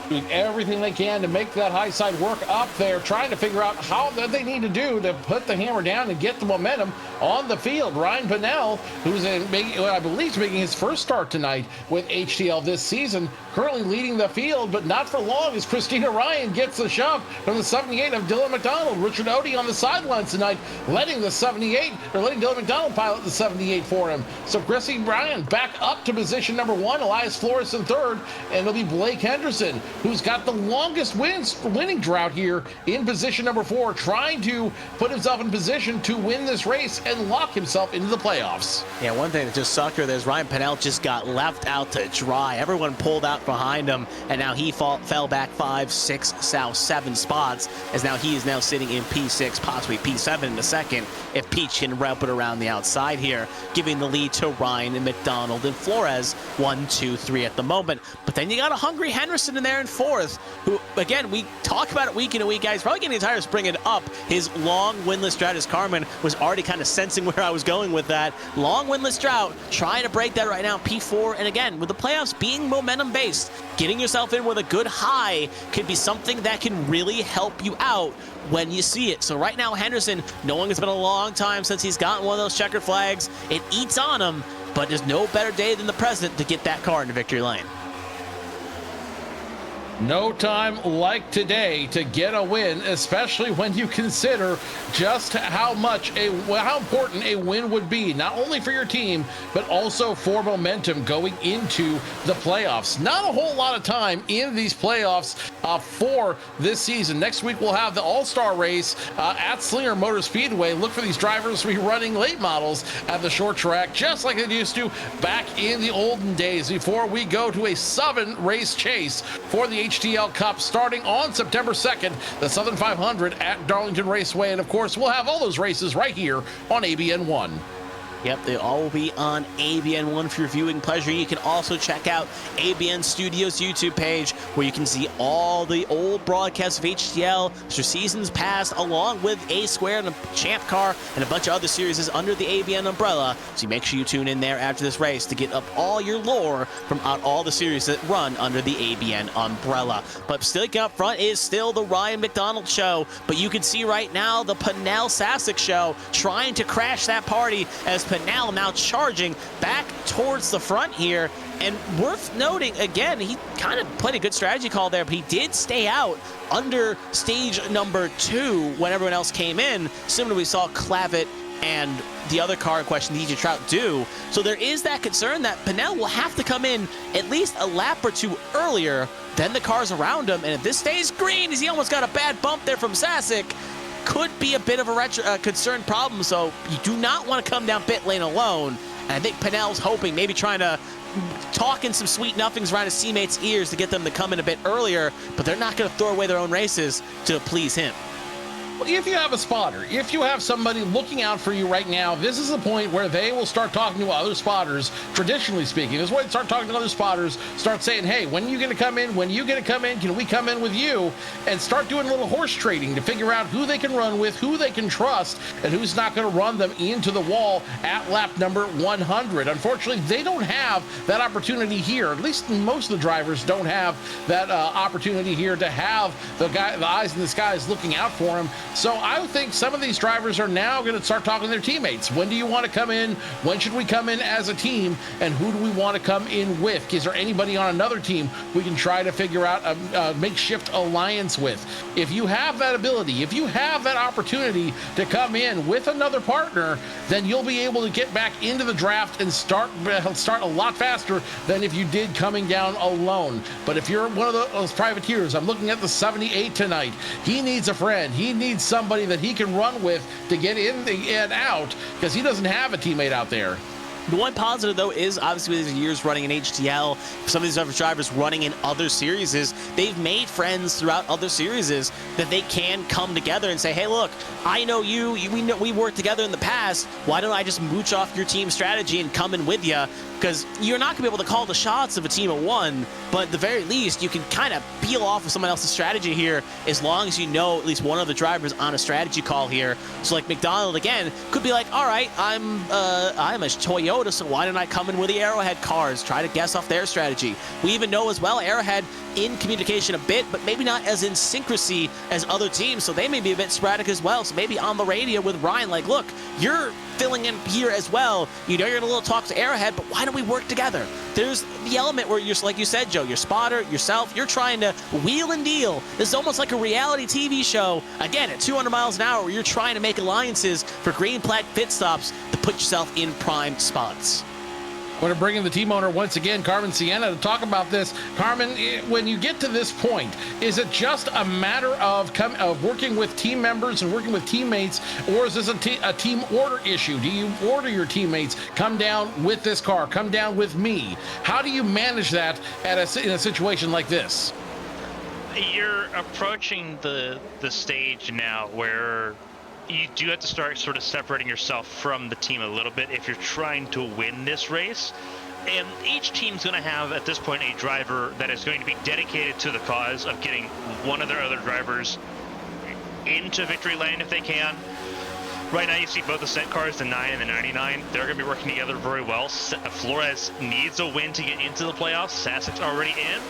Doing everything they can to make that high side work up there, trying to figure out how that they need to do to put the hammer down and get the momentum on the field. Ryan Pennell, who's I believe making his first start tonight with HTL this season, currently leading the field, but not for long as Kristina Ryan gets the shove from the 78 of Dylan McDonald. Richard Odie on the sidelines tonight, letting Dylan McDonald pilot the 78 for him. So Chrissy Ryan back up to position number 1, Elias Flores in 3rd, and it'll be Blake Henderson, who's got the longest winning drought here in position number 4, trying to put himself in position to win this race and lock himself into the playoffs.
Yeah, one thing that just sucked her is Ryan Pennell just got left out to dry. Everyone pulled out behind him, and now he fell back 5, 6, 7 spots, as now he is now sitting in P6, possibly P7 in a second, if Peach can wrap it around the outside here, giving the lead to Ryan and McDonald and Flores, 1, 2, 3 at the moment. But then you got a hungry Henderson in there in 4th, who, again, we talk about it week in and week out. He's probably getting the entire spring up. His long winless drought, as Carmen was already kind of sensing where I was going with that. Long winless drought, trying to break that right now, P4. And again, with the playoffs being momentum-based, getting yourself in with a good high could be something that can really help you out when you see it. So right now, Henderson, knowing it's been a long time since he's gotten one of those checkered flags, it eats on him, but there's no better day than the present to get that car into victory lane.
No time like today to get a win, especially when you consider just how important a win would be, not only for your team, but also for momentum going into the playoffs. Not a whole lot of time in these playoffs for this season. Next week, we'll have the All-Star race at Slinger Motor Speedway. Look for these drivers to be running late models at the short track, just like they used to back in the olden days, before we go to a 7-race chase for the HTL Cup starting on September 2nd, the Southern 500 at Darlington Raceway. And of course, we'll have all those races right here on ABN1.
Yep, they all will be on ABN1 for your viewing pleasure. You can also check out ABN Studios YouTube page where you can see all the old broadcasts of HTL for seasons past, along with A Square and a Champ Car and a bunch of other series under the ABN umbrella. So make sure you tune in there after this race to get up all your lore from all the series that run under the ABN umbrella. But sticking up front is still the Ryan McDonald show, but you can see right now the Pinnell Sasek show trying to crash that party as Pinnell now charging back towards the front here. And worth noting, again, he kind of played a good strategy call there, but he did stay out under stage number 2 when everyone else came in, similar to we saw Clavitt and the other car in question, DJ Trout, do. So there is that concern that Pinnell will have to come in at least a lap or 2 earlier than the cars around him. And if this stays green, as he almost got a bad bump there from Sasek, could be a bit of a concerned problem. So you do not want to come down pit lane alone. And I think Pinnell's hoping, maybe trying to talk in some sweet nothings around his teammates' ears to get them to come in a bit earlier, but they're not going to throw away their own races to please him.
If you have a spotter, if you have somebody looking out for you right now, this is the point where they will start talking to other spotters, traditionally speaking. This is where they start talking to other spotters, start saying, hey, when are you going to come in? When are you going to come in? Can we come in with you? And start doing a little horse trading to figure out who they can run with, who they can trust, and who's not going to run them into the wall at lap number 100. Unfortunately, they don't have that opportunity here. At least most of the drivers don't have that opportunity here to have the eyes in the skies looking out for them. So I would think some of these drivers are now going to start talking to their teammates. When do you want to come in? When should we come in as a team? And who do we want to come in with? Is there anybody on another team we can try to figure out a makeshift alliance with? If you have that ability, if you have that opportunity to come in with another partner, then you'll be able to get back into the draft and start a lot faster than if you did coming down alone. But if you're one of those privateers, I'm looking at the 78 tonight. He needs a friend. He needs somebody that he can run with to get in and out, because he doesn't have a teammate out there.
The one positive, though, is obviously with his years running in HTL, some of these other drivers running in other series, they've made friends throughout other series that they can come together and say, hey, look, I know you, we worked together in the past. Why don't I just mooch off your team strategy and come in with you? Because you're not going to be able to call the shots of a team of one, but at the very least, you can kind of peel off of someone else's strategy here as long as you know at least one of the drivers on a strategy call here. So like McDonald, again, could be like, all right, I'm a Toyota, so why don't I come in with the Arrowhead cars, try to guess off their strategy. We even know as well, Arrowhead in communication a bit, but maybe not as in syncrasy as other teams, so they may be a bit sporadic as well. So maybe on the radio with Ryan, like, look, you're filling in here as well. You know you're going to little talk to Arrowhead, but why don't we work together? There's the element where you're, like you said, Joe, your spotter, yourself, you're trying to wheel and deal. This is almost like a reality TV show, again, at 200 miles an hour, where you're trying to make alliances for green flag pit stops to put yourself in prime spots.
We're going to bring in the team owner once again, Carmen Sienna, to talk about this. Carmen, when you get to this point, is it just a matter of working with team members and working with teammates, or is this a team order issue? Do you order your teammates, come down with this car, come down with me? How do you manage that in a situation like this?
You're approaching the stage now where you do have to start sort of separating yourself from the team a little bit if you're trying to win this race. And each team's going to have, at this point, a driver that is going to be dedicated to the cause of getting one of their other drivers into victory lane if they can. Right now, you see both the set cars, the 9 and the 99. They're going to be working together very well. Flores needs a win to get into the playoffs. Sasek's already in.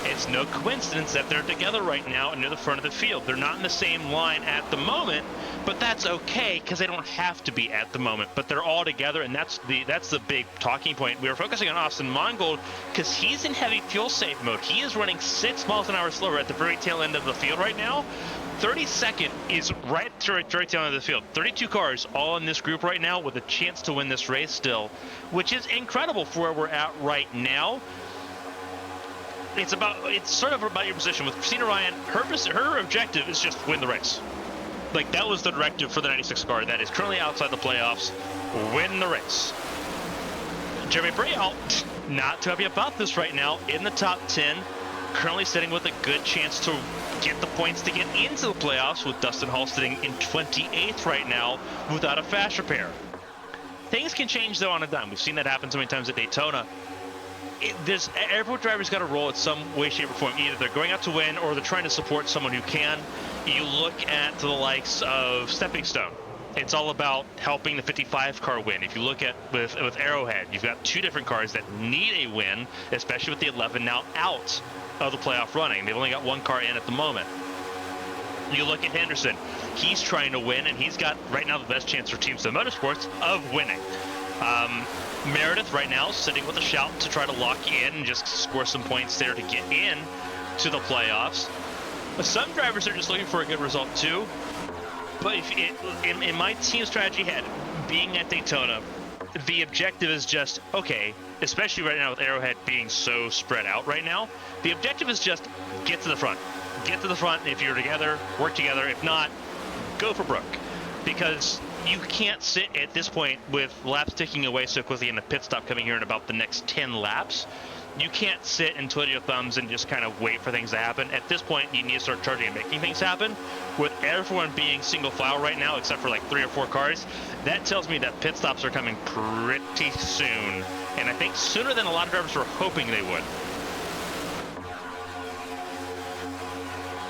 It's no coincidence that they're together right now near the front of the field. They're not in the same line at the moment, but that's okay because they don't have to be at the moment. But they're all together, and that's the big talking point. We were focusing on Austin Mongold because he's in heavy fuel safe mode. He is running 6 miles an hour slower at the very tail end of the field right now. 32nd is right tail end of the field. 32 cars all in this group right now with a chance to win this race still, which is incredible for where we're at right now. It's sort of about your position with Kristina Ryan. Her objective is just win the race. Like, that was the directive for the 96 car that is currently outside the playoffs. Win the race. Jeremy Brayall, not too happy about this right now, in the top 10, currently sitting with a good chance to get the points to get into the playoffs, with Dustin Hall sitting in 28th right now without a fast repair. Things can change, though, on a dime. We've seen that happen so many times at Daytona. Every driver's got a role in some way, shape, or form. Either they're going out to win or they're trying to support someone who can. You look at the likes of Stepping Stone. It's all about helping the 55 car win. If you look at with Arrowhead, you've got 2 different cars that need a win, especially with the 11 now out of the playoff running. They've only got 1 car in at the moment. You look at Henderson. He's trying to win, and he's got right now the best chance for Teamstone Motorsports of winning. Meredith right now sitting with a shout to try to lock in and just score some points there to get in to the playoffs. But some drivers are just looking for a good result too. But in my team strategy head, being at Daytona, the objective is just, okay, especially right now with Arrowhead being so spread out right now, the objective is just get to the front. Get to the front. If you're together, work together. If not, go for broke. Because you can't sit at this point with laps ticking away so quickly and a pit stop coming here in about the next 10 laps. You can't sit and twiddle your thumbs and just kind of wait for things to happen. At this point, you need to start charging and making things happen. With everyone being single file right now, except for like 3 or 4 cars, that tells me that pit stops are coming pretty soon. And I think sooner than a lot of drivers were hoping they would.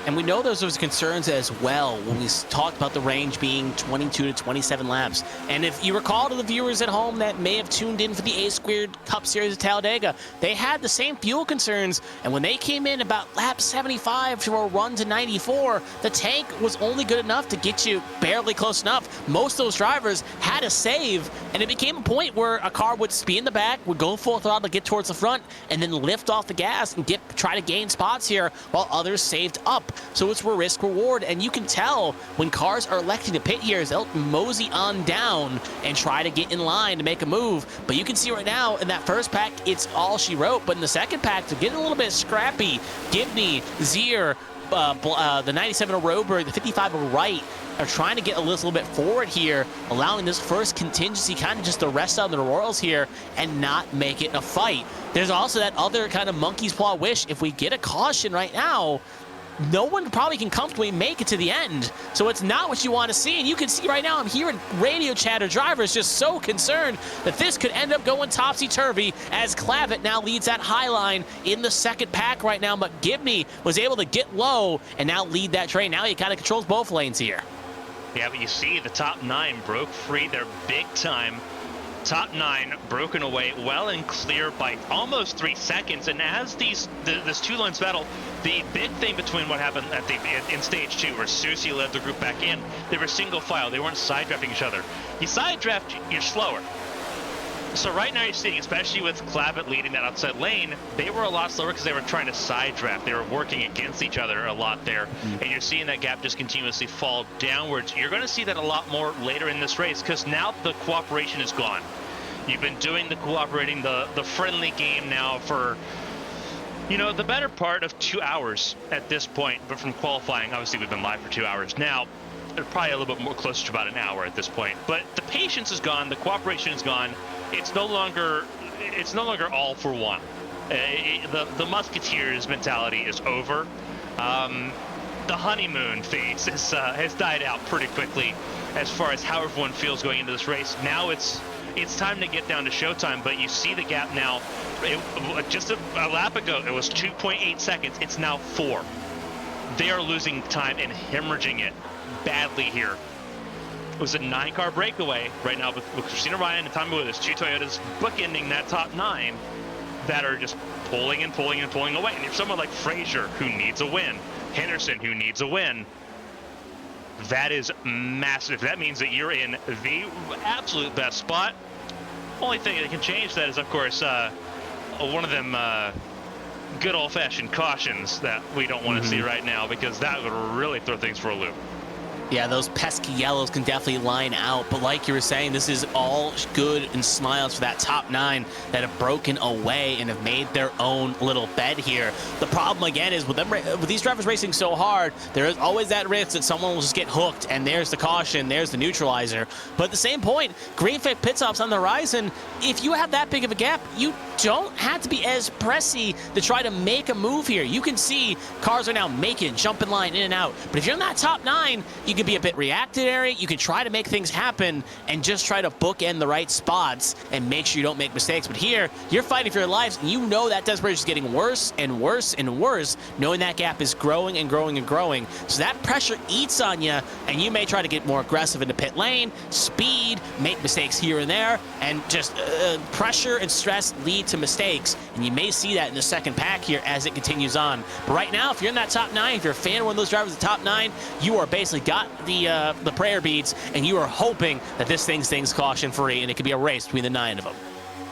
And we know those concerns as well when we talked about the range being 22 to 27 laps. And if you recall to the viewers at home that may have tuned in for the A² Cup Series at Talladega, they had the same fuel concerns. And when they came in about lap 75 to a run to 94, the tank was only good enough to get you barely close enough. Most of those drivers had a save, and it became a point where a car would be in the back, would go full throttle to get towards the front, and then lift off the gas and try to gain spots here while others saved up. So it's risk reward, and you can tell when cars are electing to pit here, they'll mosey on down and try to get in line to make a move. But you can see right now in that first pack, it's all she wrote. But in the second pack, they're getting a little bit scrappy. Gibney, Zier, the 97 of Roberg, the 55 of Wright are trying to get a little bit forward here, allowing this first contingency kind of just to rest on the Royals here and not make it a fight. There's also that other kind of monkey's paw wish. If we get a caution right now, no one probably can comfortably make it to the end. So it's not what you want to see. And you can see right now, I'm hearing radio chatter drivers just so concerned that this could end up going topsy-turvy as Clavitt now leads that high line in the second pack right now. But Gibney was able to get low and now lead that train. Now he kind of controls both lanes here.
Yeah, but you see the top 9 broke free. They're big time. Top 9 broken away well and clear by almost 3 seconds. And as this 2 lanes battle, the big thing between what happened in stage 2 where Susie led the group back in, they were single file. They weren't side drafting each other. You side draft, you're slower. So right now you're seeing, especially with Clavitt leading that outside lane, they were a lot slower because they were trying to side draft. They were working against each other a lot there. And you're seeing that gap just continuously fall downwards. You're going to see that a lot more later in this race because now the cooperation is gone. You've been doing the cooperating, the friendly game now for, you know, the better part of 2 hours at this point. But from qualifying, obviously we've been live for 2 hours. Now, probably a little bit more closer to about an hour at this point. But the patience is gone. The cooperation is gone. It's no longer all for one. The Musketeers mentality is over. The honeymoon phase has died out pretty quickly as far as how everyone feels going into this race. Now it's time to get down to showtime, but you see the gap now. Just a lap ago, it was 2.8 seconds. It's now 4. They are losing time and hemorrhaging it badly here. It was a 9-car breakaway right now with Kristina Ryan and Tommy Willis, 2 Toyotas bookending that top 9 that are just pulling and pulling and pulling away. And if someone like Frazier, who needs a win, Henderson, who needs a win, that is massive. That means that you're in the absolute best spot. Only thing that can change that is, of course, one of them good old-fashioned cautions that we don't want to see right now, because that would really throw things for a loop.
Yeah, those pesky yellows can definitely line out, but like you were saying, this is all good and smiles for that top 9 that have broken away and have made their own little bed here. The problem again is with these drivers racing so hard, there is always that risk that someone will just get hooked, and there's the caution, there's the neutralizer. But at the same point, green flag pit stops on the horizon. If you have that big of a gap, you don't have to be as pressy to try to make a move here. You can see cars are now making jump in line in and out, but if you're in that top 9, you can be a bit reactionary. You can try to make things happen and just try to bookend the right spots and make sure you don't make mistakes. But here, you're fighting for your lives, and you know that desperation is getting worse and worse and worse, knowing that gap is growing and growing and growing. So that pressure eats on you, and you may try to get more aggressive in the pit lane, speed, make mistakes here and there, and just pressure and stress lead to mistakes. And you may see that in the second pack here as it continues on. But right now, if you're in that top 9, if you're a fan of one of those drivers in the top 9, you are basically got the prayer beads, and you are hoping that this thing stings caution-free, and it could be a race between the 9 of them.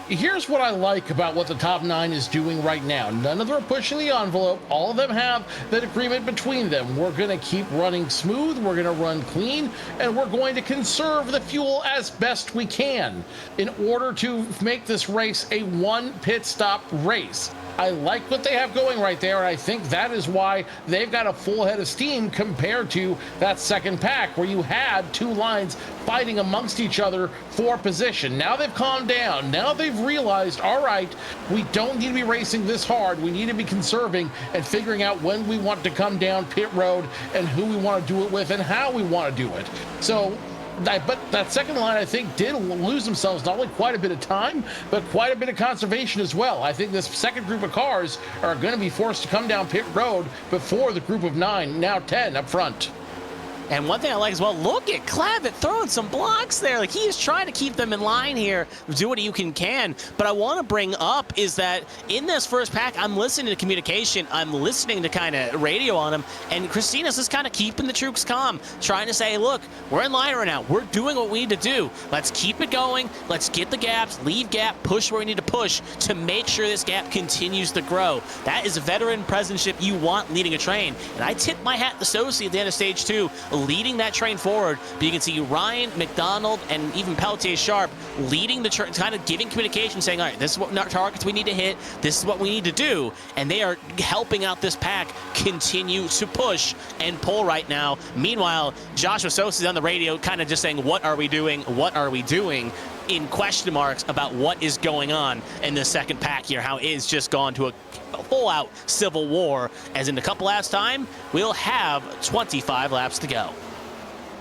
Here's what I like about what the top 9 is doing right now. None of them are pushing the envelope. All of them have that agreement between them. We're going to keep running smooth, we're going to run clean, and we're going to conserve the fuel as best we can in order to make this race a one pit stop race. I like what they have going right there, and I think that is why they've got a full head of steam compared to that second pack where you had 2 lines fighting amongst each other for position. Now they've calmed down. Now they've realized, all right, we don't need to be racing this hard. We need to be conserving and figuring out when we want to come down pit road and who we want to do it with and how we want to do it. So but that second line, I think, did lose themselves not only quite a bit of time, but quite a bit of conservation as well. I think this second group of cars are going to be forced to come down pit road before the group of 9, now 10 up front.
And one thing I like as well, look at Clavitt throwing some blocks there. Like, he is trying to keep them in line here, do what you can. But I want to bring up is that in this first pack, I'm listening to communication. I'm listening to kind of radio on him. And Kristina's just kind of keeping the troops calm, trying to say, look, we're in line right now. We're doing what we need to do. Let's keep it going. Let's get the gaps, leave gap, push where we need to push to make sure this gap continues to grow. That is a veteran presidentship you want leading a train. And I tip my hat to Sosi at the end of stage 2, leading that train forward. But you can see Ryan, McDonald, and even Peltier Sharp leading the train, kind of giving communication, saying, all right, this is what targets we need to hit. This is what we need to do. And they are helping out this pack continue to push and pull right now. Meanwhile, Joshua Sosa is on the radio kind of just saying, what are we doing? What are we doing? In question marks about what is going on in the second pack here, how it is just gone to a full-out civil war, as in a couple laps time, we'll have 25 laps to go.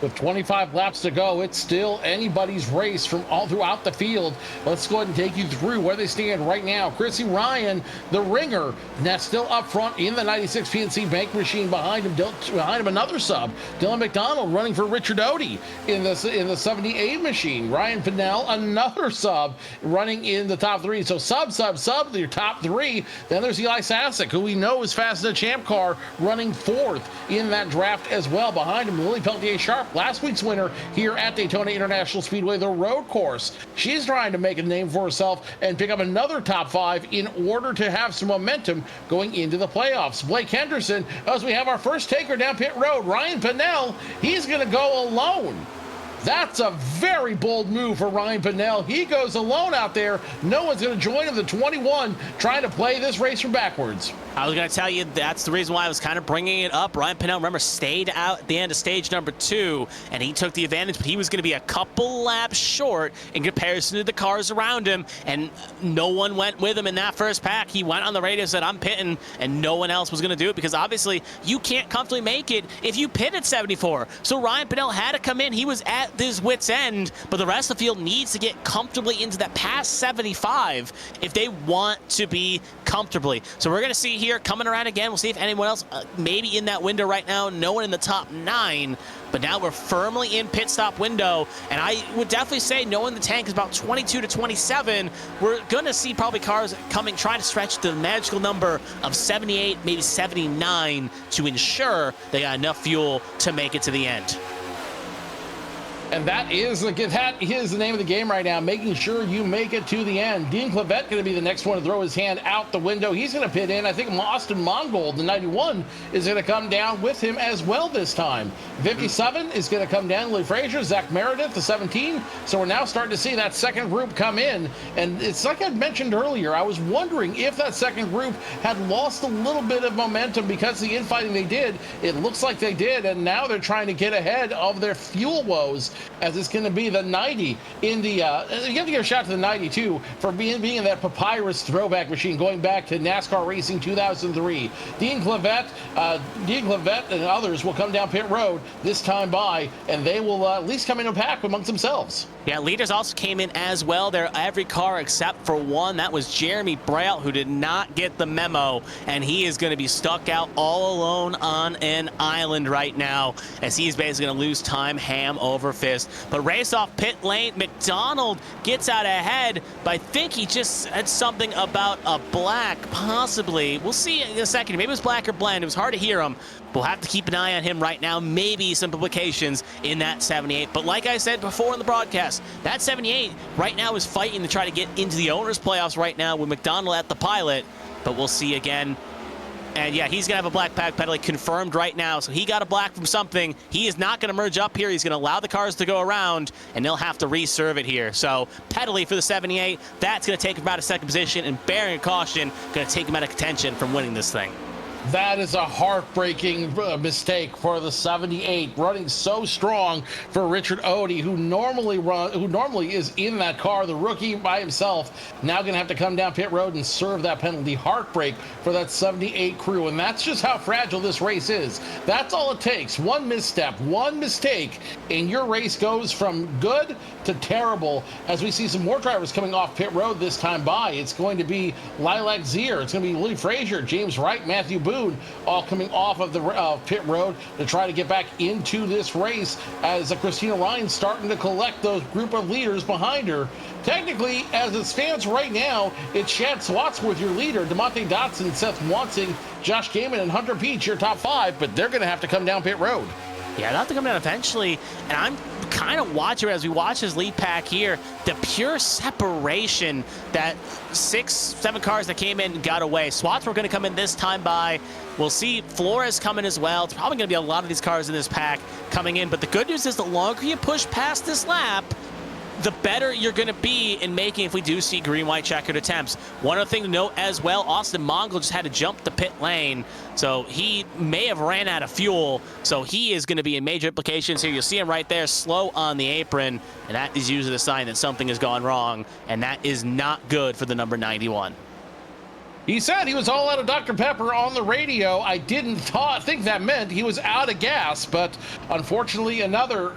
With 25 laps to go, it's still anybody's race from all throughout the field. Let's go ahead and take you through where they stand right now. Chrissy Ryan, the ringer, now still up front in the 96 PNC bank machine. Behind him another sub, Dylan McDonald, running for Richard Odie in the 78 machine. Ryan Pinnell, another sub, running in the top 3. So sub, your top 3. Then there's Eli Sasek, who we know is fast as a champ car, running 4th in that draft as well. Behind him, Lily Peltier Sharp, last week's winner here at Daytona International Speedway, the road course. She's trying to make a name for herself and pick up another top 5 in order to have some momentum going into the playoffs. Blake Henderson, as we have our first taker down pit road, Ryan Pinnell, he's going to go alone. That's a very bold move for Ryan Pinnell. He goes alone out there. No one's going to join him. The 21 trying to play this race from backwards.
I was going to tell you that's the reason why I was kind of bringing it up. Ryan Pinnell, remember, stayed out at the end of stage number 2, and he took the advantage, but he was going to be a couple laps short in comparison to the cars around him, and no one went with him in that first pack. He went on the radio and said, I'm pitting, and no one else was going to do it because obviously you can't comfortably make it if you pit at 74. So Ryan Pinnell had to come in. He was at his wit's end, but the rest of the field needs to get comfortably into that past 75 if they want to be comfortably. So we're going to see here coming around again. We'll see if anyone else maybe in that window right now. No one in the top 9, but now we're firmly in pit stop window, and I would definitely say no one in the tank is about 22 to 27. We're going to see probably cars coming, trying to stretch the magical number of 78, maybe 79 to ensure they got enough fuel to make it to the end.
And that is the name of the game right now, making sure you make it to the end. Dean Clavette going to be the next one to throw his hand out the window. He's going to pit in. I think Austin Mongold, the 91, is going to come down with him as well this time. 57 is going to come down. Lee Frazier, Zach Meredith, the 17. So we're now starting to see that second group come in. And it's like I mentioned earlier, I was wondering if that second group had lost a little bit of momentum because of the infighting they did. It looks like they did, and now they're trying to get ahead of their fuel woes as it's going to be the 90 in the, you have to give a shout to the 92 for being in that papyrus throwback machine going back to NASCAR Racing 2003. Dean Clavette and others will come down pit road this time by, and they will at least come in a pack amongst themselves.
Yeah, leaders also came in as well. They're every car except for one. That was Jeremy Braille, who did not get the memo, and he is going to be stuck out all alone on an island right now, as he's basically going to lose time ham over fist. But race off pit lane, McDonald gets out ahead, but I think he just said something about a black, possibly. We'll see in a second. Maybe it was black or blend. It was hard to hear him. We'll have to keep an eye on him right now. Maybe some implications in that 78. But like I said before in the broadcast, that 78 right now is fighting to try to get into the owners' playoffs right now with McDonald at the pilot. But we'll see again. And yeah, he's going to have a black pack penalty confirmed right now. So he got a black from something. He is not going to merge up here. He's going to allow the cars to go around, and they'll have to reserve it here. So penalty for the 78. That's going to take him out of second position, and bearing a caution, going to take him out of contention from winning this thing.
That is a heartbreaking mistake for the 78, running so strong for Richard Odie, who normally is in that car, the rookie by himself, now going to have to come down pit road and serve that penalty. Heartbreak for that 78 crew, and that's just how fragile this race is. That's all it takes. One misstep, one mistake, and your race goes from good to terrible. As we see some more drivers coming off pit road this time by, it's going to be Lilac Zier, it's going to be Lee Frazier, James Wright, Matthew Booth, all coming off of the pit road to try to get back into this race, as Kristina Ryan's starting to collect those group of leaders behind her. Technically, as it stands right now, it's Chad Swatsworth, your leader, DeMonte Dotson, Seth Wansing, Josh Gaiman, and Hunter Peach, your top five, but they're going to have to come down pit road.
Yeah, they'll have to come down eventually, and I'm kind of watching as we watch his lead pack here, the pure separation that 6-7 cars that came in and got away. Swats were going to come in this time by. We'll see Flores coming as well. It's probably going to be a lot of these cars in this pack coming in, but the good news is the longer you push past this lap, the better you're going to be in making if we do see green-white checkered attempts. One other thing to note as well, Austin Mongol just had to jump the pit lane, so he may have ran out of fuel, so he is going to be in major implications here. You'll see him right there, slow on the apron, and that is usually the sign that something has gone wrong, and that is not good for the number 91.
He said he was all out of Dr. Pepper on the radio. I didn't think that meant he was out of gas, but unfortunately another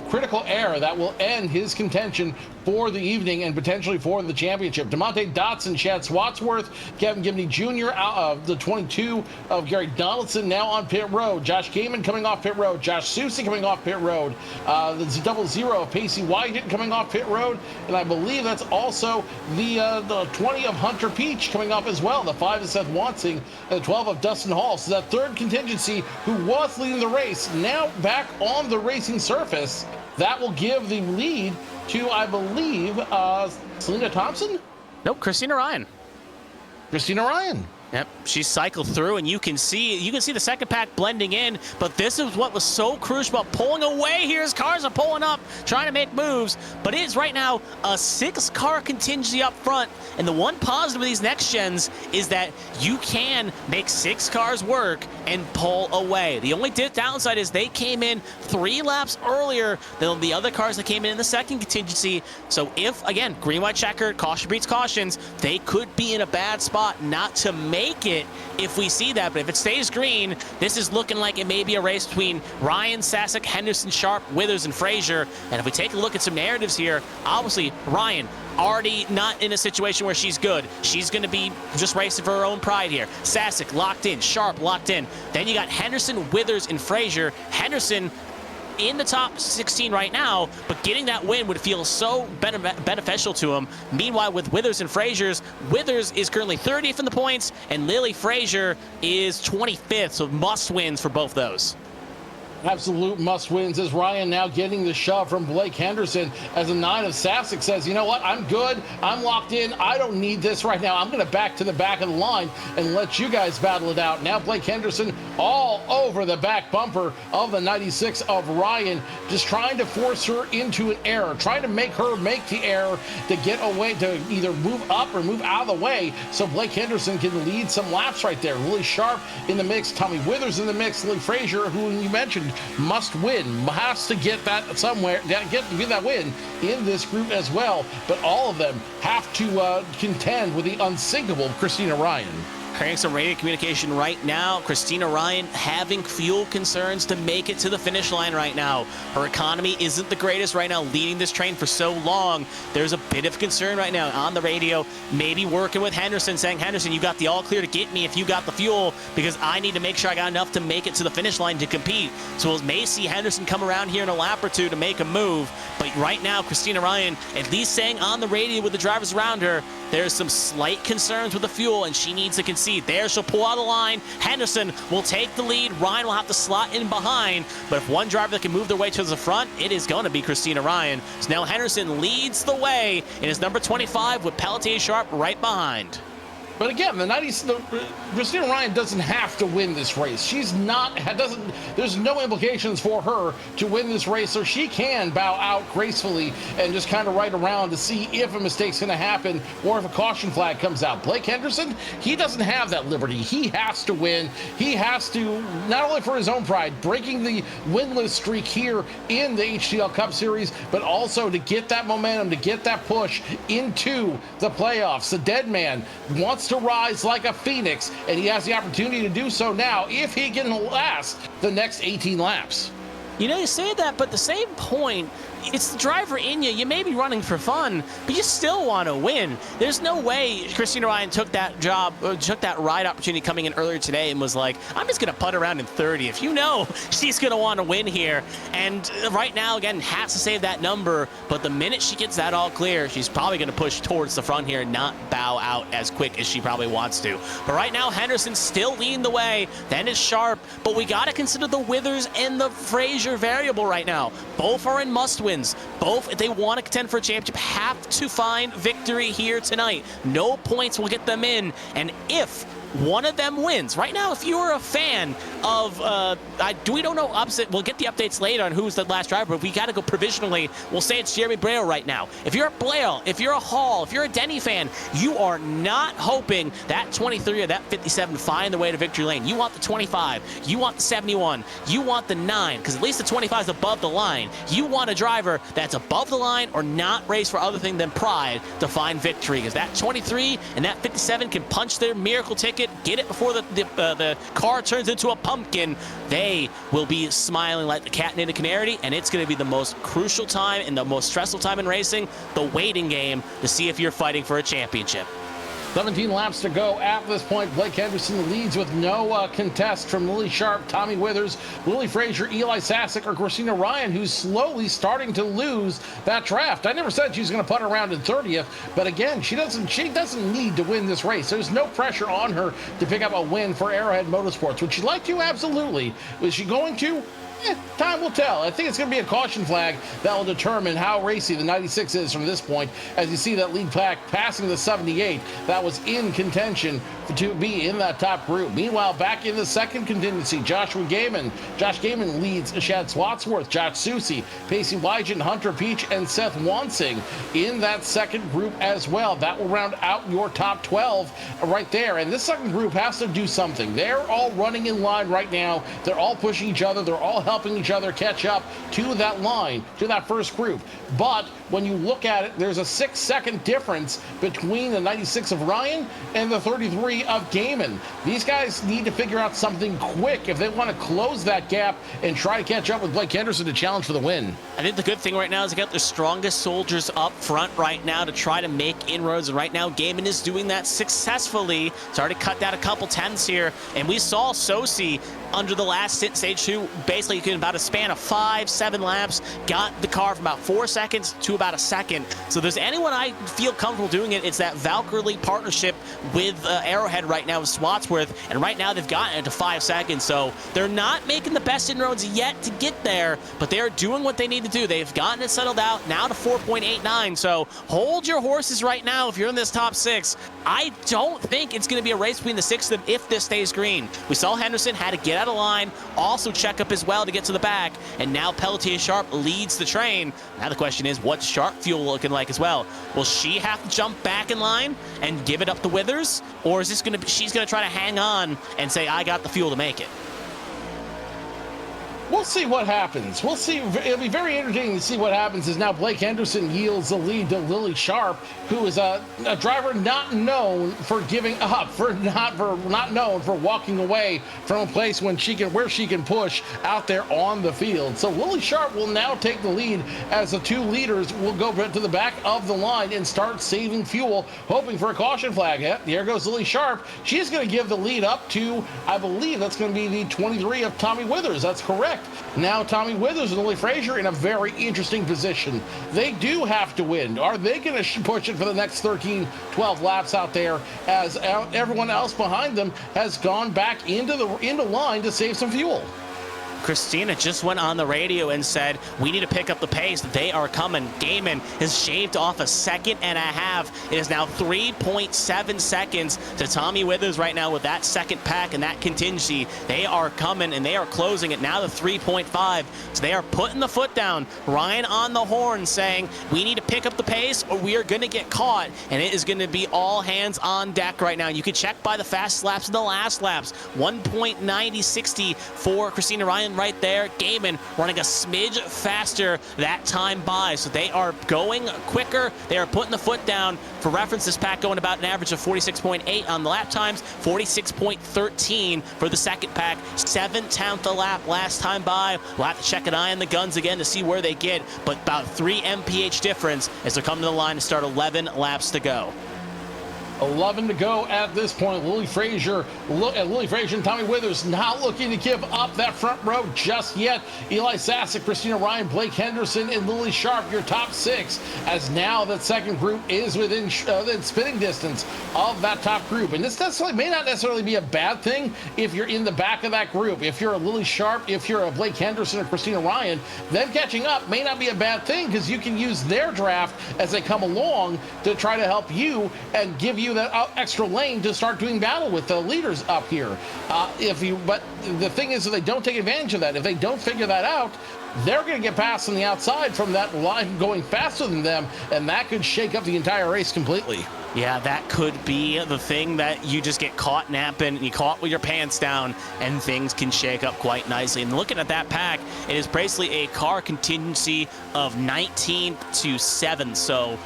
critical error that will end his contention for the evening and potentially for the championship. DeMonte Dotson, Chad Swatsworth, Kevin Gibney Jr. out of the 22 of Gary Donaldson now on pit road. Josh Gaiman coming off pit road. Josh Soucy coming off pit road. The 00 of Pacey White coming off pit road. And I believe that's also the 20 of Hunter Peach coming off as well. The 5 of Seth Wansing and the 12 of Dustin Hall. So that third contingency who was leading the race now back on the racing surface. That will give the lead to, I believe, Selena Thompson?
Nope, Kristina Ryan.
Kristina Ryan.
Yep, she cycled through, and you can see the second pack blending in, but this is what was so crucial about pulling away here as cars are pulling up, trying to make moves, but it is right now a 6-car contingency up front, and the one positive of these next gens is that you can make 6 cars work and pull away. The only downside is they came in 3 laps earlier than the other cars that came in the second contingency, so if, again, green-white checker, caution breeds cautions, they could be in a bad spot not to make it if we see that. But if it stays green, this is looking like it may be a race between Ryan, Sasek, Henderson, Sharp, Withers, and Frazier. And if we take a look at some narratives here, obviously Ryan already not in a situation where she's good. She's going to be just racing for her own pride here. Sasek locked in, Sharp locked in. Then you got Henderson, Withers, and Frazier. Henderson in the top 16 right now, but getting that win would feel so beneficial to him. Meanwhile, with Withers and Frazier's, Withers is currently 30th in the points, and Lily Frazier is 25th, so must wins for both those.
Absolute must wins as Ryan now getting the shove from Blake Henderson as a 9 of Sasek says, you know what, I'm good, I'm locked in, I don't need this right now, I'm going to back to the back of the line and let you guys battle it out. Now Blake Henderson all over the back bumper of the 96 of Ryan, just trying to force her into an error, trying to make her make the error to get away, to either move up or move out of the way so Blake Henderson can lead some laps right there. Lily Sharp in the mix, Tommy Withers in the mix, Lee Frazier, who you mentioned, must win, has to get that somewhere, get that win in this group as well. But all of them have to contend with the unsinkable Kristina Ryan.
Hearing some radio communication right now. Kristina Ryan having fuel concerns to make it to the finish line right now. Her economy isn't the greatest right now, leading this train for so long. There's a bit of concern right now on the radio, maybe working with Henderson, saying, Henderson, you got the all clear to get me if you got the fuel, because I need to make sure I got enough to make it to the finish line to compete. So we'll may see Henderson come around here in a lap or two to make a move. But right now, Kristina Ryan, at least saying on the radio with the drivers around her, there's some slight concerns with the fuel, and she needs to concede. There, she'll pull out of the line. Henderson will take the lead. Ryan will have to slot in behind. But if one driver that can move their way to the front, it is going to be Kristina Ryan. So now Henderson leads the way in his number 25 with Pelletier Sharp right behind.
But again, Kristina Ryan doesn't have to win this race. There's no implications for her to win this race, so she can bow out gracefully and just kind of ride around to see if a mistake's going to happen or if a caution flag comes out. Blake Henderson, he doesn't have that liberty. He has to win. He has to, not only for his own pride, breaking the winless streak here in the HTL Cup Series, but also to get that momentum, to get that push into the playoffs. The dead man wants to rise like a phoenix, and he has the opportunity to do so now if he can last the next 18 laps.
You know, you say that, but at the same point, it's the driver in you. You may be running for fun, but you still want to win. There's no way Kristina Ryan took that ride opportunity coming in earlier today and was like, I'm just going to putt around in 30th. You know she's going to want to win here. And right now, again, has to save that number. But the minute she gets that all clear, she's probably going to push towards the front here and not bow out as quick as she probably wants to. But right now, Henderson's still leading the way. Then is Sharp. But we got to consider the Withers and the Frazier variable right now. Both are in must-win. Both, if they want to contend for a championship, have to find victory here tonight. No points will get them in, and if one of them wins. Right now, if you're a fan of, we don't know upset. We'll get the updates later on who's the last driver, but we got to go provisionally. We'll say it's Jeremy Braille right now. If you're a Braille, if you're a Hall, if you're a Denny fan, you are not hoping that 23 or that 57 find the way to victory lane. You want the 25. You want the 71. You want the 9, because at least the 25 is above the line. You want a driver that's above the line or not race for other thing than pride to find victory, because that 23 and that 57 can punch their miracle ticket, get it before the car turns into a pumpkin. They will be smiling like the cat named Canary, and it's going to be the most crucial time and the most stressful time in racing, the waiting game, to see if you're fighting for a championship.
17 laps to go at this point. Blake Henderson leads with no contest from Lily Sharp, Tommy Withers, Lily Frazier, Eli Sasek, or Kristina Ryan, who's slowly starting to lose that draft. I never said she was going to putt around in 30th, but again, she doesn't need to win this race. There's no pressure on her to pick up a win for Arrowhead Motorsports. Would she like to? Absolutely. Is she going to? Time will tell. I think it's going to be a caution flag that will determine how racy the 96 is from this point, as you see that lead pack passing the 78 that was in contention to be in that top group. Meanwhile, back in the second contingency, Joshua Gaiman. Josh Gaiman leads Shad Swatsworth, Josh Susi, Pacey Wygen, Hunter Peach, and Seth Wansing in that second group as well. That will round out your top 12 right there. And this second group has to do something. They're all running in line right now. They're all pushing each other. They're all helping each other catch up to that line, to that first group. But when you look at it, there's a 6-second difference between the 96 of Ryan and the 33 of Gaiman. These guys need to figure out something quick if they want to close that gap and try to catch up with Blake Henderson to challenge for the win.
I think the good thing right now is they got the strongest soldiers up front right now to try to make inroads, and right now Gaiman is doing that successfully. It's already cut down a couple tenths here, and we saw Sosi under the last stint, stage 2, basically in about a span of 5-7 laps, got the car from about 4 seconds to about a second. So if there's anyone I feel comfortable doing it, it's that Valkyrie partnership with Arrowhead right now with Swatsworth, and right now they've gotten it to 5 seconds. So they're not making the best inroads yet to get there, but they're doing what they need to do. They've gotten it settled out now to 4.89. So hold your horses right now if you're in this top 6. I don't think it's going to be a race between the 6 of them if this stays green. We saw Henderson had to get out of line, also check up as well to get to the back, and now Pelletier Sharp leads the train. Now the question is, what's Sharp fuel looking like as well? Will she have to jump back in line and give it up to Withers, or is this going to be, she's going to try to hang on and say, I got the fuel to make it?
We'll see what happens. We'll see. It'll be very entertaining to see what happens as now Blake Henderson yields the lead to Lily Sharp, who is a driver not known for giving up, not known for walking away from a place where she can push out there on the field. So Lily Sharp will now take the lead as the two leaders will go to the back of the line and start saving fuel, hoping for a caution flag. There goes Lily Sharp. She's going to give the lead up to, I believe that's going to be the 23 of Tommy Withers. That's correct. Now Tommy Withers and Lily Frazier in a very interesting position. They do have to win. Are they going to push it for the next 13, 12 laps out there as everyone else behind them has gone back into line to save some fuel?
Kristina just went on the radio and said, we need to pick up the pace. They are coming. Damon has shaved off a second and a half. It is now 3.7 seconds to Tommy Withers right now with that second pack and that contingency. They are coming and they are closing it now to 3.5. So they are putting the foot down. Ryan on the horn saying, we need to pick up the pace or we are going to get caught. And it is going to be all hands on deck right now. You can check by the fast laps and the last laps. 1.9060 for Kristina Ryan right there. Gaiman running a smidge faster that time by. So they are going quicker. They are putting the foot down. For reference, this pack going about an average of 46.8 on the lap times, 46.13 for the second pack. 7/10 a lap last time by. We'll have to check an eye on the guns again to see where they get, but about 3 mph difference as they're coming to the line to start 11 laps to go.
11 to go at this point. Lily Frazier and Tommy Withers not looking to give up that front row just yet. Eli Sasek, Kristina Ryan, Blake Henderson, and Lily Sharp, your top 6, as now that second group is within spitting distance of that top group. And this may not necessarily be a bad thing if you're in the back of that group. If you're a Lily Sharp, if you're a Blake Henderson or Kristina Ryan, them catching up may not be a bad thing because you can use their draft as they come along to try to help you and give you that extra lane to start doing battle with the leaders up here. But the thing is, if they don't take advantage of that, if they don't figure that out, they're going to get past on the outside from that line going faster than them, and that could shake up the entire race completely.
Yeah, that could be the thing that you just get caught napping, you caught with your pants down, and things can shake up quite nicely. And looking at that pack, it is basically a car contingency of 19-7. So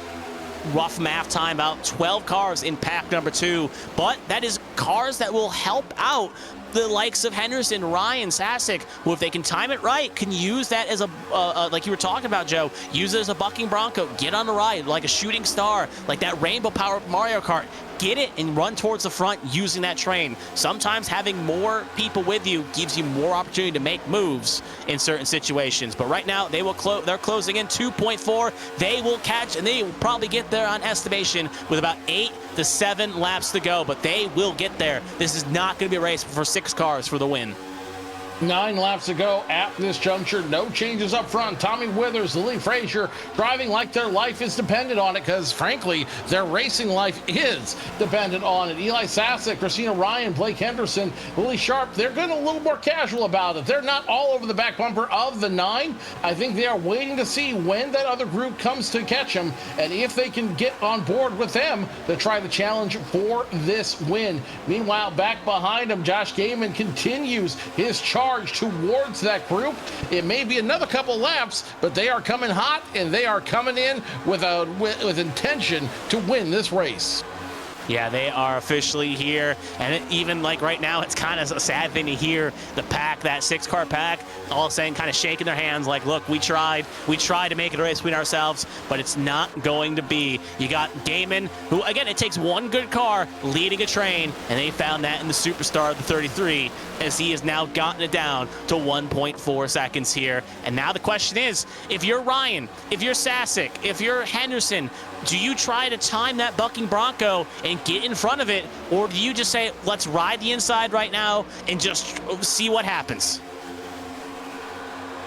rough math time, about 12 cars in pack number 2, but that is cars that will help out the likes of Henderson, Ryan, Sasek, who if they can time it right, can use that as a, like you were talking about, Joe, use it as a bucking bronco, get on the ride like a shooting star, like that rainbow power Mario Kart. Get it and run towards the front using that train. Sometimes having more people with you gives you more opportunity to make moves in certain situations. But right now, they're closing in 2.4. They will catch, and they will probably get there on estimation with about 8 to 7 laps to go. But they will get there. This is not going to be a race for 6 cars for the win.
9 laps to go at this juncture. No changes up front. Tommy Withers, Lily Frazier driving like their life is dependent on it, because frankly, their racing life is dependent on it. Eli Sasek, Kristina Ryan, Blake Henderson, Lily Sharp, they're getting a little more casual about it. They're not all over the back bumper of the 9. I think they are waiting to see when that other group comes to catch them, and if they can get on board with them to try the challenge for this win. Meanwhile, back behind them, Josh Gaiman continues his charge towards that group. It may be another couple laps, but they are coming hot and they are coming in with intention to win this race.
Yeah, they are officially here, and even like right now, it's kind of a sad thing to hear the pack, that 6-car pack, all saying, kind of shaking their hands like, look, we tried to make it a race between ourselves, but it's not going to be. You got Gaiman, who, again, it takes one good car leading a train, and they found that in the superstar of the 33, as he has now gotten it down to 1.4 seconds here. And now the question is, if you're Ryan, if you're Sasek, if you're Henderson, do you try to time that bucking bronco and get in front of it, or do you just say, let's ride the inside right now and just see what happens?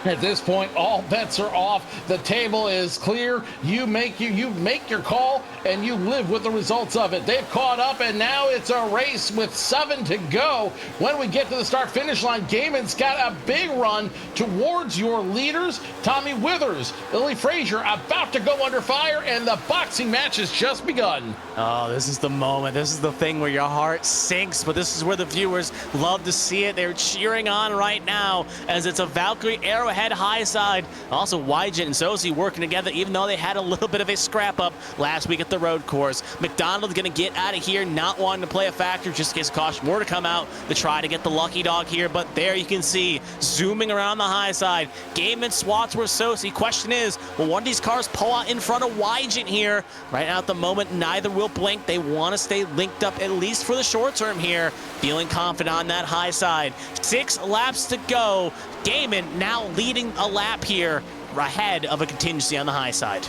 At this point, all bets are off. The table is clear. You make your call, and you live with the results of it. They've caught up, and now it's a race with 7 to go. When we get to the start-finish line, Gaiman's got a big run towards your leaders. Tommy Withers, Lily Frazier about to go under fire, and the boxing match has just begun.
Oh, this is the moment. This is the thing where your heart sinks, but this is where the viewers love to see it. They're cheering on right now as it's a Valkyrie Arrowhead high side. Also, Wygent and Sosi working together, even though they had a little bit of a scrap up last week at the road course. McDonald's going to get out of here, not wanting to play a factor, just gets caution. More to come out to try to get the lucky dog here, but there you can see, zooming around the high side, Gaiman, Swatsworth, Sosi. Question is, will one of these cars pull out in front of Wygent here? Right now at the moment, neither will blink. They want to stay linked up, at least for the short term here. Feeling confident on that high side. 6 laps to go. Gaiman now leading a lap here ahead of a contingency on the high side.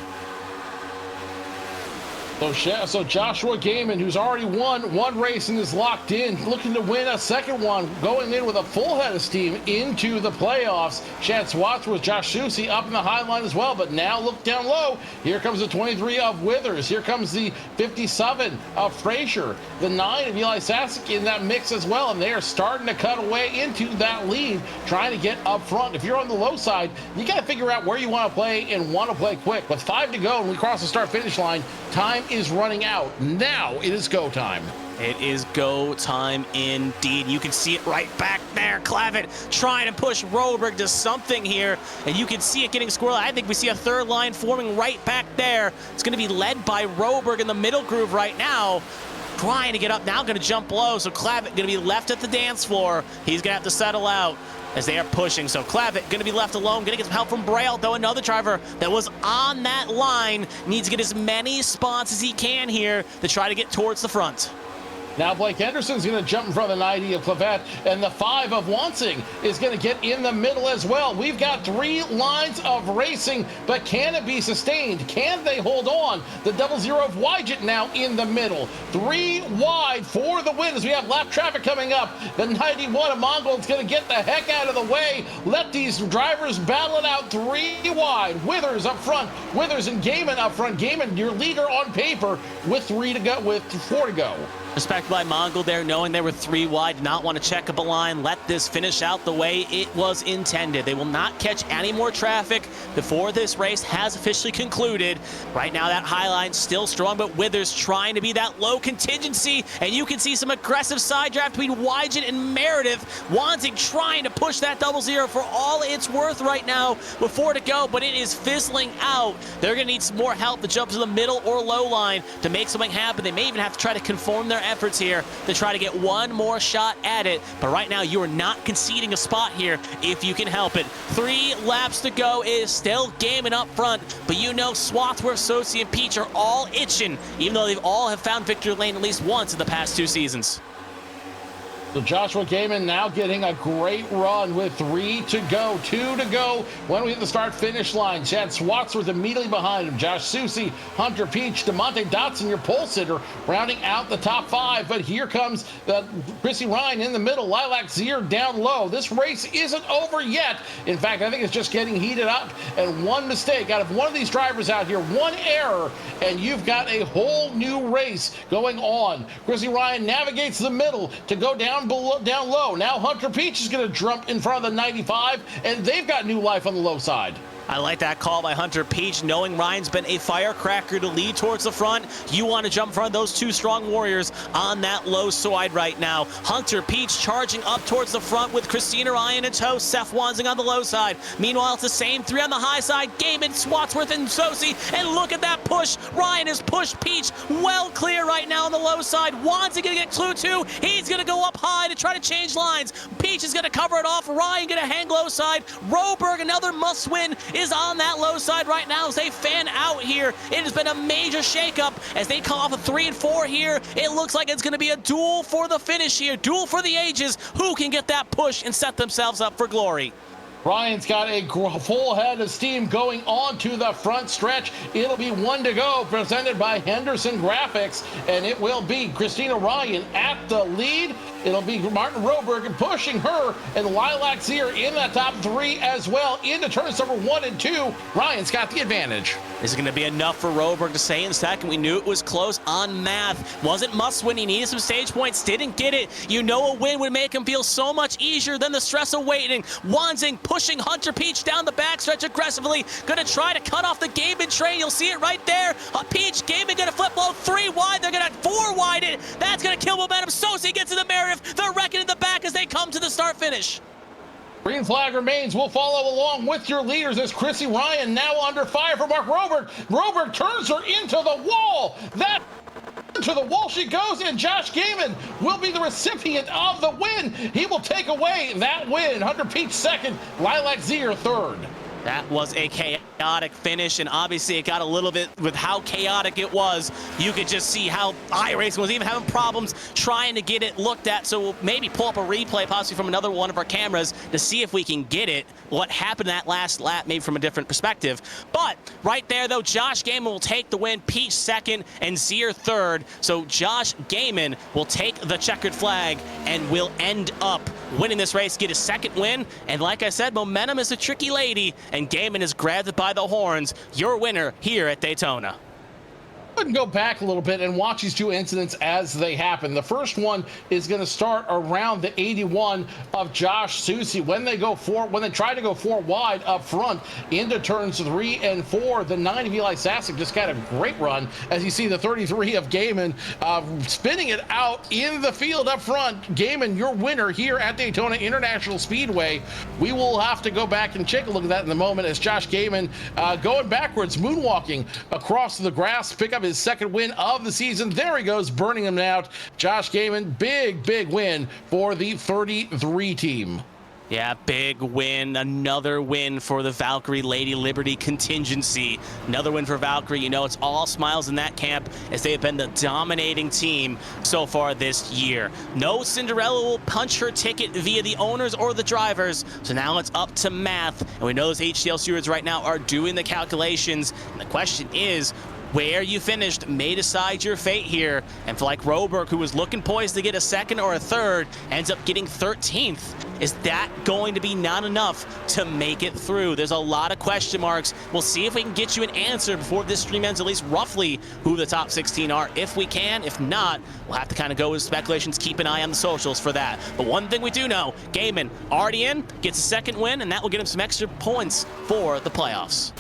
So Joshua Gaiman, who's already won one race and is locked in, looking to win a second one, going in with a full head of steam into the playoffs. Chad Swatsworth, Josh Susi up in the high line as well, but now look down low. Here comes the 23 of Withers. Here comes the 57 of Frazier. The 9 of Eli Sasek in that mix as well, and they are starting to cut away into that lead, trying to get up front. If you're on the low side, you got to figure out where you want to play and want to play quick. With 5 to go and we cross the start-finish line, time is running out. Now it is go time.
It is go time indeed. You can see it right back there. Clavitt trying to push Roberg to something here, and you can see it getting squirrely. I think we see a third line forming right back there. It's going to be led by Roberg in the middle groove right now. Trying to get up now, going to jump low. So Clavitt going to be left at the dance floor. He's going to have to settle out as they are pushing. So Clavitt going to be left alone, going to get some help from Braille, though another driver that was on that line needs to get as many spots as he can here to try to get towards the front.
Now Blake Henderson's going to jump in front of the 90 of Clavet, and the 5 of Wansing is going to get in the middle as well. We've got 3 lines of racing, but can it be sustained? Can they hold on? The 00 of Wygent now in the middle. 3 wide for the win as we have lap traffic coming up. The 91 of Mongold's going to get the heck out of the way. Let these drivers battle it out 3 wide. Withers up front. Withers and Gaiman up front. Gaiman, your leader on paper with 4 to go.
Respect by Mongol there, knowing they were 3 wide, did not want to check up a line, let this finish out the way it was intended. They will not catch any more traffic before this race has officially concluded. Right now, that high line still strong, but Withers trying to be that low contingency, and you can see some aggressive side draft between Wygent and Meredith. Wanting trying to push that 00 for all it's worth right now with 4 to go, but it is fizzling out. They're going to need some more help to jump to the middle or low line to make something happen. They may even have to try to conform their efforts here to try to get one more shot at it, but right now you are not conceding a spot here if you can help it. 3 laps to go. It is still Gaiman up front, but you know Swatsworth, Sosi, and Peach are all itching, even though they've all have found victory lane at least once in the past 2 seasons.
So Joshua Gaiman now getting a great run with 3 to go, 2 to go when we hit the start-finish line. Chad Swatsworth immediately behind him. Josh Susi, Hunter Peach, DeMonte Dotson, your pole sitter, rounding out the top 5. But here comes Chrissy Ryan in the middle, Lilac Zier down low. This race isn't over yet. In fact, I think it's just getting heated up. And one mistake out of one of these drivers out here, one error, and you've got a whole new race going on. Chrissy Ryan navigates the middle to go down low. Now Hunter Peach is going to jump in front of the 95, and they've got new life on the low side.
I like that call by Hunter Peach, knowing Ryan's been a firecracker to lead towards the front. You want to jump in front of those 2 strong warriors on that low side right now. Hunter Peach charging up towards the front with Kristina Ryan in tow. Seth Wansing on the low side. Meanwhile, it's the same 3 on the high side. Gaiman, Swatsworth, and Sosi. And look at that push. Ryan has pushed Peach well clear right now on the low side. Wansing going to get clue 2. He's going to go up high to try to change lines. Peach is going to cover it off. Ryan going to hang low side. Roberg, another must win, is on that low side right now as they fan out here. It has been a major shakeup as they come off of 3 and 4 here. It looks like it's going to be a duel for the finish here, duel for the ages. Who can get that push and set themselves up for glory?
Ryan's got a full head of steam going on to the front stretch. It'll be 1 to go, presented by Henderson Graphics, and it will be Kristina Ryan at the lead. It'll be Martin Roberg pushing her, and Lilac Zier in that top 3 as well into turns number 1 and 2. Ryan's got the advantage.
This is going to be enough for Roberg to stay in second. We knew it was close on math. Wasn't must win. He needed some stage points. Didn't get it. You know a win would make him feel so much easier than the stress of waiting. Wanzing pushing Hunter Peach down the backstretch aggressively. Going to try to cut off the Gaiman train. You'll see it right there. Peach, Gaiman going to flip low 3 wide. They're going to 4 wide it. That's going to kill momentum. Sosi gets in the Meredith. They're wrecking in the back as they come to the start finish.
Green flag remains. We'll follow along with your leaders as Chrissy Ryan now under fire for Mark Roberg. Roberg turns her into the wall. That to the wall she goes, and Josh Gaiman will be the recipient of the win. He will take away that win. Hunter Peach second, Lilac Zier third.
That was a chaotic finish, and obviously it got a little bit with how chaotic it was. You could just see how iRacing was even having problems trying to get it looked at. So we'll maybe pull up a replay possibly from another one of our cameras to see if we can get it, what happened that last lap, maybe from a different perspective. But right there, though, Josh Gaiman will take the win, Peach second, and Zier third. So Josh Gaiman will take the checkered flag and will end up winning this race, get his second win. And like I said, momentum is a tricky lady, and Gaiman is grabbed it by the horns. Your winner here at Daytona.
Go and go back a little bit and watch these two incidents as they happen. The first one is going to start around the 81 of Josh Susie when they try to go 4 wide up front into turns 3 and 4. The 9 of Eli Sasek just got a great run as you see the 33 of Gaiman spinning it out in the field up front. Gaiman, your winner here at Daytona International Speedway. We will have to go back and take a look at that in a moment as Josh Gaiman going backwards, moonwalking across the grass, pick up his second win of the season. There he goes, burning him out. Josh Gaiman, big win for the 33 team.
Yeah, big win. Another win for the Valkyrie Lady Liberty contingency. Another win for Valkyrie. You know, it's all smiles in that camp as they have been the dominating team so far this year. No Cinderella will punch her ticket via the owners or the drivers. So now it's up to math. And we know those HTL stewards right now are doing the calculations. And the question is, where you finished may decide your fate here. And for like Roberg, who was looking poised to get a second or a third, ends up getting 13th. Is that going to be not enough to make it through? There's a lot of question marks. We'll see if we can get you an answer before this stream ends, at least roughly who the top 16 are. If we can, if not, we'll have to kind of go with speculations. Keep an eye on the socials for that. But one thing we do know, Gaiman already in, gets a second win, and that will get him some extra points for the playoffs.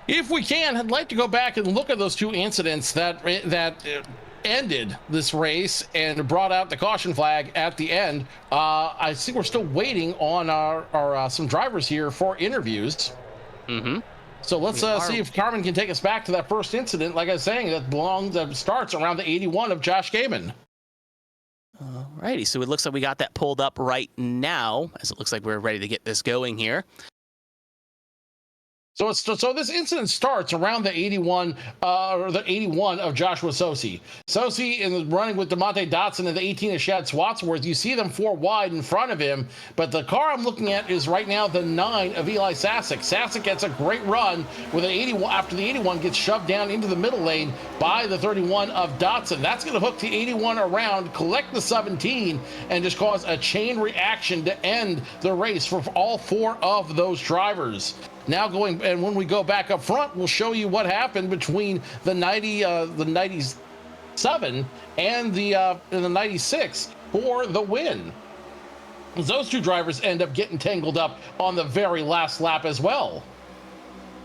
If we can, I'd like to go back and look at those two incidents that ended this race and brought out the caution flag at the end. I think we're still waiting on our some drivers here for interviews. So let's see if Carmen can take us back to that first incident. Like I was saying, that starts around the 81 of Josh Gaiman.
Alrighty, so it looks like we got that pulled up right now, as it looks like we're ready to get this going here.
So this incident starts around the 81 of Joshua Sosi. Sosi is running with DeMonte Dotson and the 18 of Shad Swatsworth. You see them 4 wide in front of him, but the car I'm looking at is right now the 9 of Eli Sasek. Sasek gets a great run with an 81 after the 81 gets shoved down into the middle lane by the 31 of Dotson. That's going to hook the 81 around, collect the 17, and just cause a chain reaction to end the race for all 4 of those drivers. Now and when we go back up front, we'll show you what happened between the 97 and the 96 for the win. Those two drivers end up getting tangled up on the very last lap as well.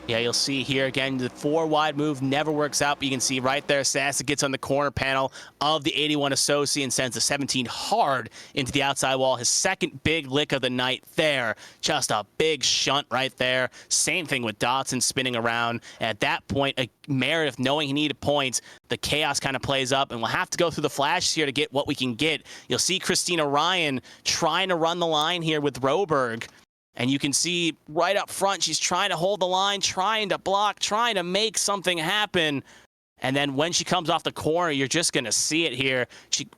Yeah, you'll see here again, the 4 wide move never works out, but you can see right there, Sasek gets on the corner panel of the 81 Associate and sends the 17 hard into the outside wall. His second big lick of the night there. Just a big shunt right there. Same thing with Dotson spinning around. And at that point, Meredith, knowing he needed points, the chaos kind of plays up, and we'll have to go through the flashes here to get what we can get. You'll see Kristina Ryan trying to run the line here with Roberg. And you can see right up front, she's trying to hold the line, trying to block, trying to make something happen. And then when she comes off the corner, you're just going to see it here.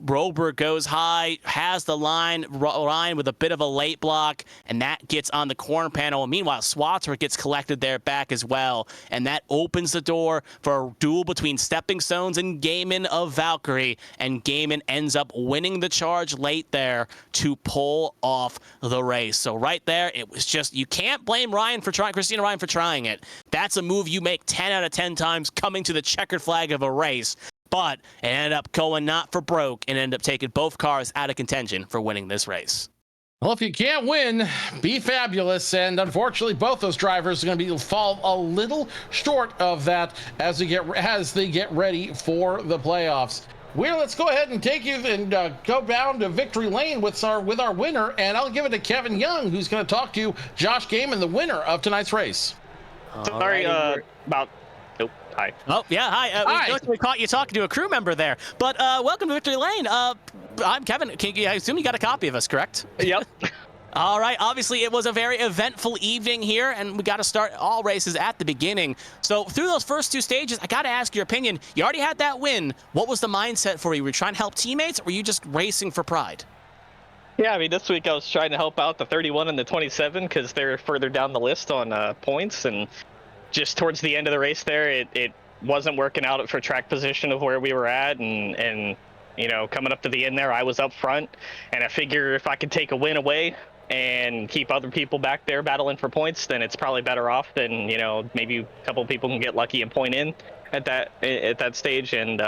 Roberg goes high, has the line with a bit of a late block, and that gets on the corner panel. And meanwhile, Swatsworth gets collected there back as well. And that opens the door for a duel between Stepping Stones and Gaiman of Valkyrie. And Gaiman ends up winning the charge late there to pull off the race. So right there, it was just, you can't blame Kristina Ryan for trying it. That's a move you make 10 out of 10 times coming to the checkered flag of a race. But it ended up going not for broke and ended up taking both cars out of contention for winning this race.
Well, if you can't win, be fabulous. And unfortunately, both those drivers are going to fall a little short of that as they get ready for the playoffs. Let's go ahead and take you and go down to victory lane with our winner, and I'll give it to Kevin Young, who's going to talk to Josh Gaiman, the winner of tonight's race.
Sorry about. Oh, hi.
Oh, yeah, hi.
Hi.
We caught you talking to a crew member there. But welcome to Victory Lane. I'm Kevin. I assume you got a copy of us, correct?
Yep.
All right. Obviously, it was a very eventful evening here, and we got to start all races at the beginning. So through those first two stages, I got to ask your opinion. You already had that win. What was the mindset for you? Were you trying to help teammates, or were you just racing for pride?
Yeah, I mean, this week I was trying to help out the 31 and the 27 because they're further down the list on points, and just towards the end of the race there, it wasn't working out for track position of where we were at, and you know, coming up to the end there, I was up front, and I figure if I could take a win away and keep other people back there battling for points, then it's probably better off than, you know, maybe a couple of people can get lucky and point in at that stage. And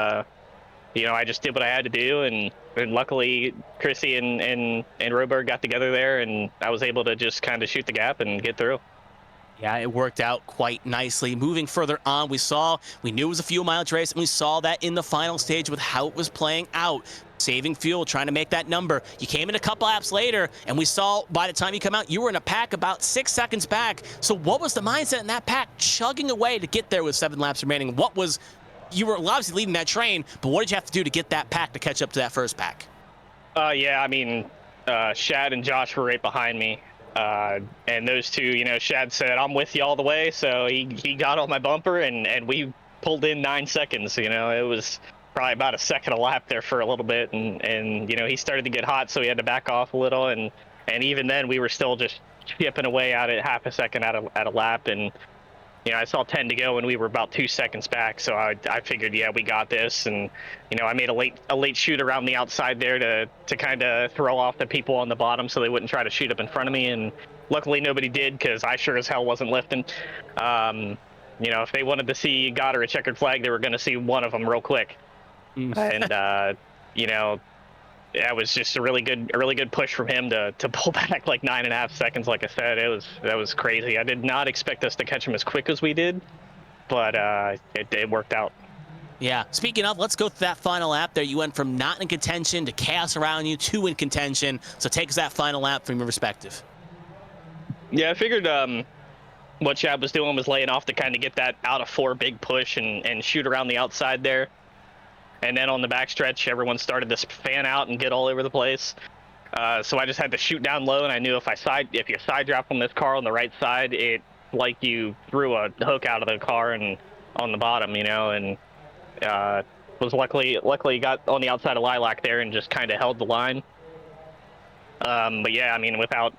you know, I just did what I had to do, and luckily Chrissy and Roberg got together there, and I was able to just kind of shoot the gap and get through.
Yeah, it worked out quite nicely. Moving further on, we knew it was a fuel mileage race, and we saw that in the final stage with how it was playing out. Saving fuel, trying to make that number. You came in a couple laps later, and we saw by the time you come out, you were in a pack about 6 seconds back. So what was the mindset in that pack, chugging away to get there with 7 laps remaining? You were obviously leading that train, but what did you have to do to get that pack to catch up to that first pack?
Yeah, I mean, Shad and Josh were right behind me. And those two, you know, Shad said, "I'm with you all the way." So he got on my bumper, and we pulled in 9 seconds. You know, it was probably about a second a lap there for a little bit. And you know, he started to get hot, so he had to back off a little. And even then, we were still just chipping away at it half a second at a lap. And, you know, I saw 10 to go, and we were about 2 seconds back. So I figured, yeah, we got this. And, you know, I made a late shoot around the outside there to kind of throw off the people on the bottom so they wouldn't try to shoot up in front of me. And luckily nobody did, because I sure as hell wasn't lifting. You know, if they wanted to see God or a checkered flag, they were going to see one of them real quick. And, you know, that was just a really good push from him to pull back like 9.5 seconds. Like I said, that was crazy. I did not expect us to catch him as quick as we did, but it worked out.
Yeah. Speaking of, let's go through that final lap there. You went from not in contention to chaos around you to in contention. So take us that final lap from your perspective.
Yeah, I figured what Chad was doing was laying off to kind of get that out of 4 big push and shoot around the outside there. And then on the backstretch, everyone started to fan out and get all over the place. So I just had to shoot down low, and I knew if you side drop on this car on the right side, it like you threw a hook out of the car and on the bottom, you know. And was luckily got on the outside of Lilac there and just kind of held the line. But yeah, I mean, without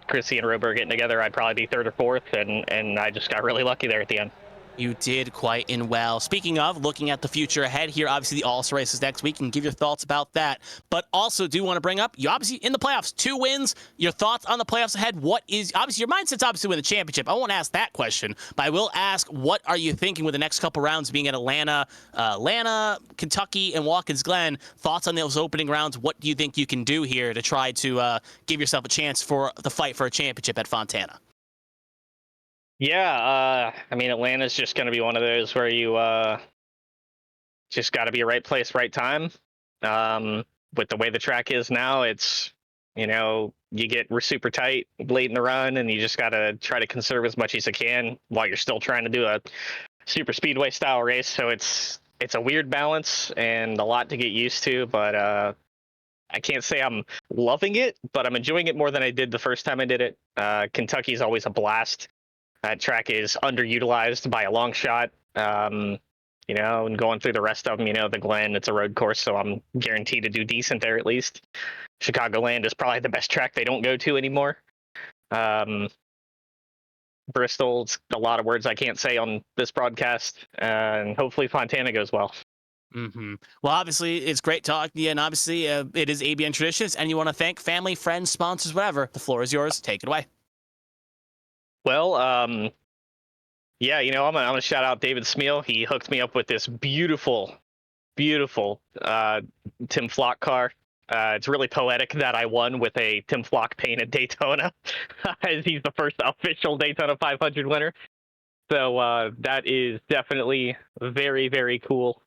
Chrissy and Roberg getting together, I'd probably be 3rd or 4th, and I just got really lucky there at the end.
You did quite well. Speaking of looking at the future ahead here, obviously the All-Star races next week, and give your thoughts about that. But also do want to bring up, you obviously in the playoffs, 2 wins. Your thoughts on the playoffs ahead? Obviously your mindset's obviously win the championship. I won't ask that question, but I will ask, what are you thinking with the next couple rounds being at Atlanta, Kentucky, and Watkins Glen? Thoughts on those opening rounds? What do you think you can do here to try to give yourself a chance for the fight for a championship at Fontana?
Yeah, I mean, Atlanta's just going to be one of those where you just got to be right place, right time. With the way the track is now, it's, you know, we're super tight late in the run, and you just got to try to conserve as much as you can while you're still trying to do a super speedway style race. So it's a weird balance and a lot to get used to, but I can't say I'm loving it, but I'm enjoying it more than I did the first time I did it. Kentucky's always a blast. That track is underutilized by a long shot. and going through the rest of them, the Glen, it's a road course, so I'm guaranteed to do decent there at least. Chicagoland is probably the best track they don't go to anymore. Bristol's a lot of words I can't say on this broadcast, and hopefully Fontana goes well.
Mm-hmm. Well, obviously, it's great talking to you, and obviously, it is ABN Traditions, and you want to thank family, friends, sponsors, whatever. The floor is yours. Take it away.
Well, yeah, I'm gonna shout out David Smeal. He hooked me up with this beautiful Tim Flock car. It's really poetic that I won with a Tim Flock painted Daytona, as he's the first official Daytona 500 winner. So that is definitely very, very cool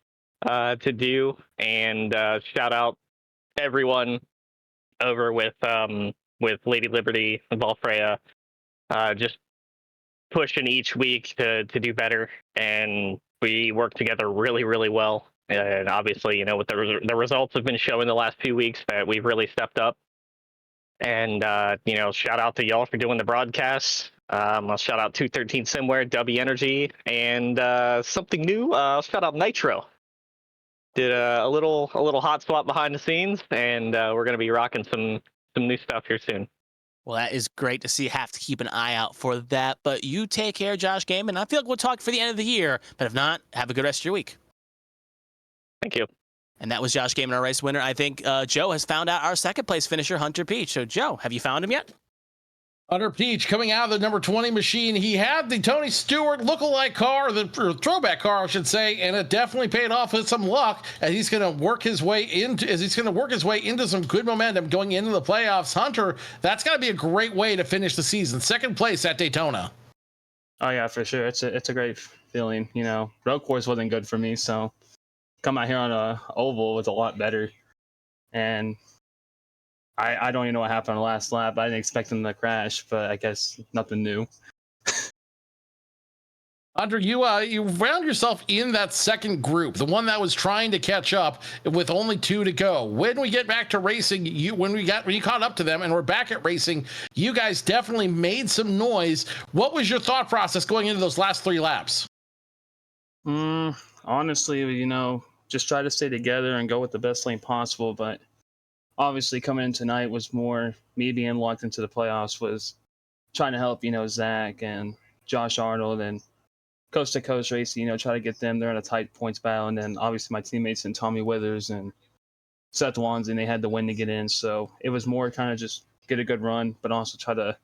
to do. And shout out everyone over with Lady Liberty and Valfreya, just pushing each week to do better. And we work together really, really well. And obviously, with the results have been showing the last few weeks that we've really stepped up. And, shout out to y'all for doing the broadcasts. I'll shout out 213 Simware, W Energy, and something new. I'll shout out Nitro. Did a little hot swap behind the scenes, and we're going to be rocking some new stuff here soon.
Well, that is great to see. Have to keep an eye out for that. But you take care, Josh Gaiman. I feel like we'll talk for the end of the year. But if not, have a good rest of your week.
Thank you.
And that was Josh Gaiman, our race winner. I think Joe has found out our second place finisher, Hunter Peach. So, Joe, have you found him yet?
Hunter Peach coming out of the number 20 machine. He had the Tony Stewart lookalike car, or throwback car, I should say, and it definitely paid off with some luck. And he's going to work his way into some good momentum going into the playoffs. Hunter, that's got to be a great way to finish the season. Second place at Daytona.
Oh yeah, for sure. It's a great feeling. Road course wasn't good for me, so come out here on a oval was a lot better. And I don't even know what happened on the last lap. I didn't expect him to crash, but I guess nothing new.
Hunter, you found yourself in that second group, the one that was trying to catch up with only 2 to go. When we get back to racing, when you caught up to them and we're back at racing, you guys definitely made some noise. What was your thought process going into those last 3 laps?
Honestly, just try to stay together and go with the best lane possible. But obviously, coming in tonight was more me being locked into the playoffs, was trying to help, Zach and Josh Arnold and Coast to Coast Racing, try to get them. They're in a tight points battle. And then obviously my teammates and Tommy Withers and Seth Wansley, they had the win to get in. So it was more kind of just get a good run, but also try to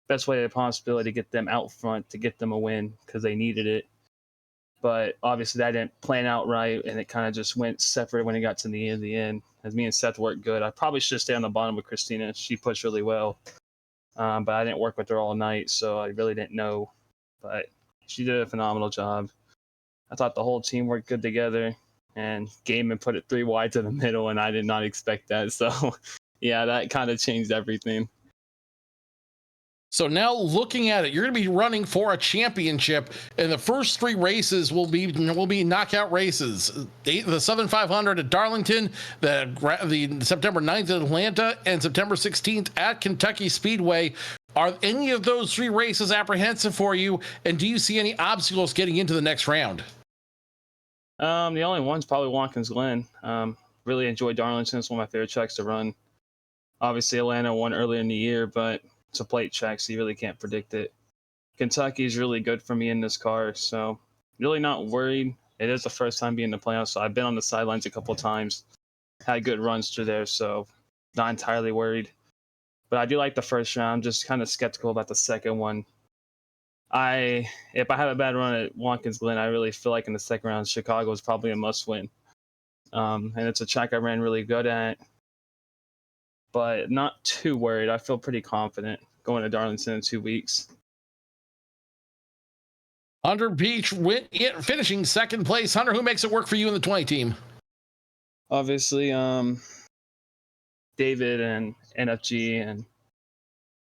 best way of possibility to get them out front to get them a win because they needed it. But obviously that didn't plan out right, and it kind of just went separate when it got to the end. As me and Seth worked good. I probably should stay on the bottom with Kristina. She pushed really well. But I didn't work with her all night, so I really didn't know. But she did a phenomenal job. I thought the whole team worked good together, and Gaiman put it 3 wide to the middle, and I did not expect that. So, yeah, that kind of changed everything.
So now looking at it, you're going to be running for a championship, and the first 3 races will be knockout races. The Southern 500 at Darlington, the September 9th at Atlanta, and September 16th at Kentucky Speedway. Are any of those 3 races apprehensive for you, and do you see any obstacles getting into the next round?
The only one's probably Watkins Glen. Really enjoyed Darlington. It's one of my favorite tracks to run. Obviously, Atlanta won earlier in the year, but it's a plate track, so you really can't predict it. Kentucky is really good for me in this car, so really not worried. It is the first time being in the playoffs, so I've been on the sidelines a couple of times, had good runs through there, so not entirely worried. But I do like the first round, just kind of skeptical about the second one. If I have a bad run at Watkins Glen, I really feel like in the second round, Chicago is probably a must-win. And it's a track I ran really good at, but not too worried. I feel pretty confident going to Darlington in 2 weeks.
Hunter Beach finishing second place. Hunter, who makes it work for you in the 20 team?
Obviously, David and NFG and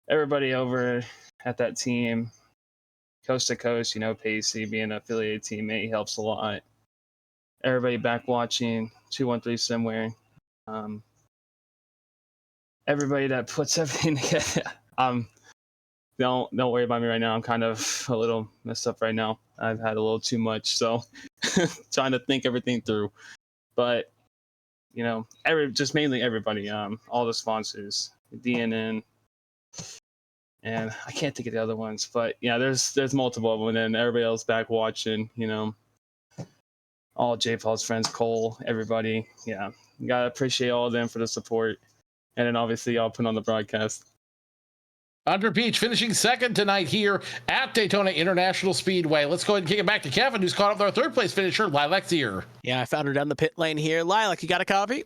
everybody over at that team. Coast to Coast, Pacey being an affiliated teammate helps a lot. Everybody back watching, 213 somewhere. Everybody that puts everything together. Don't worry about me right now. I'm kind of a little messed up right now. I've had a little too much, so trying to think everything through. But just mainly everybody, all the sponsors, DNN, and I can't think of the other ones, but yeah, there's multiple of them, and then everybody else back watching, all J Paul's friends, Cole, everybody. Yeah, you gotta appreciate all of them for the support, and then obviously y'all put on the broadcast.
Hunter Beach finishing second tonight here at Daytona International Speedway. Let's go ahead and kick it back to Kevin, who's caught up with our third place finisher, Lilac Sear.
Yeah, I found her down the pit lane here. Lilac, you got a copy?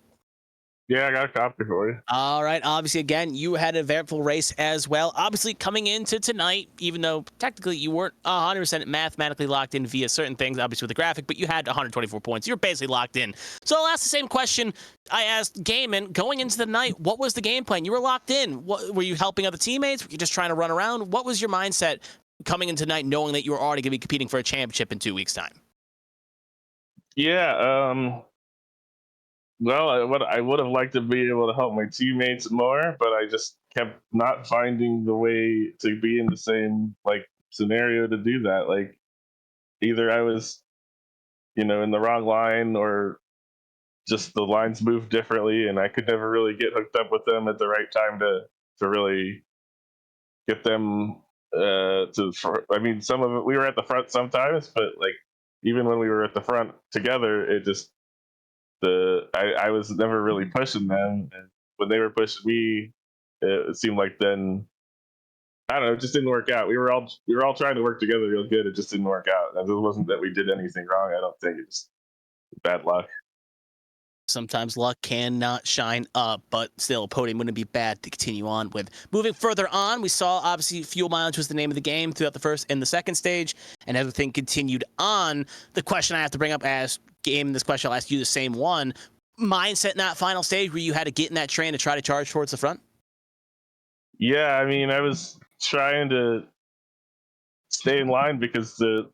Yeah, I got a copy for you.
All right. Obviously, again, you had an eventful race as well. Obviously, coming into tonight, even though technically you weren't 100% mathematically locked in via certain things, obviously with the graphic, but you had 124 points. You're basically locked in. So I'll ask the same question I asked Gaiman. Going into the night, what was the game plan? You were locked in. Were you helping other teammates? Were you just trying to run around? What was your mindset coming into tonight, knowing that you were already going to be competing for a championship in 2 weeks' time?
Yeah, well, I would have liked to be able to help my teammates more, but I just kept not finding the way to be in the same scenario to do that. Like either I was, in the wrong line, or just the lines moved differently, and I could never really get hooked up with them at the right time to really get them I mean, some of it we were at the front sometimes, but even when we were at the front together, it just I was never really pushing them, and when they were pushing me, it seemed like then I don't know, it just didn't work out. We were all trying to work together real good. It just didn't work out. And it wasn't that we did anything wrong. I don't think it's bad luck.
Sometimes luck cannot shine up, but still, a podium wouldn't be bad to continue on with. Moving further on, we saw obviously fuel mileage was the name of the game throughout the first and the second stage, and everything continued on. The question I have to bring up as game, this question I'll ask you the same one. Mindset in that final stage where you had to get in that train to try to charge towards the front?
Yeah, I mean, I was trying to stay in line because the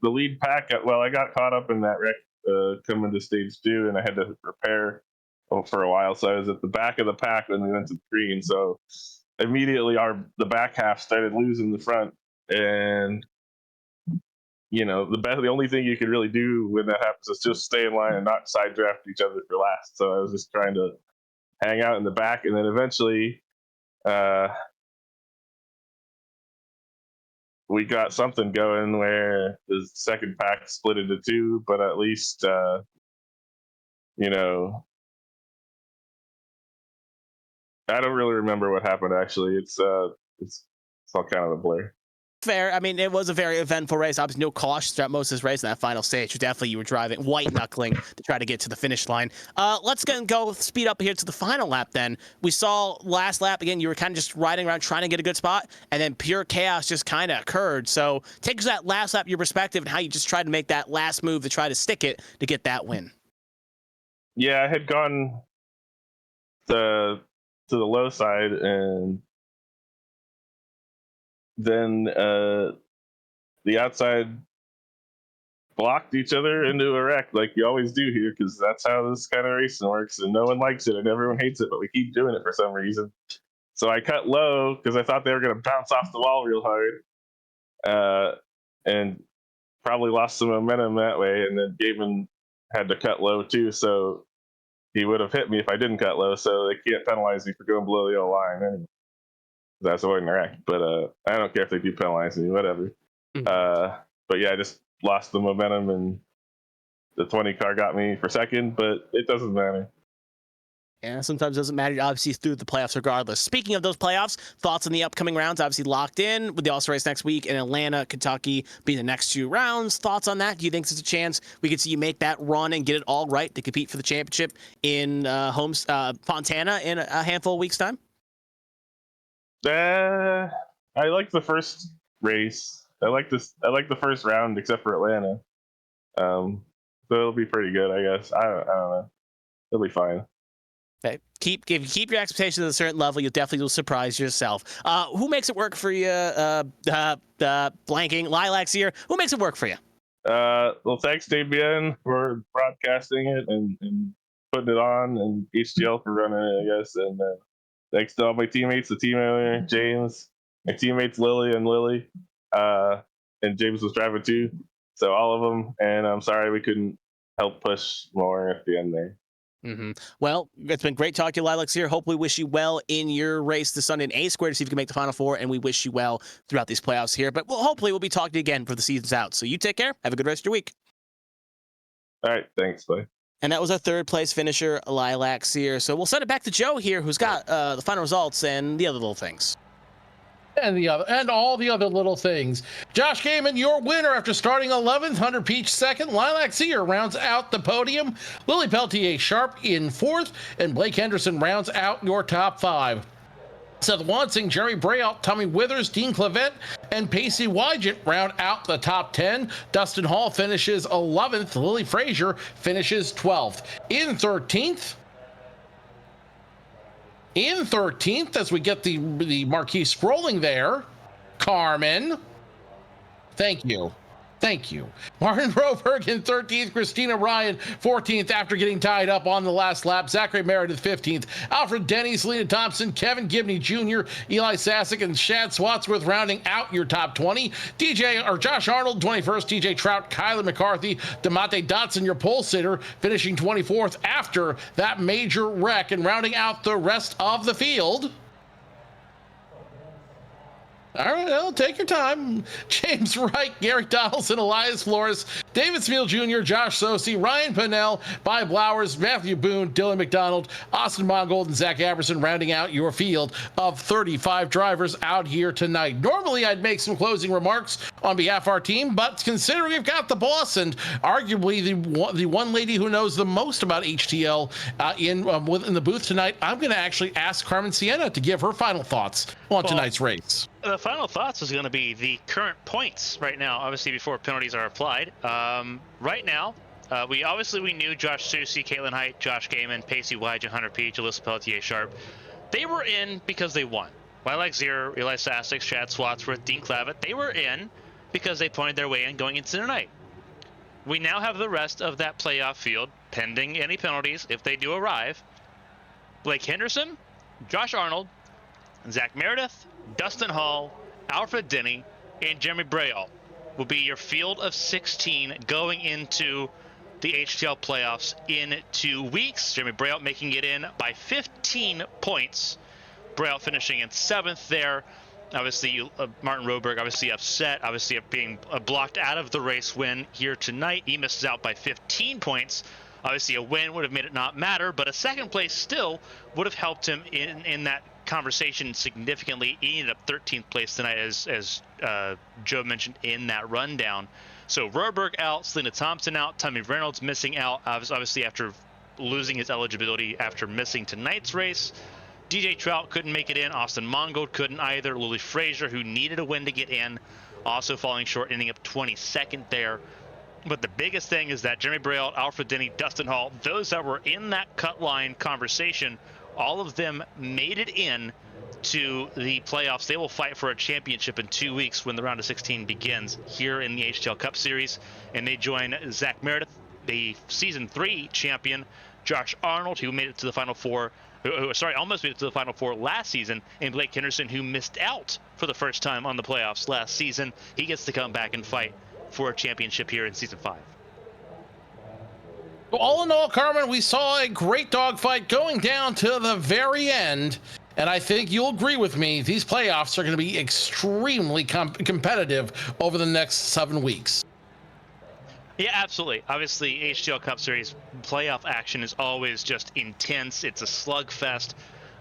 lead pack. Well, I got caught up in that wreck coming to stage 2, and I had to repair for a while. So I was at the back of the pack when we went to the green. So immediately the back half started losing the front, and the only thing you could really do when that happens is just stay in line and not side draft each other for last. So I was just trying to hang out in the back, and then eventually we got something going where the second pack split into 2, but at least I don't really remember what happened actually. It's all kind of a blur.
Fair. I mean, it was a very eventful race. Obviously, no cautions throughout most of this race in that final stage. Definitely, you were driving white knuckling to try to get to the finish line. Let's go speed up here to the final lap then. We saw last lap, again, you were kind of just riding around trying to get a good spot, and then pure chaos just kind of occurred. So take us to that last lap, your perspective, and how you just tried to make that last move to try to stick it to get that win.
Yeah, I had gone to the low side, and then the outside blocked each other into a wreck like you always do here, because that's how this kind of racing works, and no one likes it and everyone hates it, but we keep doing it for some reason. So I cut low because I thought they were going to bounce off the wall real hard, and probably lost some momentum that way, and then Gavin had to cut low too, so he would have hit me if I didn't cut low, so they can't penalize me for going below the yellow line. And that's avoiding the wreck, but I don't care if they do penalize me, whatever. But yeah, I just lost the momentum, and the 20 car got me for second, but it doesn't matter.
Yeah, sometimes it doesn't matter. Obviously, through the playoffs regardless. Speaking of those playoffs, thoughts on the upcoming rounds? Obviously locked in with the All-Star race next week, and Atlanta, Kentucky being the next 2 rounds. Thoughts on that? Do you think there's a chance we could see you make that run and get it all right to compete for the championship in Fontana in a handful of weeks' time?
I like the first race. I like the first round, except for Atlanta. So it'll be pretty good, I guess. I don't know. It'll be fine.
Okay. Keep your expectations at a certain level. You'll definitely surprise yourself. Who makes it work for you? Blanking Lilacs here. Who makes it work for you?
Well, thanks Davian for broadcasting it and putting it on, and HTL for running it, I guess. And thanks to all my teammates, the team owner, James, my teammates Lily, and James was driving too. So all of them, and I'm sorry we couldn't help push more at the end there.
Well, it's been great talking to you, Lilacs here. Hope we wish you well in your race this Sunday in A Square to see if you can make the Final Four, and we wish you well throughout these playoffs here. But hopefully we'll be talking to you again for the season's out. So you take care. Have a good rest of your week.
All right, thanks, bye.
And that was our third place finisher, Lilacs here. So we'll send it back to Joe here, who's got the final results and the other little things.
And all the other little things. Josh Gaiman, your winner after starting 11th, Hunter Peach second, Lilac Sear rounds out the podium, Lily Peltier Sharp in fourth, and Blake Henderson rounds out your top five. Seth Wansing, Jerry Brayout, Tommy Withers, Dean Clavette, and Pacey Wygant round out the top 10. Dustin Hall finishes 11th. Lily Frazier finishes 12th. In 13th, as we get the marquee scrolling there, Carmen. Thank you. Martin Roberg in 13th, Kristina Ryan 14th after getting tied up on the last lap, Zachary Meredith 15th, Alfred Denny, Selena Thompson, Kevin Gibney Jr., Eli Sassick, and Shad Swatsworth rounding out your top 20. Josh Arnold 21st, TJ Trout, Kyler McCarthy, DeMonte Dotson, your pole sitter, finishing 24th after that major wreck, and rounding out the rest of the field. All right, well, take your time. James Wright, Gary Donaldson, Elias Flores, David Smeal Jr., Josh Sosi, Ryan Pennell, Bob Blowers, Matthew Boone, Dylan McDonald, Austin Mongold, and Zach Aberson rounding out your field of 35 drivers out here tonight. Normally, I'd make some closing remarks on behalf of our team, but considering we've got the boss and arguably the one lady who knows the most about HTL in the booth tonight, I'm going to actually ask Carmen Sienna to give her final thoughts on tonight's race.
The final thoughts is going to be the current points right now, obviously before penalties are applied. Right now, we knew Josh Soucy, Caitlin Height, Josh Gaiman, Pacey Wygant, Hunter Peach, Alyssa Pelletier Sharp. They were in because they won. Lilac Zero, Eli Sassick, Chad Swatsworth, Dean Clavett, they were in because they pointed their way in going into tonight. We now have the rest of that playoff field, pending any penalties if they do arrive. Blake Henderson, Josh Arnold, Zach Meredith, Dustin Hall, Alfred Denny, and Jeremy Brayout will be your field of 16 going into the HTL playoffs in 2 weeks. Jeremy Brayout making it in by 15 points. Brayout finishing in 7th there. Obviously, Martin Roberg obviously upset, obviously being blocked out of the race win here tonight. He misses out by 15 points. Obviously, a win would have made it not matter, but a second place still would have helped him in that conversation significantly. He ended up 13th place tonight, as Joe mentioned in that rundown. So Roberg out, Selena Thompson out, Tommy Reynolds missing out, obviously after losing his eligibility after missing tonight's race. DJ Trout couldn't make it in. Austin Mongold couldn't either. Lily Frazier, who needed a win to get in, also falling short, ending up 22nd there. But the biggest thing is that Jeremy Braille, Alfred Denny, Dustin Hall, those that were in that cut line conversation, all of them made it in to the playoffs. They will fight for a championship in 2 weeks when the round of 16 begins here in the HTL Cup Series. And they join Zach Meredith, the Season 3 champion, Josh Arnold, who made it to the Final Four, almost made it to the Final Four last season, and Blake Henderson, who missed out for the first time on the playoffs last season. He gets to come back and fight for a championship here in Season 5.
All in all, Carmen, we saw a great dogfight going down to the very end. And I think you'll agree with me, these playoffs are going to be extremely competitive over the next 7 weeks.
Yeah, absolutely. Obviously, HTL Cup Series playoff action is always just intense. It's a slugfest.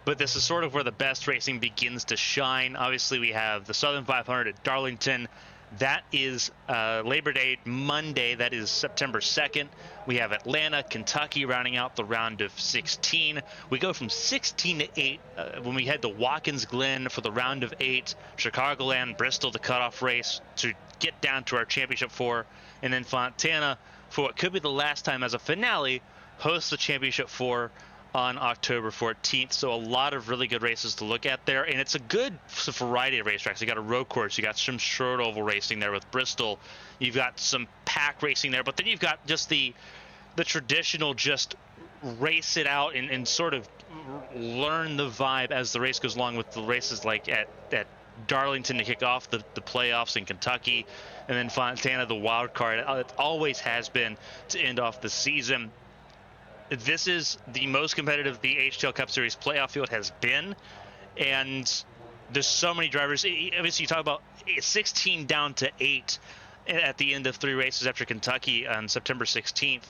But this is sort of where the best racing begins to shine. Obviously, we have the Southern 500 at Darlington. That is Labor Day Monday. That is September 2nd. We have Atlanta, Kentucky rounding out the round of 16. We go from 16 to 8 when we head to Watkins Glen for the round of 8. Chicagoland, Bristol, the cutoff race to get down to our championship 4. And then Fontana, for what could be the last time as a finale, hosts the championship 4 on October 14th. So a lot of really good races to look at there. And it's a good variety of racetracks. You got a road course. You got some short oval racing there with Bristol. You've got some pack racing there. But then you've got just the traditional just race it out and sort of learn the vibe as the race goes along with the races like at Darlington to kick off the playoffs in Kentucky, and then Fontana, the wild card. It always has been to end off the season. This is the most competitive the HTL Cup Series playoff field has been, and there's so many drivers. Obviously, you talk about 16 down to 8 at the end of 3 races after Kentucky on September 16th.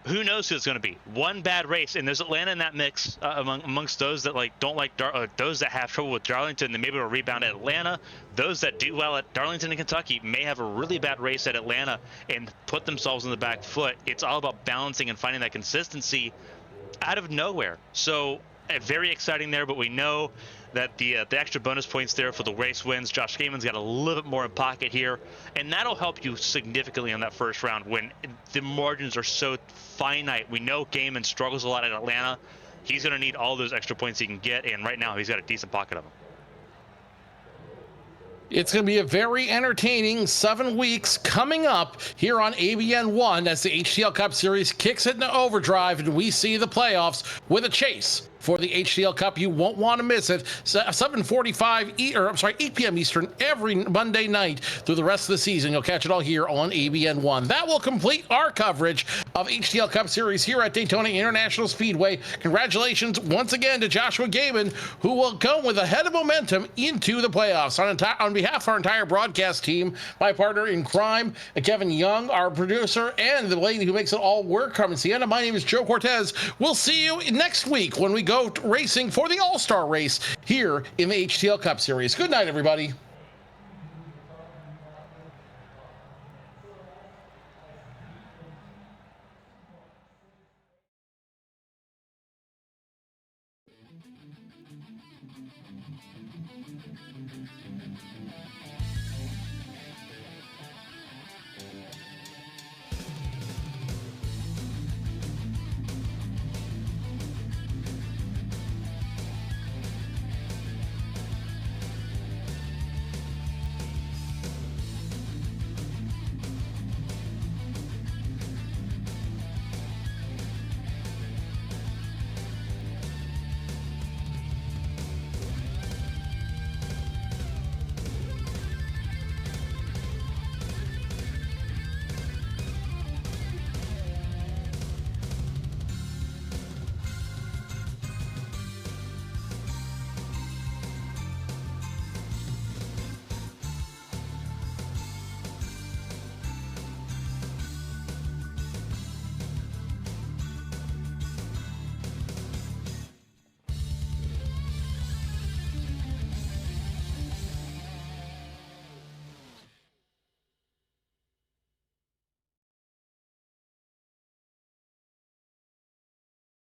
Who knows who it's going to be? One bad race, and there's Atlanta in that mix amongst those that don't like those that have trouble with Darlington. They maybe will rebound at Atlanta. Those that do well at Darlington and Kentucky may have a really bad race at Atlanta and put themselves on the back foot. It's all about balancing and finding that consistency out of nowhere. So very exciting there, but we know that the extra bonus points there for the race wins. Josh Gaiman's got a little bit more in pocket here, and that'll help you significantly on that first round when the margins are so finite. We know Gaiman struggles a lot at Atlanta. He's going to need all those extra points he can get, and right now he's got a decent pocket of them.
It's going to be a very entertaining 7 weeks coming up here on ABN1 as the HTL Cup Series kicks it into overdrive, and we see the playoffs with a chase for the HTL Cup. You won't want to miss it. 8 p.m. Eastern every Monday night through the rest of the season. You'll catch it all here on ABN1. That will complete our coverage of HTL Cup Series here at Daytona International Speedway. Congratulations once again to Joshua Gaiman, who will go with a head of momentum into the playoffs. On behalf of our entire broadcast team, my partner in crime, Kevin Young, our producer, and the lady who makes it all work, Carmen Sienna, my name is Joe Cortez. We'll see you next week when we go racing for the All-Star race here in the HTL Cup Series. Good night, everybody.